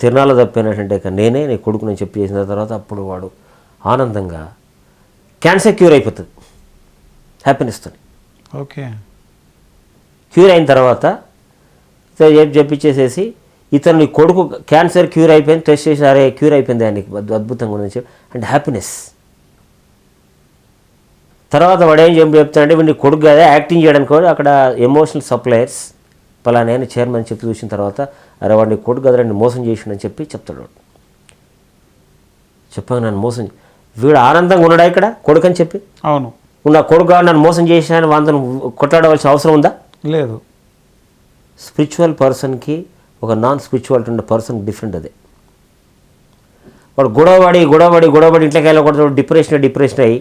తిరణాలు తప్పినట్టంటే నేనే నీ కొడుకు నేను చెప్పి చేసిన తర్వాత అప్పుడు వాడు ఆనందంగా క్యాన్సర్ క్యూర్ అయిపోతుంది హ్యాపీనెస్తో. ఓకే. క్యూర్ అయిన తర్వాత చెప్పించేసేసి ఇతను నీ కొడుకు క్యాన్సర్ క్యూర్ అయిపోయింది, టెస్ట్ చేసి అరే క్యూర్ అయిపోయింది అని అద్భుతంగా ఉందని చెప్పి అంటే హ్యాపీనెస్. తర్వాత వాడు ఏం చెప్తాడంటే వీడిని కొడుకు కదా యాక్టింగ్ చేయడానికి కూడా అక్కడ ఎమోషనల్ సప్లయర్స్ పలానా చైర్మన్ చెప్పి చూసిన తర్వాత అరే వాడిని కొడుకు కదా నన్ను మోసం చేసిండని చెప్పి చెప్తాడు. వాడు చెప్పాను నన్ను మోసం, వీడు ఆనందంగా ఉన్నాడా ఇక్కడ కొడుకు అని చెప్పి? అవును. నా కొడుకు నన్ను మోసం చేసినా వాళ్ళని కొట్లాడవలసిన అవసరం ఉందా? లేదు. స్పిరిచువల్ పర్సన్కి ఒక నాన్ స్పిరిచువాలిటీ ఉన్న పర్సన్ డిఫరెంట్. అదే వాడు గొడవబడి ఇంట్లోకి వెళ్ళకూడదు, డిప్రెషన్ అయ్యి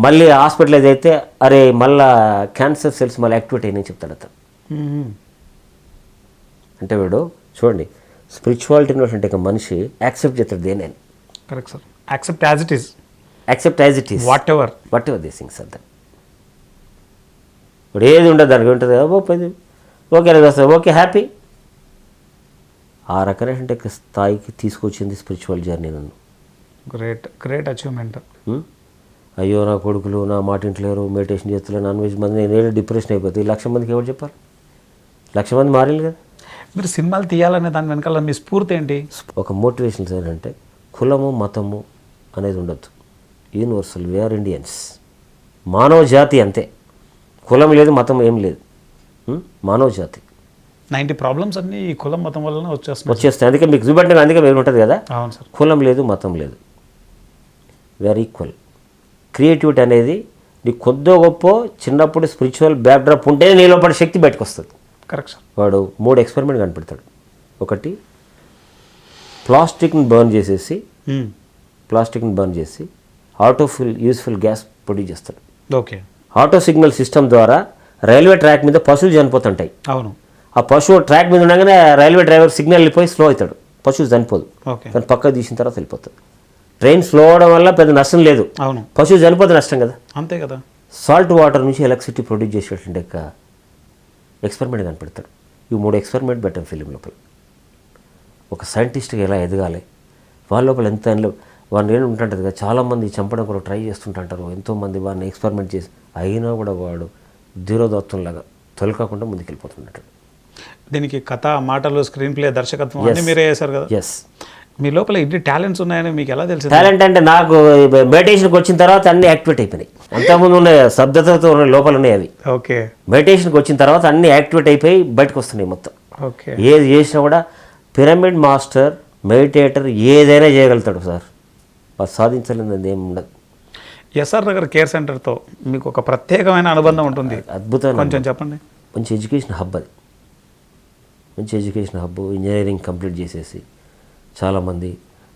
మళ్ళీ హాస్పిటలైజ్ అయితే అరే మళ్ళా క్యాన్సర్ సెల్స్ మళ్ళీ యాక్టివేట్ అయ్యి చెప్తాడు అతను. అంటే వీడు చూడండి, స్పిరిచువాలిటీ ఉన్నటువంటి మనిషి యాక్సెప్ట్ చేస్తాడు దేని. Correct sir. Accept as it is. Accept as it is what ever these things అంతా. ఇప్పుడు ఏది ఉండదు దానికి ఉంటుంది, ఓకే అనేది వస్తుంది, ఓకే హ్యాపీ. ఆ రకమైన స్థాయికి తీసుకొచ్చింది స్పిరిచువల్ జర్నీ నన్ను. Great achievement. అయ్యో నా కొడుకులు నా మాట ఇంట్లేరు, మెడిటేషన్ చేస్తలే, నాన్ వెజ్ మంది, నేను డిప్రెషన్ అయిపోతుంది. 1,00,000 మందికి ఎవరు చెప్పారు? 1,00,000 మంది మారేది కదా. మీరు సినిమాలు తీయాలనే దాని వెనకాల మీ స్ఫూర్తి ఏంటి? ఒక మోటివేషన్స్ ఏంటంటే కులము మతము అనేది ఉండొద్దు, యూనివర్సల్, వీఆర్ ఇండియన్స్, మానవ జాతి అంతే. కులం లేదు, మతం ఏం లేదు, మానవ జాతి. 90 ప్రాబ్లమ్స్ అన్నీ ఈ కులం మతం వల్లనే వచ్చేస్తాయి. అందుకే మీకు చూపెట్టిన అందుకే మీరు ఉంటుంది కదా. అవును సార్. కులం లేదు, మతం లేదు, వీఆర్ ఈక్వల్. క్రియేటివిటీ అనేది నీకు కొద్దో గొప్ప చిన్నప్పుడు స్పిరిచువల్ బ్యాక్డ్రాప్ ఉంటేనే నీ లోపల శక్తి బయటకు వస్తుంది. Correct sir. వాడు 3 ఎక్స్పెరిమెంట్ కనిపెడతాడు. ఒకటి, ప్లాస్టిక్ని బర్న్ చేసి యూస్ఫుల్ గ్యాస్ ప్రొడ్యూస్ చేస్తాడు. ఓకే. ఆటో సిగ్నల్ సిస్టమ్ ద్వారా రైల్వే ట్రాక్ మీద పశువులు చనిపోతుంటాయి. అవును. ఆ పశువు ట్రాక్ మీద ఉండగానే రైల్వే డ్రైవర్ సిగ్నల్ వెళ్ళిపోయి స్లో అవుతాడు, పశువు చనిపోదు. ఓకే. కానీ పక్క తీసిన తర్వాత వెళ్ళిపోతుంది. ట్రైన్ స్లో అవడం వల్ల పెద్ద నష్టం లేదు, అవును, పశువు చనిపోతే నష్టం కదా. అంతే కదా. సాల్ట్ వాటర్ నుంచి ఎలక్ట్రిసిటీ ప్రొడ్యూస్ చేసేటువంటి ఎక్స్పెరిమెంట్ కనిపెడతాడు. ఈ 3 ఎక్స్పెరిమెంట్ పెట్టాం ఫిలిం లోపల. ఒక సైంటిస్ట్గా ఎలా ఎదగాలి, వాళ్ళ లోపల ఎంత వాడిని ఏమి ఉంటుంటుంది కదా, చాలామంది చంపడం కూడా ట్రై చేస్తుంటారు, ఎంతోమంది వాడిని ఎక్స్పెరిమెంట్ చేసి అయినా కూడా వాడు ధీరోదత్తంలాగా తొలకకుండా ముందుకెళ్ళిపోతుంటాడు. దీనికి కథ, మాటలు, స్క్రీన్ ప్లే, దర్శకత్వం అన్నీ మీరే చేశారు కదా. ఎస్. మీ లోపల ఇన్ని టాలెంట్స్ ఉన్నాయని మీకు ఎలా తెలిసింది? టాలెంట్ అంటే నాకు మెడిటేషన్కి వచ్చిన తర్వాత అన్నీ యాక్టివేట్ అయిపోయినాయి. అంతకుముందు ఉన్నాయి శబ్దతతో లోపల ఉన్నాయి అవి. ఓకే. మెడిటేషన్కి వచ్చిన తర్వాత అన్నీ యాక్టివేట్ అయిపోయి బయటకు వస్తున్నాయి మొత్తం. ఓకే. ఏది చేసినా కూడా పిరమిడ్ మాస్టర్, మెడిటేటర్ ఏదైనా చేయగలుగుతాడు సార్, అది సాధించలేనిది ఏమి ఉండదు. ఎస్ఆర్ నగర్ కేర్ సెంటర్తో మీకు ఒక ప్రత్యేకమైన అనుబంధం ఉంటుంది. అద్భుతంగా కొంచెం చెప్పండి. మంచి ఎడ్యుకేషన్ హబ్ అది, మంచి ఎడ్యుకేషన్ హబ్. ఇంజనీరింగ్ కంప్లీట్ చేసేసి చాలామంది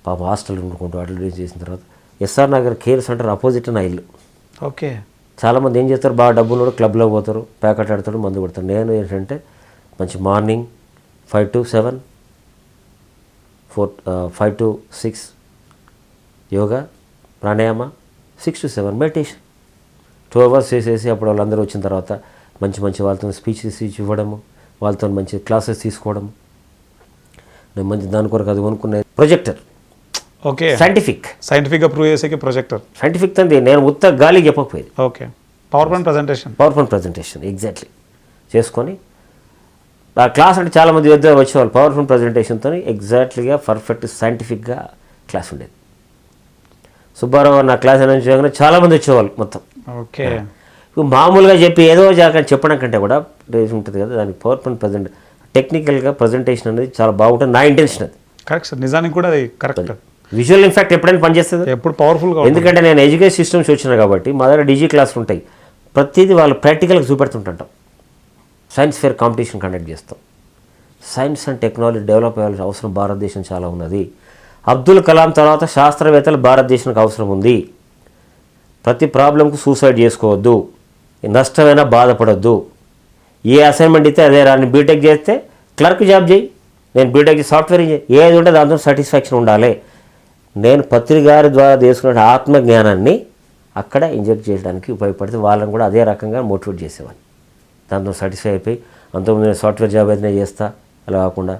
పాప హాస్టల్ ఉండుకుంటూ అట్లా చేసిన తర్వాత SR Nagar care centre opposite నా ఇల్లు. ఓకే. చాలామంది ఏం చేస్తారు, బాగా డబ్బులు క్లబ్లో పోతారు, ప్యాకెట్ ఆడతాడు, మందు కొడతారు. నేను ఏంటంటే మంచి morning 5 to 7, 5 to 6 yoga, pranayama, 6 to 7 meditation, 2 hours చేసేసి అప్పుడు వాళ్ళందరూ వచ్చిన తర్వాత మంచి వాళ్ళతో స్పీచ్ ఇవ్వడము, వాళ్ళతో మంచి క్లాసెస్ తీసుకోవడము. నేను మంచి దాని కొరకు అది కొనుక్కునే ప్రొజెక్టర్. ఓకే. సైంటిఫిక్గా ప్రూవ్ చేసే ప్రొజెక్టర్. సైంటిఫిక్ తంది నేను ఉత్త గాలి చెప్పకపోయేది. Okay. Power point presentation exactly చేసుకొని ఆ క్లాస్ అంటే చాలామంది వద్ద వచ్చేవాళ్ళు. పవర్ పాయింట్ ప్రజెంటేషన్తో ఎగ్జాక్ట్లీగా పర్ఫెక్ట్ సైంటిఫిక్గా క్లాస్ ఉండేది. సుబ్బారావు నా క్లాస్ అనౌన్స్ చేయగానే చాలామంది వచ్చేవాళ్ళు మొత్తం. ఓకే. మామూలుగా చెప్పి ఏదో జాగ్రత్త చెప్పడం కంటే కూడా ఉంటుంది కదా, దానికి పవర్ పాయింట్ టెక్నికల్గా ప్రజెంటేషన్ అనేది చాలా బాగుంటుంది. నా ఇంటెన్షన్ అది. కరెక్ట్ సార్, నిజానికి కూడా అది కరెక్ట్. విజువల్ ఇన్ఫాక్ట్ ఎప్పుడైనా పనిచేస్తుంది, ఎప్పుడు పవర్ఫుల్గా. ఎందుకంటే నేను ఎడ్యుకేషన్ సిస్టమ్స్ వచ్చినా కాబట్టి మా దగ్గర డీజీ క్లాసులు ఉంటాయి. ప్రతిదీ వాళ్ళు ప్రాక్టికల్గా చూపెడుతుంటాం. సైన్స్ ఫేర్ కాంపిటీషన్ కండక్ట్ చేస్తాం. సైన్స్ అండ్ టెక్నాలజీ డెవలప్ అవ్వాల్సిన అవసరం భారతదేశం చాలా ఉన్నది. అబ్దుల్ కలాం తర్వాత శాస్త్రవేత్తలు భారతదేశానికి అవసరం ఉంది. ప్రతి ప్రాబ్లంకు సూసైడ్ చేసుకోవద్దు, నష్టమైనా బాధపడద్దు. ఏ అసైన్మెంట్ అయితే అదే రాని. బీటెక్ చేస్తే క్లర్క్ జాబ్ చేయి, నేను బీటెక్ సాఫ్ట్వేర్ ఏది ఉంటే దాంతో సాటిస్ఫాక్షన్ ఉండాలి. నేను పత్రికారి ద్వారా తీసుకున్న ఆత్మజ్ఞానాన్ని అక్కడ ఇంజెక్ట్ చేయడానికి ఉపయోగపడితే వాళ్ళని కూడా అదే రకంగా మోటివేట్ చేసేవాడిని. దాంతో సాటిస్ఫై అయిపోయి అంతకుముందు నేను సాఫ్ట్వేర్ జాబ్ అయితే చేస్తా, అలా కాకుండా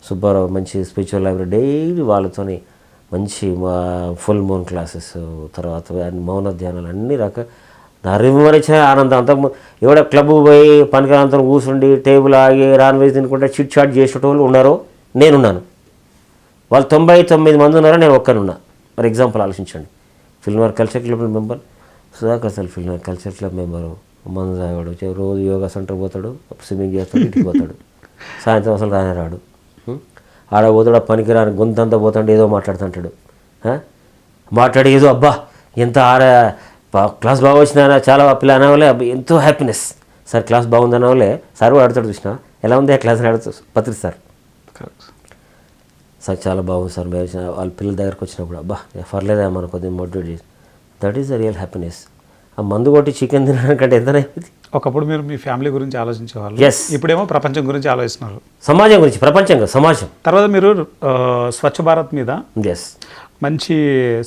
సుబ్బారావు మంచి స్పిరిచువల్ లైబ్రరీ డైలీ వాళ్ళతోని మంచి ఫుల్ మూన్ క్లాసెస్, తర్వాత మౌన ధ్యానాలు అన్ని రకాల నరిమరిచిన ఆనందం. అంతకు ఎవడ క్లబ్ పోయి పనికిరాంతం కూర్చుండి టేబుల్ ఆగి నాన్ వెజ్ తినుకుంటే చిట్ చాట్ చేసేటోళ్ళు ఉన్నారో నేనున్నాను. వాళ్ళు 99 మంది ఉన్నారో నేను ఒక్కనున్నా. ఫర్ ఎగ్జాంపుల్ ఆలోచించండి. Film culture club member Sudhakar sir, film culture club member, మందు తాగాడు, రోజు యోగా సెంటర్ పోతాడు, స్విమ్మింగ్ చేస్తాడు, ఇంటికి పోతాడు, సాయంత్రం అసలు రానే రాడు. ఆడ పోతాడు, పనికిరాని గొంతంతా పోతాడు, ఏదో మాట్లాడుతుంటాడు. మాట్లాడి ఏదో అబ్బా ఎంత క్లాస్ బాగా వచ్చినా చాలా పిల్ల అనేవాళ్ళే ఎంతో హ్యాపీనెస్. సార్ క్లాస్ బాగుంది అనేవాళ్ళే సార్ కూడా అడుగుతాడు, చూసినా ఎలా ఉంది ఆ క్లాస్ అడుగుతాడు పత్రిక సార్. సార్ చాలా బాగుంది సార్, వాళ్ళ పిల్లల దగ్గరకు వచ్చినప్పుడు అబ్బా పర్లేదా మనం కొద్దిగా మోటివేట్ చేసి, that is the real happiness. ఆ మందు కొట్టి చికెన్ తినడానికంటే ఎంతనే. ఒకప్పుడు మీరు మీ ఫ్యామిలీ గురించి ఆలోచించేవాళ్ళు, ఎస్. ఇప్పుడేమో ప్రపంచం గురించి ఆలోచిస్తున్నారు. సమాజం గురించి, ప్రపంచంగా సమాజం. తర్వాత మీరు స్వచ్ఛ భారత్ మీద ఎస్ మంచి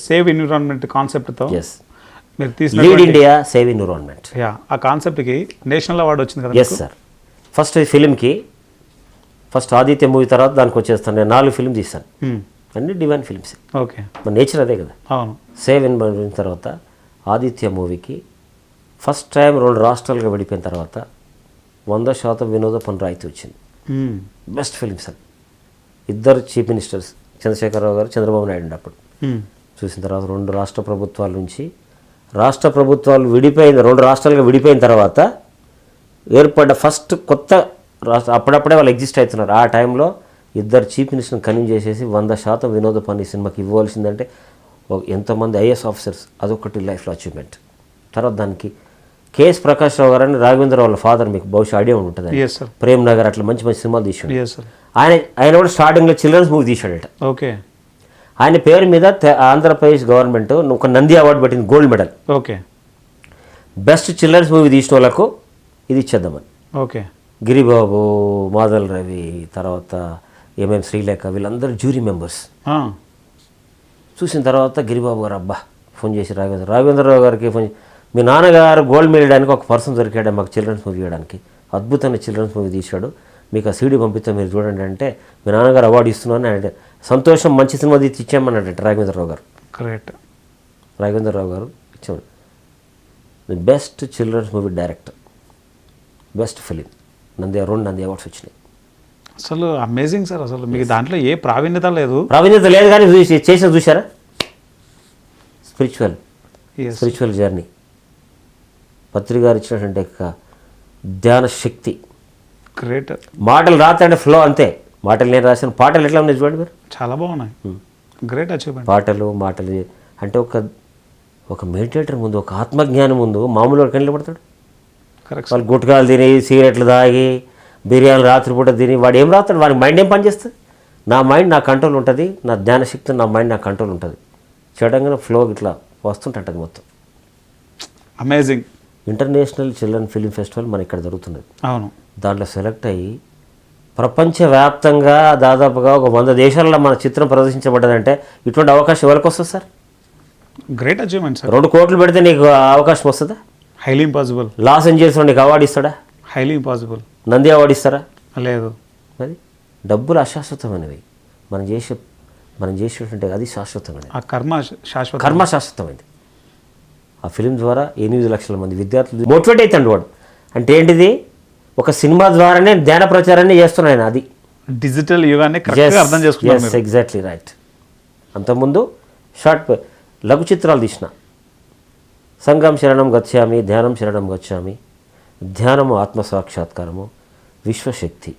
సేవ్ ఎన్విరాన్మెంట్ కాన్సెప్ట్తో ఎస్ మీరు తీసిన lead India save environment. Yeah ఆ కాన్సెప్ట్కి నేషనల్ అవార్డు వచ్చింది కదా ఎస్ సార్. ఫస్ట్ ఈ ఫిలింకి ఫస్ట్ ఆదిత్య మూవీ తర్వాత దానికి వచ్చేస్తాను. నేను 4 ఫిల్మ్ తీస్తాను, అన్ని డివైన్ ఫిల్మ్స్. ఓకే, మన నేచర్ అదే కదా. అవును. సేవ్ ఎన్విరాన్మెంట్ తర్వాత ఆదిత్య మూవీకి ఫస్ట్ టైం 2 రాష్ట్రాలుగా విడిపోయిన తర్వాత 100% వినోద పన్ను రాయితీ వచ్చింది. బెస్ట్ ఫిల్మ్స్ అని ఇద్దరు చీఫ్ మినిస్టర్స్ చంద్రశేఖరరావు గారు, చంద్రబాబు నాయుడు ఉండే అప్పుడు చూసిన తర్వాత 2 రాష్ట్ర ప్రభుత్వాల నుంచి రాష్ట్ర ప్రభుత్వాలు విడిపోయిన 2 రాష్ట్రాలుగా విడిపోయిన తర్వాత ఏర్పడ్డ ఫస్ట్ కొత్త రాష్ట్ర అప్పుడప్పుడే వాళ్ళు ఎగ్జిస్ట్ అవుతున్నారు. ఆ టైంలో ఇద్దరు చీఫ్ మినిస్టర్ని కన్విన్స్ చేసేసి 100% వినోద పన్ను ఈ సినిమాకి ఇవ్వాల్సిందంటే ఎంతోమంది ఐఏఎస్ ఆఫీసర్స్, అదొకటి లైఫ్లో అచీవ్మెంట్. తర్వాత దానికి కేఎస్ ప్రకాష్ రావు గారు అని రాఘవేంద్ర వాళ్ళ ఫాదర్, మీకు బహుశా ఐడియా ఉంటుంది, Yes, sir. ప్రేమ్ నగర్ అట్లా మంచి మంచి సినిమాలు తీసాడు. Yes, sir. ఆయన కూడా స్టార్టింగ్లో చిల్డ్రన్స్ మూవీ తీశాడట. ఓకే, ఆయన పేరు మీద ఆంధ్రప్రదేశ్ గవర్నమెంట్ ఒక నంది అవార్డు పెట్టింది, gold medal. Okay, best children's movie తీసిన వాళ్ళకు ఇది ఇచ్చేద్దామని. ఓకే, గిరిబాబు, మాదల్ రవి, తర్వాత ఎంఎం శ్రీలేఖ, వీళ్ళందరూ జ్యూరీ మెంబర్స్. చూసిన తర్వాత గిరిబాబు గారు అబ్బా ఫోన్ చేసి రాఘవేంద్రరావు గారికి ఫోన్ చేసి, మీ నాన్నగారు గోల్డ్ మెడల్ ఇవ్వడానికి ఒక పర్సన్ దొరికాడు మాకు చిల్డ్రన్స్ మూవీ ఇవ్వడానికి, అద్భుతమైన చిల్డ్రన్స్ మూవీ తీశాడు, మీకు ఆ సీడీ పంపిస్తే మీరు చూడండి అంటే, మీ నాన్నగారు అవార్డు ఇస్తున్నాను అంటే సంతోషం, మంచి సినిమా తీసి ఇచ్చామన్నాడు రాఘవేంద్రరావు గారు. కరెక్ట్. రాఘవేంద్రరావు గారు ఇచ్చాము. The best children's movie director, best film, Nandi awards వచ్చినాయి. అసలు అమేజింగ్ సార్. అసలు మీకు దాంట్లో ఏ ప్రావీణ్యత లేదు. ప్రావీణ్యత లేదు కానీ చేసిన చూసారా, స్పిరిచువల్ జర్నీ. పత్రిక గారు ఇచ్చినటువంటి ధ్యాన శక్తి. గ్రేట్. మాటలు రాత్రంటే ఫ్లో అంతే, మాటలు నేను రాసిన పాటలు ఎట్లా ఉన్నాయి చూడండి మీరు, చాలా బాగున్నాయి. Great achievement. మాటలు అంటే ఒక మెడిటేటర్ ముందు, ఒక ఆత్మజ్ఞానం ముందు మామూలు వాడికి నిలబడతాడు. కరెక్ట్. వాళ్ళు గుట్కాలు తిని, సిగరెట్లు తాగి, బిర్యానీ రాత్రిపూట తిని వాడు ఏం రాస్తాడు, వాడి మైండ్ ఏం పనిచేస్తుంది. నా మైండ్ నా కంట్రోల్ ఉంటుంది, నా ధ్యాన శక్తి నా మైండ్ నా కంట్రోల్ ఉంటుంది. చేయడంగా ఫ్లో ఇట్లా వస్తుంటుంది మొత్తం. Amazing. International children film festival మన ఇక్కడ జరుగుతున్నది. అవును. దాంట్లో సెలెక్ట్ అయ్యి ప్రపంచవ్యాప్తంగా దాదాపుగా ఒక 100 దేశాలలో మన చిత్రం ప్రదర్శించబడ్డదంటే ఇటువంటి అవకాశం ఎవరికి వస్తుంది సార్? Great achievement sir. 2 కోట్లు పెడితే నీకు అవకాశం వస్తుందా? Highly impossible. లాస్ ఏంజల్స్లో నీకు అవార్డు ఇస్తాడా? Highly impossible. నంది అవార్డు ఇస్తారా? లేదు. అది డబ్బులు అశాశ్వతమైనవి, మనం చేసేటువంటి అది శాశ్వతమైనది. ఆ కర్మ శాశ్వతమైనది. ఆ ఫిలిం ద్వారా 8 లక్షల మంది విద్యార్థులు మోటివేట్ అవుతాడు వాడు. అంటే ఏంటిది, ఒక సినిమా ద్వారానే ధ్యాన ప్రచారాన్ని చేస్తున్నాను. అది డిజిటల్ యుగాన్ని కరెక్ట్గా అర్థం చేసుకున్నాను. Exactly right. అంతకుముందు షార్ట్ లఘు చిత్రాలు తీసిన, సంగం శరణం గచ్చామి, ధ్యానం శరణం గచ్చామి, ధ్యానము ఆత్మసాక్షాత్కారము, విశ్వశక్తి.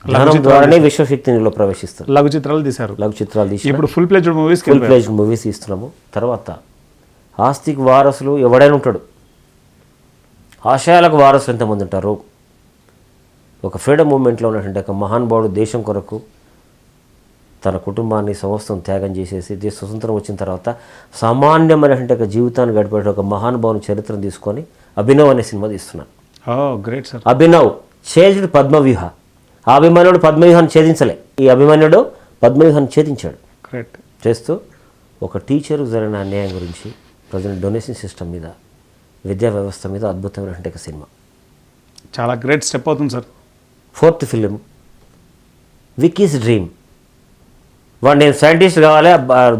ధ్యానం ద్వారానే విశ్వశక్తిలో ప్రవేశిస్తారు. లఘు చిత్రాలు తీశారు. ఇప్పుడు ఫుల్ ప్లేజ్డ్ మూవీస్ తీస్తున్నాము. తర్వాత ఆస్తికి వారసులు ఎవడైనా ఉంటాడు, ఆశయాలకు వారసులు ఎంతమంది ఉంటారు. ఒక ఫ్రీడమ్ మూమెంట్లో ఉన్నటువంటి ఒక మహానుభావుడు దేశం కొరకు తన కుటుంబాన్ని సమస్తం త్యాగం చేసేసి దేశ స్వతంత్రం వచ్చిన తర్వాత సామాన్యమైనటువంటి ఒక జీవితాన్ని గడిపే ఒక మహానుభావుని చరిత్రను తీసుకొని అభినవ్ అనే సినిమా తీస్తున్నాను. Great sir. Abhinav chased Padmavyuha. ఆ అభిమన్యుడు పద్మవ్యూహాన్ని ఛేదించలే, ఈ అభిమన్యుడు పద్మవ్యూహాన్ని ఛేదించాడు. కరెక్ట్. చేస్తూ ఒక టీచర్కు జరిగిన అన్యాయం గురించి, ప్రజెంట్ డొనేషన్ సిస్టమ్ మీద, విద్యా వ్యవస్థ మీద అద్భుతమైనటువంటి ఒక సినిమా. చాలా గ్రేట్ స్టెప్ అవుతుంది సార్. 4th film విక్కీస్ dream. వాడు నేను సైంటిస్ట్ కావాలి,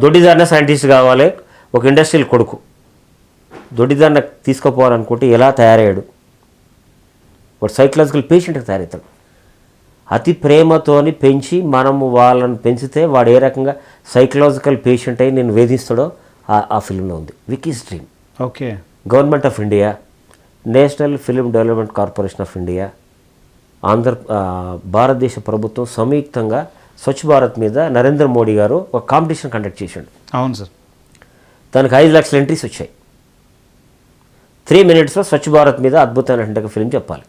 దొడ్డిదారిన సైంటిస్ట్ కావాలి, ఒక ఇండస్ట్రియల్ కొడుకు దొడ్డిదారిన తీసుకుపోవాలనుకుంటే ఎలా తయారయ్యాడు, వాడు సైకలాజికల్ పేషెంట్కి తయారవుతాడు. అతి ప్రేమతోని పెంచి మనము వాళ్ళని పెంచితే వాడు ఏ రకంగా సైకలాజికల్ పేషెంట్ అయి నేను వేధిస్తాడో ఆ ఫిలింలో ఉంది. విక్కీస్ dream. Okay. Government of India, national film development corporation of India, భారతదేశ ప్రభుత్వం సంయుక్తంగా స్వచ్ఛ భారత్ మీద నరేంద్ర మోడీ గారు ఒక కాంపిటీషన్ కండక్ట్ చేశాడు. అవును సార్. దానికి 5 లక్షల ఎంట్రీస్ వచ్చాయి. 3 minutesలో స్వచ్ఛ భారత్ మీద అద్భుతమైనటువంటి ఒక ఫిలిం చెప్పాలి.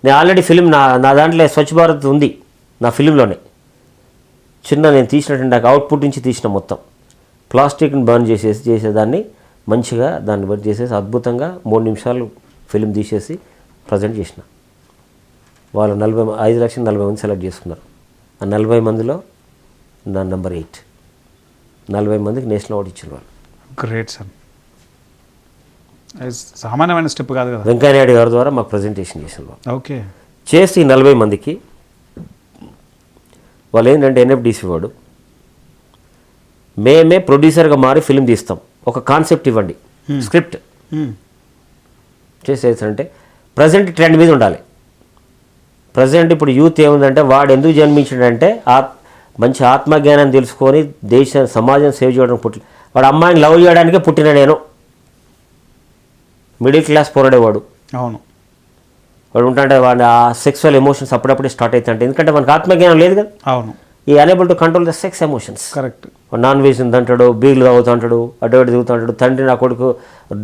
నేను ఆల్రెడీ ఫిలిం నా దాంట్లో స్వచ్ఛ భారత్ ఉంది నా ఫిలింలోనే. నేను తీసినటువంటి అవుట్పుట్ నుంచి తీసిన మొత్తం ప్లాస్టిక్ని బర్న్ చేసేదాన్ని మంచిగా దాన్ని బట్టి చేసేసి అద్భుతంగా 3 నిమిషాలు ఫిలిం తీసేసి ప్రజెంట్ చేసిన. వాళ్ళు 5 లక్షల 40 మంది సెలెక్ట్ చేసుకున్నారు. ఆ 40 మందిలో నా నెంబర్ 8. 40 మందికి నేషనల్ అవార్డు ఇచ్చిన వాళ్ళు. Great sir. సామాన్యమైన స్టెప్ కాదు కదా. వెంకయ్యనాయుడు గారి ద్వారా మాకు ప్రజెంటేషన్ చేసిన వాళ్ళు. ఓకే. చేసి 40 మందికి వాళ్ళు ఏంటంటే ఎన్ఎఫ్డిసి వాడు మేమే ప్రొడ్యూసర్గా మారి ఫిల్మ్ తీస్తాం, ఒక కాన్సెప్ట్ ఇవ్వండి, స్క్రిప్ట్ చేసేసంటే ప్రజెంట్ ట్రెండ్ మీద ఉండాలి. ప్రజెంట్ ఇప్పుడు యూత్ ఏముందంటే వాడు ఎందుకు జన్మించాడంటే మంచి ఆత్మజ్ఞానం తెలుసుకొని సమాజం సేవ్ చేయడానికి వాడు అమ్మాయిని లవ్ చేయడానికే పుట్టిన నేను, మిడిల్ క్లాస్ పోరాడేవాడు. అవును. వాడు ఉంటాంటే వాడు ఆ సెక్సువల్ ఎమోషన్స్ అప్పుడప్పుడే స్టార్ట్ అవుతాయంటే, ఎందుకంటే మనకు ఆత్మజ్ఞానం లేదు కదా. అవును. ఈ unable to control the sex emotions. Correct. Non veg తింటాడు, బీర్లు తాగుతుంటాడు, అటు ఇటు తిరుగుతుంటాడు. తండ్రి నా కొడుకు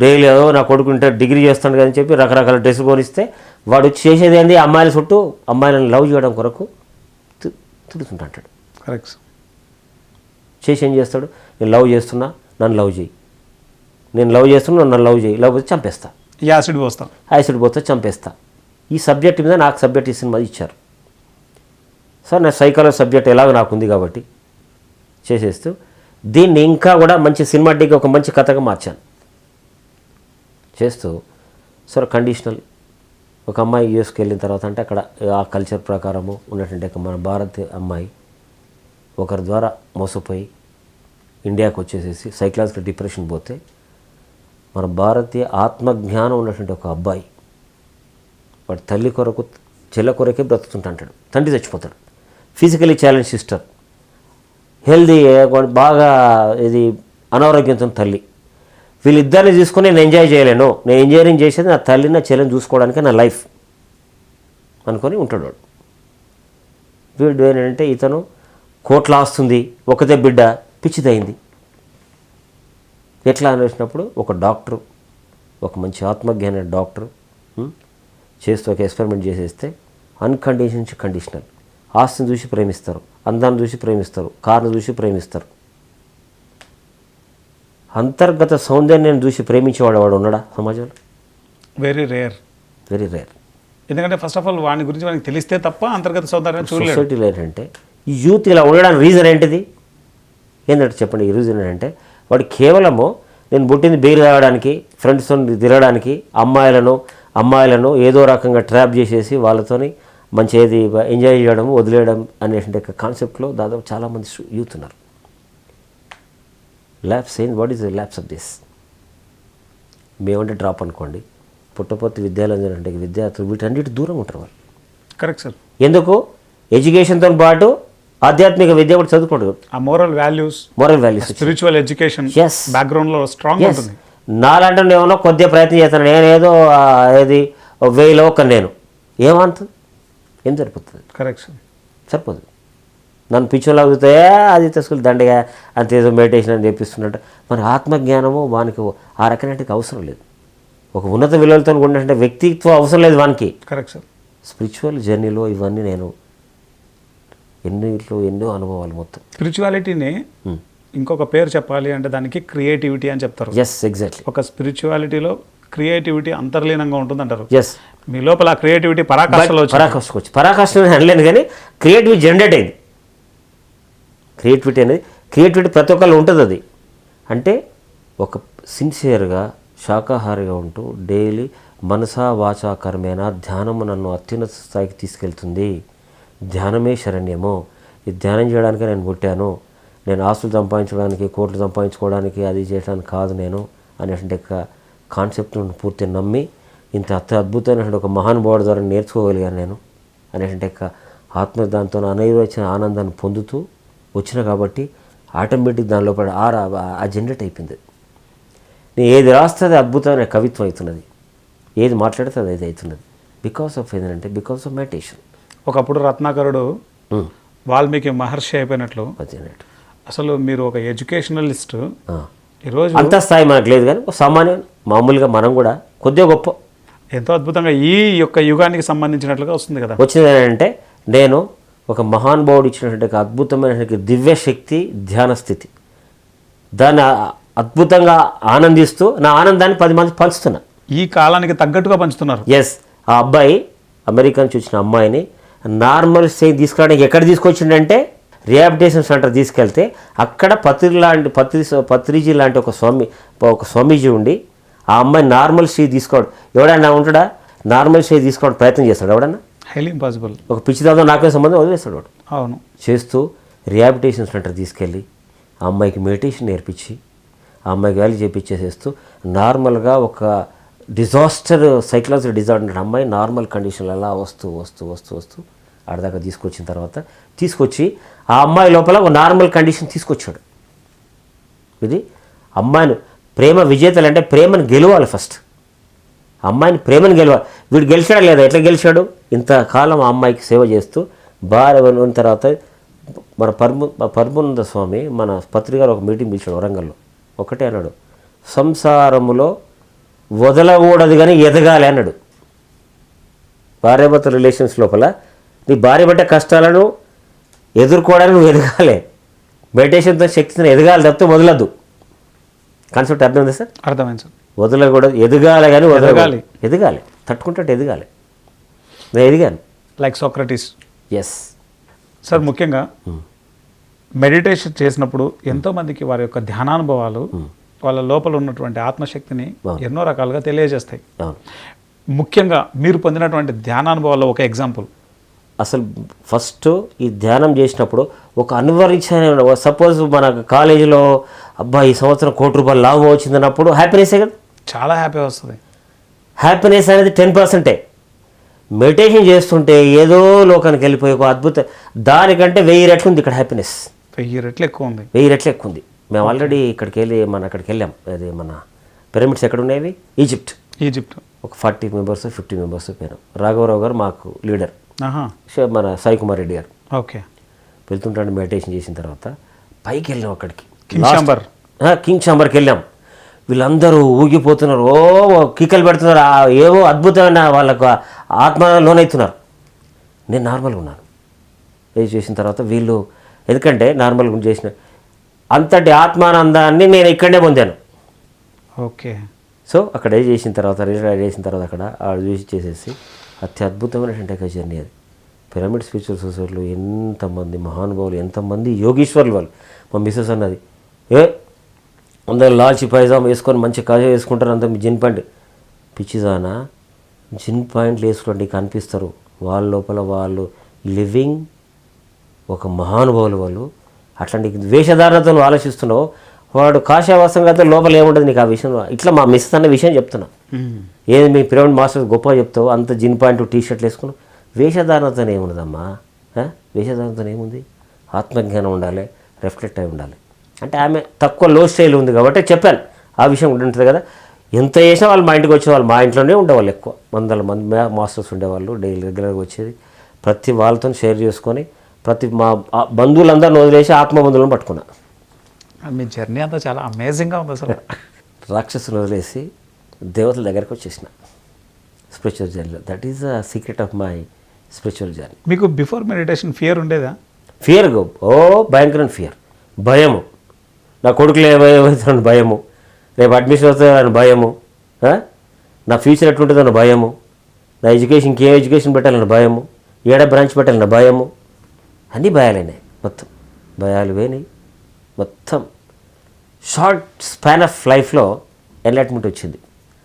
డైలీ నా కొడుకు ఉంటే డిగ్రీ చేస్తాడు కదా అని చెప్పి రకరకాల డ్రెస్సులు కొనిస్తే వాడు చేసేది ఏంది, అమ్మాయిల చుట్టూ అమ్మాయిలను లవ్ చేయడం కొరకు తిరుగుతుంటాడు. కరెక్ట్. చేసి ఏం చేస్తాడు, నేను లవ్ చేస్తున్నా నన్ను లవ్ చేయి, నేను లవ్ చేస్తున్నా నన్ను లవ్ చేయి, లేకపోతే చంపేస్తా, యాసిడ్ పోస్తా, యాసిడ్ పోతే చంపేస్తా. ఈ సబ్జెక్ట్ మీద నాకు సబ్జెక్ట్ ఈ సినిమా ఇచ్చారు సార్. నా సైకాలజీ సబ్జెక్ట్ ఎలాగో నాకు ఉంది కాబట్టి చేసేస్తూ దీన్ని ఇంకా కూడా మంచి సినిమాటిక్గా ఒక మంచి కథగా మార్చాను. చేస్తూ సార్ కండిషనల్ ఒక అమ్మాయి యూఎస్కి వెళ్ళిన తర్వాత అంటే అక్కడ ఆ కల్చర్ ప్రకారము ఉన్నటువంటి మన భారతీయ అమ్మాయి ఒకరి ద్వారా మోసపోయి ఇండియాకి వచ్చేసేసి సైకలాజికల్ డిప్రెషన్ పోతే మన భారతీయ ఆత్మజ్ఞానం ఉన్నటువంటి ఒక అబ్బాయి వాడు తల్లి కొరకు చెల్ల కొరకే బ్రతుకుతుంటాడు, తండ్రి చచ్చిపోతాడు. ఫిజికలీ ఛాలెంజ్ సిస్టర్, హెల్దీ బాగా ఇది అనారోగ్యంతో తల్లి, వీళ్ళిద్దరిని తీసుకొని నేను ఎంజాయ్ చేయలేను, నేను ఇంజనీరింగ్ చేసేది నా తల్లిని నా చెల్లిని చూసుకోవడానికి నా లైఫ్ అనుకొని ఉంటాడు వాడు. వీడు ఏంటంటే ఇతను కోట్ల ఆస్తుంది, ఒకతే బిడ్డ పిచ్చిదైంది. ఎట్లా అనేసినప్పుడు ఒక డాక్టరు, ఒక మంచి ఆత్మజ్ఞాన డాక్టరు చేస్తూ ఒక ఎక్స్పెరిమెంట్ చేసేస్తే అన్కండిషన్స్ కండిషనల్, ఆస్తిని చూసి ప్రేమిస్తారు, అందాన్ని చూసి ప్రేమిస్తారు, కార్ను చూసి ప్రేమిస్తారు. అంతర్గత సౌందర్యాన్ని చూసి ప్రేమించేవాడు వాడు ఉన్నాడా సమాజంలో? Very rare, very rare. ఎందుకంటే ఫస్ట్ ఆఫ్ ఆల్ వాడి గురించి మనకి తెలిస్తే తప్ప అంతర్గత సౌందర్యం చూడలేదు. సొసైటీలో ఏంటంటే ఈ యూత్ ఇలా ఉండడానికి రీజన్ ఏంటిది? ఏంటంటే చెప్పండి. ఈ రీజన్ ఏంటంటే వాడు కేవలము నేను పుట్టింది బీర్ తాగడానికి, ఫ్రెండ్స్తో తిరగడానికి, అమ్మాయిలను ఏదో రకంగా ట్రాప్ చేసేసి వాళ్ళతోని మంచి ఏది ఎంజాయ్ చేయడం వదిలేయడం అనేటువంటి కాన్సెప్ట్లో దాదాపు చాలామంది యూత్ ఉన్నారు. ల్యాబ్స్ ఏంటి? What is the lapse of this? మేమంటే డ్రాప్ అనుకోండి, పుట్టపర్తి విద్యాలయం అంటే విద్యార్థులు వీటన్నిటి దూరం ఉంటారు వాళ్ళు. Correct sir. ఎందుకు? ఎడ్యుకేషన్తో పాటు ఆధ్యాత్మిక విద్య కూడా చదువుకుంటారు. ఆ మోరల్ వాల్యూస్ స్పిరిచువల్ ఎడ్యుకేషన్ బ్యాక్గ్రౌండ్లో స్ట్రాంగ్ ఉంటుంది. నాలంటే ఏమన్నా కొద్దిగా ప్రయత్నం చేస్తాను, నేనేదో ఏది 1000లో ఒక నేను ఏమంత ఏం సరిపోతుంది? Correct sir. సరిపోదు. నన్ను పిచ్చోళ్ళు అవుతాయి అది తీసుకెళ్ళి దండగా అంత ఏదో మెడిటేషన్ అని చెప్పిస్తున్నట్టు. మరి ఆత్మజ్ఞానము వానికి ఆ రకమైనకి అవసరం లేదు. ఒక ఉన్నత విలువలతో ఉన్నటువంటి వ్యక్తిత్వం అవసరం లేదు వానికి. Correct sir. స్పిరిచువల్ జర్నీలో ఇవన్నీ నేను ఎన్నో అనుభవాలు మొత్తం. స్పిరిచువాలిటీని ఇంకొక పేరు చెప్పాలి అంటే దానికి క్రియేటివిటీ అని చెప్తారు. Yes, exactly. ఒక స్పిరిచువాలిటీలో క్రియేటివిటీ అంతర్లీనంగా ఉంటుంది అంటారు. ఎస్. మీ లోపల క్రియేటివిటీ పరాకాష్ఠ అనలేను కానీ క్రియేటివిటీ జనరేట్ అయింది. క్రియేటివిటీ ప్రతి ఒక్కళ్ళు ఉంటుంది. అది అంటే ఒక సిన్సియర్గా శాకాహారిగా ఉంటూ డైలీ మనసా వాచా కర్మేనా ధ్యానము నన్ను అత్యున్నత స్థాయికి తీసుకెళ్తుంది. ధ్యానమే శరణ్యము. ఈ ధ్యానం చేయడానికి నేను పుట్టాను, నేను ఆస్తులు సంపాదించడానికి, కోట్లు సంపాదించుకోవడానికి, అది చేయడానికి కాదు నేను అనేటువంటి కాన్సెప్ట్ను పూర్తి నమ్మి ఇంత అద్భుతమైన ఒక మహానుభావుడి ద్వారా నేర్చుకోగలిగాను నేను అనేటువంటి ఆత్మ దాంతో అనైవచ్చిన ఆనందాన్ని పొందుతూ వచ్చిన కాబట్టి ఆటోమేటిక్ దాని లోపల ఆ జనరేట్ అయిపోయింది. నేను ఏది రాస్తే అది అద్భుతమైన కవిత్వం అవుతున్నది, ఏది మాట్లాడితే అది అవుతున్నది. బికాస్ ఆఫ్ ఏంటంటే బికాస్ ఆఫ్ మెడిటేషన్. ఒకప్పుడు రత్నాకరుడు వాల్మీకి మహర్షి అయిపోయినట్లు అసలు మీరు ఒక ఎడ్యుకేషనలిస్ట్. ఈరోజు అంత స్థాయి మనకు లేదు కానీ సామాన్య మామూలుగా మనం కూడా కొద్దిగా గొప్ప ఎంతో అద్భుతంగా ఈ యొక్క యుగానికి సంబంధించినట్లుగా వస్తుంది కదా. వచ్చింది ఏంటంటే నేను ఒక మహానుభావుడు ఇచ్చినటువంటి అద్భుతమైన దివ్య శక్తి ధ్యాన స్థితి, దాన్ని అద్భుతంగా ఆనందిస్తూ నా ఆనందాన్ని 10 మంది పంచుతున్నా. ఈ కాలానికి తగ్గట్టుగా పంచుతున్నారు. ఎస్. ఆ అబ్బాయి అమెరికా నుంచి వచ్చిన అమ్మాయిని నార్మల్ స్టేజ్ తీసుకురావడానికి ఎక్కడ తీసుకొచ్చిండంటే రిహాబిలిటేషన్ సెంటర్ తీసుకెళ్తే అక్కడ పత్రిజీ లాంటి ఒక స్వామీజీ ఉండి ఆ అమ్మాయి నార్మల్ స్టేజ్ తీసుకోవడం, ఎవడన్నా ఉంటాడా నార్మల్ స్టేజ్ తీసుకోవడం ప్రయత్నం చేస్తాడు ఎవడన్నా? Highly impossible. ఒక పిచ్చి దాంతో నాకే సంబంధం వదిలేస్తాడు వాడు. అవును. చేస్తూ రిహాబిలిటేషన్ సెంటర్ తీసుకెళ్ళి ఆ అమ్మాయికి మెడిటేషన్ నేర్పించి ఆ అమ్మాయికి వాల్యూ చేపించేసేస్తూ నార్మల్గా ఒక సైకలాజికల్ డిజార్డర్ అమ్మాయి నార్మల్ కండిషన్లో అలా వస్తూ ఆడదాకా తీసుకొచ్చిన తర్వాత తీసుకొచ్చి ఆ అమ్మాయి లోపల ఒక నార్మల్ కండిషన్ తీసుకొచ్చాడు. ఇది అమ్మాయిని ప్రేమ విజేతలు అంటే ప్రేమను గెలవాలి ఫస్ట్. అమ్మాయిని ప్రేమను గెలవాలి. వీడు గెలిచాడా లేదా? ఎట్లా గెలిచాడు? ఇంతకాలం ఆ అమ్మాయికి సేవ చేస్తూ భార్య ఉన్న తర్వాత మన పద్మనాభ స్వామి మన పత్రికలో ఒక మీటింగ్ పిలిచాడు వరంగల్లో. ఒకటే అన్నాడు, సంసారములో వదలకూడదు కానీ ఎదగాలి అన్నాడు. భార్యాభర్త రిలేషన్స్ లోపల నీ భార్య పట్టే కష్టాలను ఎదుర్కోవడానికి నువ్వు ఎదగాలి. మెడిటేషన్తో శక్తిని ఎదగాలి తప్పితే వదలద్దు. కాన్సెప్ట్ అర్థమైంది సార్? అర్థమైంది సార్. వదలకూడదు, ఎదగాలి కానీ ఎదగాలి తట్టుకుంటే ఎదగాలి. నేను ఎదిగాను లైక్ సోక్రటీస్. Yes sir. ముఖ్యంగా మెడిటేషన్ చేసినప్పుడు ఎంతోమందికి వారి యొక్క ధ్యానానుభవాలు వాళ్ళ లోపల ఉన్నటువంటి ఆత్మశక్తిని ఎన్నో రకాలుగా తెలియజేస్తాయి. ముఖ్యంగా మీరు పొందినటువంటి ధ్యానానుభవాల్లో ఒక ఎగ్జాంపుల్. అసలు ఫస్ట్ ఈ ధ్యానం చేసినప్పుడు ఒక అనువరించిన సపోజ్ మన కాలేజీలో అబ్బా ఈ సంవత్సరం ₹1,00,00,000 లాభం వచ్చిందన్నప్పుడు హ్యాపీనెస్సే కదా, చాలా హ్యాపీ వస్తుంది. హ్యాపీనెస్ అనేది 10%. మెడిటేషన్ చేస్తుంటే ఏదో లోకానికి వెళ్ళిపోయి ఒక అద్భుత దానికంటే 1000 రెట్లు ఉంది ఇక్కడ హ్యాపీనెస్. 1000 రెట్లు ఎక్కువ ఉంది. 1000 రెట్లు ఎక్కువ ఉంది. మేము ఆల్రెడీ అక్కడికి వెళ్ళాం. అది మన పిరమిడ్స్ ఎక్కడ ఉండేవి? ఈజిప్ట్. ఒక 40 మెంబర్స్ 50 మెంబర్స్ పోయినాం. రాఘవరావు గారు మాకు లీడర్, మన సాయి కుమార్ రెడ్డి గారు. ఓకే. వెళ్తుంటాడు మెడిటేషన్ చేసిన తర్వాత పైకి వెళ్ళాం. అక్కడికి కింగ్ ఛాంబర్కి వెళ్ళాం. వీళ్ళందరూ ఊగిపోతున్నారు, కిక్కలు పెడుతున్నారు, ఏవో అద్భుతమైన వాళ్ళకు ఆత్మ లోనవుతున్నారు. నేను నార్మల్గా ఉన్నాను. ఇది చేసిన తర్వాత వీళ్ళు ఎందుకంటే నార్మల్గా చేసిన అంతటి ఆత్మానందాన్ని నేను ఇక్కడనే పొందాను. ఓకే. సో అక్కడ చేసిన తర్వాత అక్కడ చూసి చేసేసి అత్యద్భుతమైనటువంటి ఒక జర్నీ అది. పిరమిడ్ స్పిరిచువల్ సొసైటీలో ఎంతమంది మహానుభావులు, ఎంతమంది యోగీశ్వర్లు వాళ్ళు. మా మిస్సెస్ అన్నది, అందరూ లాల్చి పైజామా వేసుకొని మంచి కాజా వేసుకుంటారు, అంత జిన్ పాయింట్. పిచ్చిదానా, జిన్ పాయింట్లు వేసుకోండి కనిపిస్తారు. వాళ్ళ లోపల వాళ్ళు లివింగ్ ఒక మహానుభావులు వాళ్ళు. అట్లాంటి వేషధారణతో నువ్వు ఆలోచిస్తున్నావు, వాడు కాషాయవాసంగా లోపల ఏముంటుంది నీకు ఆ విషయం. ఇట్లా మా మిస్సెస్ అన్న విషయం చెప్తున్నా. ఏది మీ పిరమిడ్ మాస్టర్స్ గొప్పగా చెప్తావు, అంత జిన్ పాయింట్ టీషర్ట్లు వేసుకున్నావు. వేషధారణతో ఏముండదమ్మా, వేషధారణతో ఏముంది? ఆత్మజ్ఞానం ఉండాలి, రిఫ్లెక్ట్ అయి ఉండాలి. అంటే ఆమె తక్కువ లో స్టైల్ ఉంది కాబట్టి చెప్పాను ఆ విషయం ఉంటుంది కదా. ఎంత చేసినా వాళ్ళు మా ఇంటికి వచ్చేవాళ్ళు, మా ఇంట్లోనే ఉండేవాళ్ళు. ఎక్కువ 100 మంది మాస్టర్స్ ఉండేవాళ్ళు, డైలీ రెగ్యులర్గా వచ్చేది. ప్రతి వాళ్ళతో షేర్ చేసుకొని ప్రతి మా బంధువులందరిని వదిలేసి ఆత్మబంధువులను పట్టుకున్నా. మీ జర్నీ అంతా చాలా అమేజింగ్గా ఉంది అసలు. రాక్షసుని వదిలేసి దేవతల దగ్గరికి వచ్చేసిన స్పిరిచువల్ జర్నీలో. That is the secret of my spiritual journey. మీకు బిఫోర్ మెడిటేషన్ ఫియర్ ఉండేదా? ఫియర్ భయంకరమైన ఫియర్, భయము. నా కొడుకులు ఏమవుతారని భయము, రేపు అడ్మిషన్ వస్తుందని భయము, నా ఫ్యూచర్ ఎట్లుంటుందని భయము, నా ఎడ్యుకేషన్కి ఏ ఎడ్యుకేషన్ పెట్టాలని భయము, ఏడ బ్రాంచ్ పెట్టాలని భయము. అన్నీ భయాలైనాయి. మొత్తం భయాలు పోయినాయి. మొత్తం షార్ట్ స్పాన్ ఆఫ్ లైఫ్లో ఎన్లైట్మెంట్ వచ్చింది.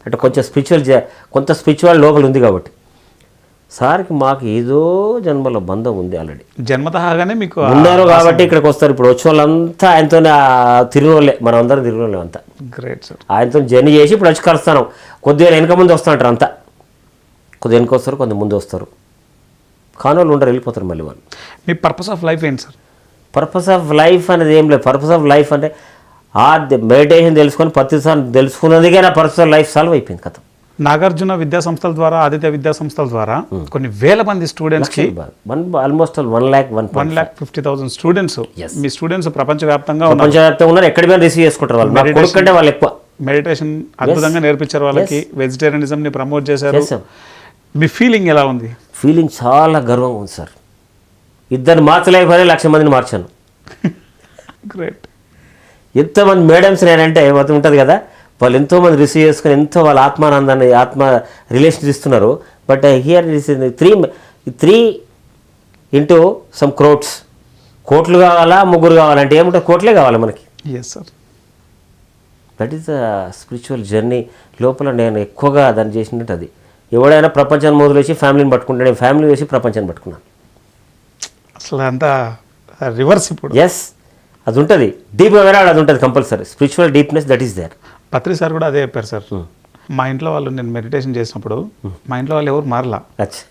అంటే కొంత స్పిరిచువల్ లోపల ఉంది కాబట్టి. సార్కి మాకు ఏదో జన్మలో బంధం ఉంది ఆల్రెడీ, జన్మతహాగానే మీకు ఉన్నారు కాబట్టి ఇక్కడికి వస్తారు. ఇప్పుడు వచ్చే వాళ్ళంతా ఆయనతోనే తిరిగినోళ్ళే, మనం అందరం తిరిగినోళ్ళే అంతా. Great sir. ఆయనతో జర్నీ చేసి ఇప్పుడు వచ్చి కలుస్తాను. కొద్దిగా వెనక ముందు వస్తుంటారు అంతా, కొద్దిగా వెనక వస్తారు, కొంత ముందు వస్తారు. కానోళ్ళు ఉండరు, వెళ్ళిపోతారు మళ్ళీ వాళ్ళు. మీ పర్పస్ ఆఫ్ లైఫ్ ఏంటి సార్? పర్పస్ ఆఫ్ లైఫ్ అనేది ఏం లేదు. పర్పస్ ఆఫ్ లైఫ్ అంటే మెడిటేషన్ తెలుసుకొని ప్రతిసారి తెలుసుకున్నదిగా నా పర్పస్ ఆఫ్ లైఫ్ సాల్వ్ అయిపోయింది కథ. నాగార్జున విద్యా సంస్థల ద్వారా, ఆదిత్య విద్యా సంస్థల ద్వారా కొన్ని వేల మంది స్టూడెంట్స్కి ఆల్మోస్ట్ 1,50,000 స్టూడెంట్స్, మీ స్టూడెంట్స్ ప్రపంచవ్యాప్తంగా ఉన్నారు. ఎక్కడ రిసీవ్ చేసుకుంటారు వాళ్ళు, వాళ్ళు ఎక్కువ మెడిటేషన్ అద్భుతంగా నేర్పించారు వాళ్ళకి. వెజిటేరియనిజంని ప్రమోట్ చేశారు. మీ ఫీలింగ్ ఎలా ఉంది? ఫీలింగ్ చాలా గర్వంగా ఉంది సార్. 2 మార్చలేకపోతే 1,00,000 మందిని మార్చాను. గ్రేట్. ఎంతోమంది మేడమ్స్ నేనంటే మొత్తం ఉంటుంది కదా, వాళ్ళు ఎంతోమంది రిసీవ్ చేసుకుని ఎంతో వాళ్ళ ఆత్మానందాన్ని ఆత్మ రిలేషన్స్ ఇస్తున్నారు. But here 3 into some crowds, కోట్లు కావాలా, ముగ్గురు కావాలంటే ఏముంటుంది, కోట్లే కావాలి మనకి. Yes sir. That is the spiritual journey. లోపల నేను ఎక్కువగా దాన్ని చేసినట్టు అది. ఎవడైనా ప్రపంచాన్ని మొదలేసి ఫ్యామిలీని పట్టుకుంటే, నేను ఫ్యామిలీ వేసి ప్రపంచాన్ని పట్టుకున్నాను. అసలు అంతా రివర్స్ ఇప్పుడు. ఎస్, అది ఉంటుంది డీప్గా వేరాడు, అది ఉంటుంది compulsory. Spiritual deepness that is there. Patri sir కూడా అదే చెప్పారు సార్. మా ఇంట్లో వాళ్ళు నేను మెడిటేషన్ చేసినప్పుడు మా ఇంట్లో వాళ్ళు ఎవరు మారలా,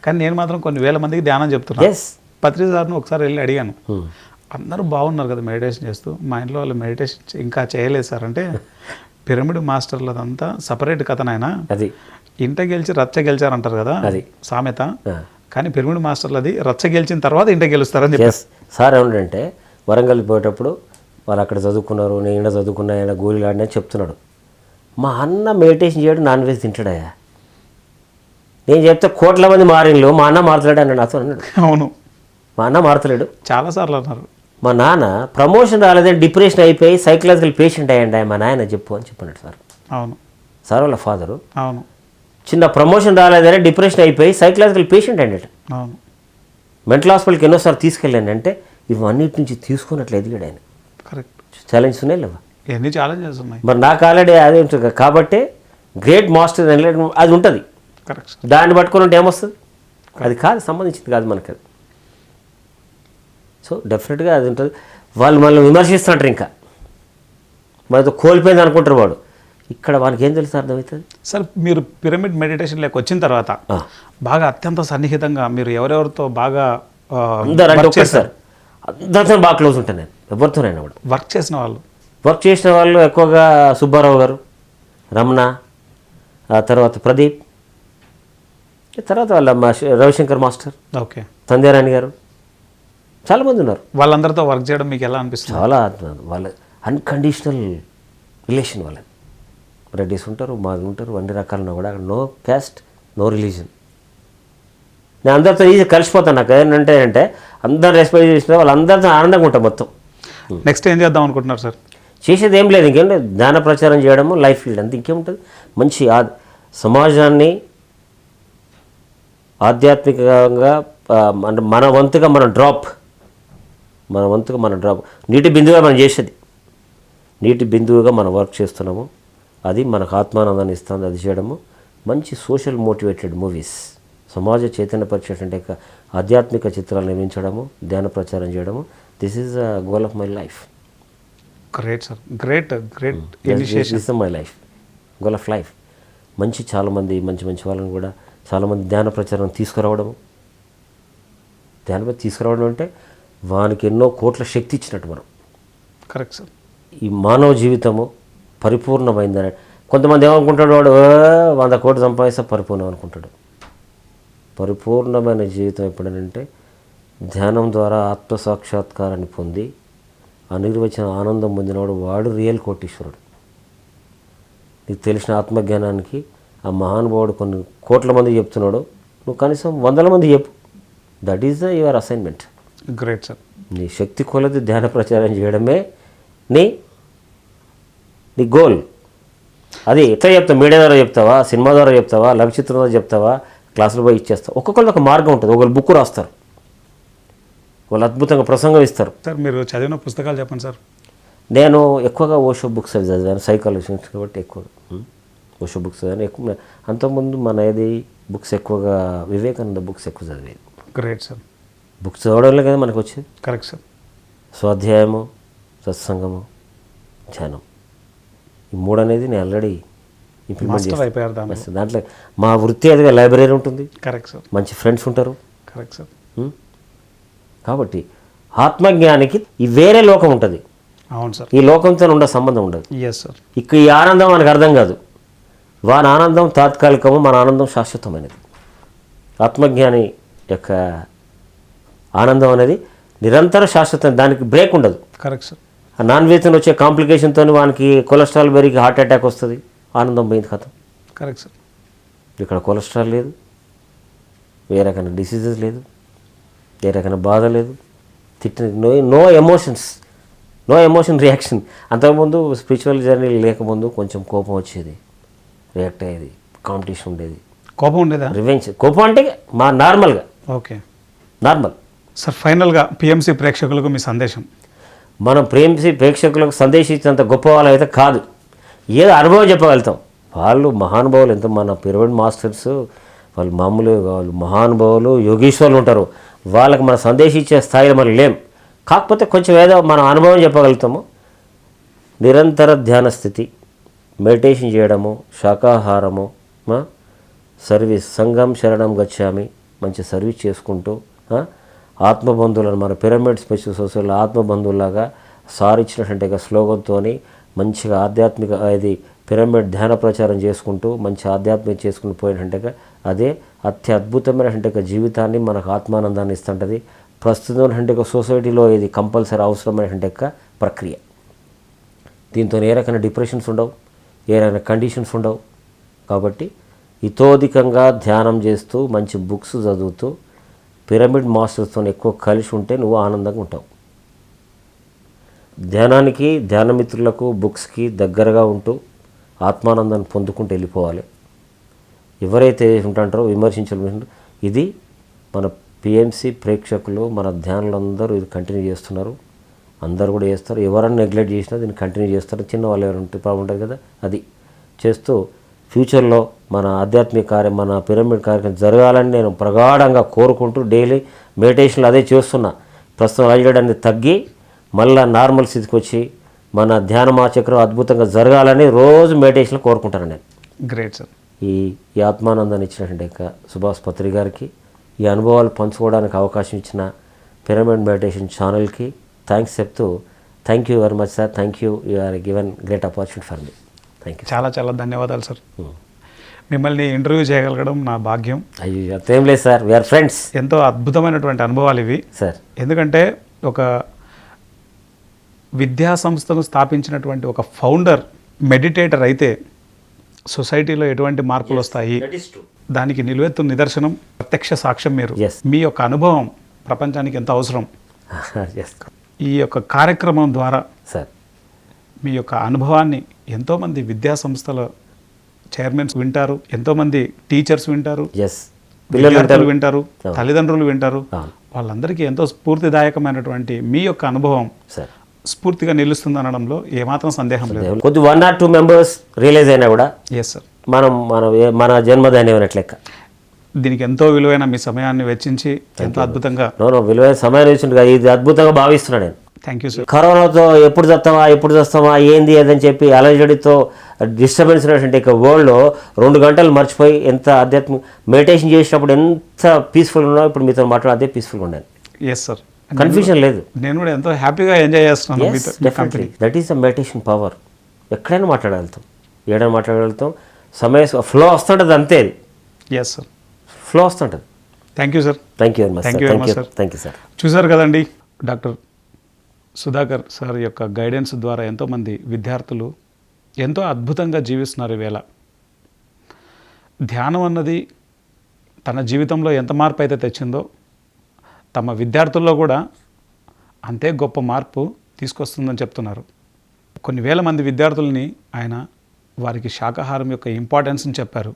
కానీ నేను మాత్రం కొన్ని వేల మందికి ధ్యానం చెప్తున్నాను. ఎస్, పత్రి సార్ను ఒకసారి వెళ్ళి అడిగాను, అందరూ బాగున్నారు కదా మెడిటేషన్ చేస్తూ, మా ఇంట్లో వాళ్ళు మెడిటేషన్ ఇంకా చేయలేదు సార్ అంటే, పిరమిడ్ మాస్టర్లదంతా సపరేట్ కథ నాయన, అది ఇంట గెలిచి రచ్చ గెలిచారంటారు కదా అది సామెత, కానీ పిరమిడ్ మాస్టర్లది రచ్చ గెలిచిన తర్వాత ఇంట గెలుస్తారని చెప్పి. Yes sir. ఏమంటే వరంగల్ పోయేటప్పుడు వాళ్ళు అక్కడ చదువుకున్నారు, నేను ఈయన చదువుకున్నా, ఆయన గోళీలు ఆడినా చెప్తున్నాడు, మా అన్న మెడిటేషన్ చేయడం నాన్ వెజ్ తింటాడయా. నేను చెప్తే కోట్ల మంది మారిన్లు, మా అన్న మారుతలేడు అన్నాడు నాతో అన్నాడు. అవును, మా అన్న మారుతలేడు. చాలాసార్లు అన్నారు. మా నాన్న ప్రమోషన్ రాలేదని డిప్రెషన్ అయిపోయి సైకలాజికల్ పేషెంట్ అయ్యండి మా నాయన చెప్పు అని చెప్పన్నాడు సార్. అవును సార్ వాళ్ళ ఫాదరు అవును చిన్న ప్రమోషన్ రాలేదని డిప్రెషన్ అయిపోయి సైకలాజికల్ పేషెంట్ అయ్యాడు. అవును, మెంటల్ హాస్పిటల్కి ఎన్నోసార్లు తీసుకెళ్ళాను అంటే ఇవన్నిటి నుంచి తీసుకున్నట్లు ఎదిగాడు ఆయన. కరెక్ట్. ఛాలెంజ్ ఉన్నాయి లేవా, ఎన్ని ఛాలెంజెస్ ఉన్నాయి. మరి నాకు ఆల్రెడీ అదే ఉంటుంది కాబట్టి గ్రేట్ మాస్టర్ అది ఉంటుంది. కరెక్ట్. దాన్ని పట్టుకుని ఉంటే ఏమొస్తుంది, అది కాదు, సంబంధించింది కాదు మనకి అది. సో డెఫినెట్గా అది ఉంటుంది. వాళ్ళు మనల్ని విమర్శిస్తుంటారు, ఇంకా మనతో కోల్పోయింది అనుకుంటారు వాడు. ఇక్కడ వానికి ఏం తెలుసు అర్థమవుతుంది సార్. మీరు పిరమిడ్ మెడిటేషన్లోకి వచ్చిన తర్వాత బాగా అత్యంత సన్నిహితంగా మీరు ఎవరెవరితో బాగా అందరూ అంటే ఒకసారి అందరితో బాగా క్లోజ్ ఉంటాను నేను, ఎవరితోనైనా కూడా. వర్క్ చేసిన వాళ్ళు ఎక్కువగా సుబ్బారావు గారు, రమణ, ఆ తర్వాత ప్రదీప్, తర్వాత వాళ్ళ రవిశంకర్ మాస్టర్, ఓకే, సంధ్యారాణి గారు, చాలామంది ఉన్నారు. వాళ్ళందరితో వర్క్ చేయడం మీకు ఎలా అనిపిస్తుంది? చాలా వాళ్ళ అన్కండిషనల్ రిలేషన్. వాళ్ళది రెడ్డిస్ ఉంటారు, మాది ఉంటారు, అన్ని రకాలున్నా కూడా అక్కడ నో క్యాస్ట్, నో రిలీజన్. నేను అందరితో ఈజీ కలిసిపోతాను. నాకు ఏంటంటే అందరు రెస్పెక్ట్ చేసిన వాళ్ళందరితో ఆనందంగా ఉంటాం మొత్తం. నెక్స్ట్ ఏం చేద్దాం అనుకుంటున్నారు సార్? చేసేది ఏం లేదు, ఇంకేంటి జ్ఞాన ప్రచారం చేయడము, లైఫ్ ఫీల్డ్ అంతే, ఇంకేముంటుంది. మంచి సమాజాన్ని ఆధ్యాత్మికంగా మన వంతుగా మనం డ్రాప్ నీటి బిందువుగా మనం చేసేది, నీటి బిందువుగా మనం వర్క్ చేస్తున్నాము. అది మనకు ఆత్మానందాన్ని ఇస్తుంది. అది చేయడము మంచి సోషల్ మోటివేటెడ్ మూవీస్, సమాజ చైతన్యపరిచేటువంటి ఆధ్యాత్మిక చిత్రాలు నిర్మించడము, ధ్యాన ప్రచారం చేయడము. This is the goal of my life. Great sir, great initiation. This is my life, goal of life. చాలామంది మంచి వాళ్ళని కూడా చాలామంది ధ్యాన ప్రచారం తీసుకురావడము. తీసుకురావడం అంటే వానికి ఎన్నో కోట్ల శక్తి ఇచ్చినట్టు మనం. Correct sir. ఈ మానవ జీవితము పరిపూర్ణమైందని కొంతమంది ఏమనుకుంటాడు, వాడు 100 కోట్లు సంపాదిస్తే పరిపూర్ణం అనుకుంటాడు. పరిపూర్ణమైన జీవితం ఎప్పుడనంటే ధ్యానం ద్వారా ఆత్మసాక్షాత్కారాన్ని పొంది అనిర్వచన ఆనందం పొందినవాడు, వాడు రియల్ కోటీశ్వరుడు. నీకు తెలిసిన ఆత్మజ్ఞానానికి ఆ మహానుభావుడు కొన్ని కోట్ల మంది చెప్తున్నాడు, నువ్వు కనీసం 100 మంది చెప్పు. That is your assignment. Great sir. నీ శక్తి కొలది ధ్యాన ప్రచారం చేయడమే నీ గోల్. అది ఎట్లా చెప్తావు, మీడియా ద్వారా చెప్తావా, సినిమా ద్వారా చెప్తావా, లఘు చిత్రం ద్వారా చెప్తావా, క్లాసులు పోయి ఇచ్చేస్తావు. ఒక్కొక్కరికి ఒక మార్గం ఉంటుంది. ఒకళ్ళు బుక్ రాస్తారు, వాళ్ళు అద్భుతంగా ప్రసంగం ఇస్తారు. సార్ మీరు చదివిన పుస్తకాలు చెప్పండి సార్. నేను ఎక్కువగా ఓషో బుక్స్ అవి చదివాను, సైకాలజీ కాబట్టి ఎక్కువ ఓషో బుక్స్ చదివాను. ఎక్కువ అంతకుముందు మన ఏది బుక్స్ ఎక్కువగా వివేకానంద బుక్స్ ఎక్కువ చదివేది. Great sir. బుక్స్ చదవడంలో కదా మనకు వచ్చేది. Correct sir. స్వాధ్యాయము, సత్సంగము, ధ్యానం, ఈ 3 అనేది నేను ఆల్రెడీ ఇంప్లిమెంట్ చేస్తాను. దాంట్లో మా వృత్తి అదిగా లైబ్రరీ ఉంటుంది. Correct sir. మంచి ఫ్రెండ్స్ ఉంటారు. Correct sir. కాబట్టి ఆత్మజ్ఞానికి ఈ వేరే లోకం ఉంటుంది. అవును సార్. ఈ లోకంతో ఉండే సంబంధం ఉండదు. Yes sir. ఇక్కడ ఈ ఆనందం మనకు అర్థం కాదు. వాని ఆనందం తాత్కాలికము, మన ఆనందం శాశ్వతమైనది. ఆత్మజ్ఞాని యొక్క ఆనందం అనేది నిరంతర శాశ్వతం, దానికి బ్రేక్ ఉండదు. Correct sir. ఆ నాన్ వెజ్తో వచ్చే కాంప్లికేషన్తో వానికి కొలెస్ట్రాల్ పెరిగి హార్ట్ అటాక్ వస్తుంది, ఆనందం పోయింది కథ. Correct sir. ఇక్కడ కొలెస్ట్రాల్ లేదు, ఏ రకమైన డిసీజెస్ లేదు, ఏ రకమైన బాధ లేదు, నో ఎమోషన్ రియాక్షన్. అంతకుముందు స్పిరిచువల్ జర్నీ లేకముందు కొంచెం కోపం వచ్చేది, రియాక్ట్ అయ్యేది, కాంపిటీషన్ ఉండేది, కోపం ఉండేదా? రివెంజ్. కోపం అంటే మా నార్మల్గా, ఓకే, నార్మల్ సార్ ఫైనల్గా పిఎంసి ప్రేక్షకులకు మీ సందేశం. మనం ప్రేక్షకులకు సందేశించినంత గొప్ప వాళ్ళు అయితే కాదు, ఏదో అనుభవం చెప్పగలుగుతాం. వాళ్ళు మహానుభావులు, ఎంత మన పిరమిడ్ మాస్టర్స్ వాళ్ళు మామూలుగా వాళ్ళు మహానుభావులు యోగీశ్వరులు ఉంటారు. వాళ్ళకి మనం సందేశించే స్థాయిలో మనం లేం. కాకపోతే కొంచెం ఏదో మనం అనుభవం చెప్పగలుగుతాము. నిరంతర ధ్యాన స్థితి, మెడిటేషన్ చేయడము, శాకాహారము, సర్వీస్, సంఘం శరణం గచ్చామి, మంచి సర్వీస్ చేసుకుంటూ ఆత్మబంధువులను మన పిరమిడ్ స్పెషల్ సొసైటీలో ఆత్మబంధువులాగా సార్ ఇచ్చినటువంటి స్లోగన్తో మంచిగా ఆధ్యాత్మిక ఇది పిరమిడ్ ధ్యాన ప్రచారం చేసుకుంటూ మంచి ఆధ్యాత్మిక చేసుకుని పోయినట్టుగా అదే అత్యద్భుతమైనటువంటి జీవితాన్ని మనకు ఆత్మానందాన్ని ఇస్తుంటుంది. ప్రస్తుతం సొసైటీలో ఇది కంపల్సరీ అవసరమైనటువంటి ప్రక్రియ. దీంతో ఏ రకమైన డిప్రెషన్స్ ఉండవు, ఏ రకమైన కండిషన్స్ ఉండవు. కాబట్టి ఇతోధికంగా ధ్యానం చేస్తూ మంచి బుక్స్ చదువుతూ పిరమిడ్ మాస్టర్స్తో ఎక్కువ కలిసి ఉంటే నువ్వు ఆనందంగా ఉంటావు. ధ్యానానికి, ధ్యానమిత్రులకు, బుక్స్కి దగ్గరగా ఉంటూ ఆత్మానందాన్ని పొందుకుంటూ వెళ్ళిపోవాలి. ఎవరైతే ఉంటారో విమర్శించాలి. ఇది మన పిఎంసి ప్రేక్షకులు, మన ధ్యానులందరూ ఇది కంటిన్యూ చేస్తున్నారు. అందరూ కూడా చేస్తారు. ఎవరైనా నెగ్లెక్ట్ చేసినా దీన్ని కంటిన్యూ చేస్తారు. చిన్న వాళ్ళు ఎవరు ఉంటే ప్రాబ్లం ఉంటుంది కదా, అది చేస్తూ ఫ్యూచర్లో మన ఆధ్యాత్మిక కార్యం, మన పిరమిడ్ కార్యక్రమం జరగాలని నేను ప్రగాఢంగా కోరుకుంటూ డైలీ మెడిటేషన్లు అదే చేస్తున్నా. ప్రస్తుతం అయ్యడాన్ని తగ్గి మళ్ళీ నార్మల్ స్థితికి వచ్చి మన ధ్యానమాచక్రం అద్భుతంగా జరగాలని రోజు మెడిటేషన్లు కోరుకుంటాను నేను. Great sir. ఈ ఆత్మానందాన్ని ఇచ్చినటువంటి సుభాష్ పత్రి గారికి, ఈ అనుభవాలు పంచుకోవడానికి అవకాశం ఇచ్చిన పిరమిడ్ మెడిటేషన్ ఛానల్కి థ్యాంక్స్ చెప్తూ, thank you very much sir, thank you, you are given great opportunity for me. Thank you. చాలా చాలా ధన్యవాదాలు సార్. మిమ్మల్ని ఇంటర్వ్యూ చేయగలగడం నా భాగ్యం. అయ్యో అదేం లేదు సార్, వీఆర్ ఫ్రెండ్స్. ఎంతో అద్భుతమైనటువంటి అనుభవాలు ఇవి సార్. ఎందుకంటే ఒక విద్యా సంస్థను స్థాపించినటువంటి ఒక ఫౌండర్ మెడిటేటర్ అయితే సొసైటీలో ఎటువంటి మార్పులు వస్తాయి, దానికి నిలువెత్తు నిదర్శనం, ప్రత్యక్ష సాక్ష్యం మీరు. మీ యొక్క అనుభవం ప్రపంచానికి ఎంత అవసరం. ఈ యొక్క కార్యక్రమం ద్వారా సార్ మీ యొక్క అనుభవాన్ని ఎంతోమంది విద్యా సంస్థల చైర్మన్స్ వింటారు, ఎంతోమంది టీచర్స్ వింటారు, విద్యార్థులు వింటారు, తల్లిదండ్రులు వింటారు. వాళ్ళందరికీ ఎంతో స్ఫూర్తిదాయకమైనటువంటి మీ యొక్క అనుభవం స్ఫూర్తిగా నిలుస్తుంది అనడంలో ఏమాత్రం సందేహం లేదు. కొద్ది 1 or 2 మెంబర్స్ రియలైజ్ అయినా కూడా ఎస్ సార్, మన జన్మధన్యమైనట్లెక్క. దీనికి ఎంతో విలువైన మీ సమయాన్ని వెచ్చించి ఎంతో అద్భుతంగా విలువైన సమయాన్ని వెచ్చింది, ఇది అద్భుతంగా భావిస్తున్నాను నేను. Thank you sir. కరోనాతో ఎప్పుడు చస్తామా ఏంది ఏదని చెప్పి అలజడితో డిస్టర్బెన్స్ ఉన్నటువంటి వరల్డ్లో 2 గంటలు మర్చిపోయి ఎంత ఆధ్యాత్మిక మెడిటేషన్ చేసినప్పుడు ఎంత పీస్ఫుల్గా ఉన్నావు, ఇప్పుడు మీతో మాట్లాడి అదే పీస్ఫుల్గా ఉండాలి. ఎస్ సార్, కన్ఫ్యూజన్ లేదు. నేను కూడా ఎంతో హ్యాపీగా ఎంజాయ్ చేస్తున్నాను. That is the meditation power. ఎక్కడైనా మాట్లాడగలుగుతాం, ఏడైనా మాట్లాడగలుగుతాం. ఫ్లో వస్తుంటుంది అంతే. ఎస్ సార్, ఫ్లో వస్తుంటుంది. Thank you sir. Thank you very much. Thank you sir. చూసారు కదండి, డాక్టర్ సుధాకర్ సార్ యొక్క గైడెన్స్ ద్వారా ఎంతోమంది విద్యార్థులు ఎంతో అద్భుతంగా జీవిస్తున్నారు. ఈవేళ ధ్యానం అన్నది తన జీవితంలో ఎంత మార్పు అయితే తెచ్చిందో తమ విద్యార్థుల్లో కూడా అంతే గొప్ప మార్పు తీసుకొస్తుందని చెప్తున్నారు. కొన్ని వేల మంది విద్యార్థుల్ని ఆయన వారికి శాకాహారం యొక్క ఇంపార్టెన్స్ని చెప్పారు,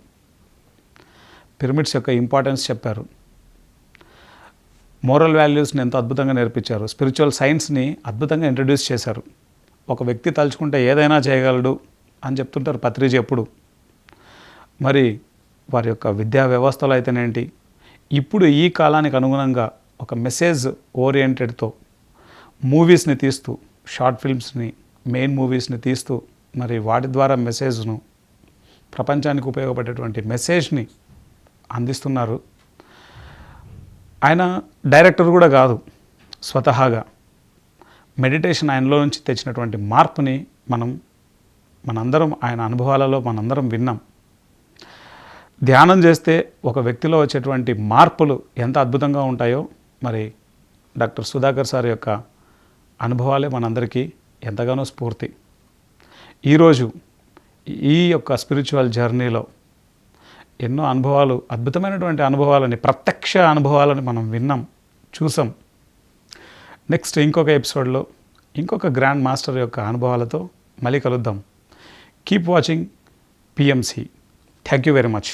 పిరమిడ్స్ యొక్క ఇంపార్టెన్స్ చెప్పారు, మోరల్ వాల్యూస్ని ఎంతో అద్భుతంగా నేర్పించారు, స్పిరిచువల్ సైన్స్ని అద్భుతంగా ఇంట్రడ్యూస్ చేశారు. ఒక వ్యక్తి తలుచుకుంటే ఏదైనా చేయగలడు అని చెప్తుంటారు పత్రిజీ ఎప్పుడు. మరి వారి యొక్క విద్యా వ్యవస్థలో అయితేనేంటి, ఇప్పుడు ఈ కాలానికి అనుగుణంగా ఒక మెసేజ్ ఓరియంటెడ్తో మూవీస్ని తీస్తూ, షార్ట్ ఫిల్మ్స్ని, మెయిన్ మూవీస్ని తీస్తూ మరి వాటి ద్వారా మెసేజ్ను, ప్రపంచానికి ఉపయోగపడేటువంటి మెసేజ్ని అందిస్తున్నారు. ఆయన డైరెక్టర్ కూడా కాదు, స్వతహాగా మెడిటేషన్ ఆయనలో నుంచి తెచ్చినటువంటి మార్పుని మనందరం ఆయన అనుభవాలలో మనందరం విన్నాం. ధ్యానం చేస్తే ఒక వ్యక్తిలో వచ్చేటువంటి మార్పులు ఎంత అద్భుతంగా ఉంటాయో మరి డాక్టర్ సుధాకర్ సార్ యొక్క అనుభవాలే మనందరికీ ఎంతగానో స్ఫూర్తి. ఈరోజు ఈ యొక్క స్పిరిచువల్ జర్నీలో ఎన్నో అనుభవాలు, అద్భుతమైనటువంటి అనుభవాలని, ప్రత్యక్ష అనుభవాలని మనం విన్నాం, చూసాం. నెక్స్ట్ ఇంకొక ఎపిసోడ్లో ఇంకొక గ్రాండ్ మాస్టర్ యొక్క అనుభవాలతో మళ్ళీ కలుద్దాం. Keep watching PMC. Thank you very much.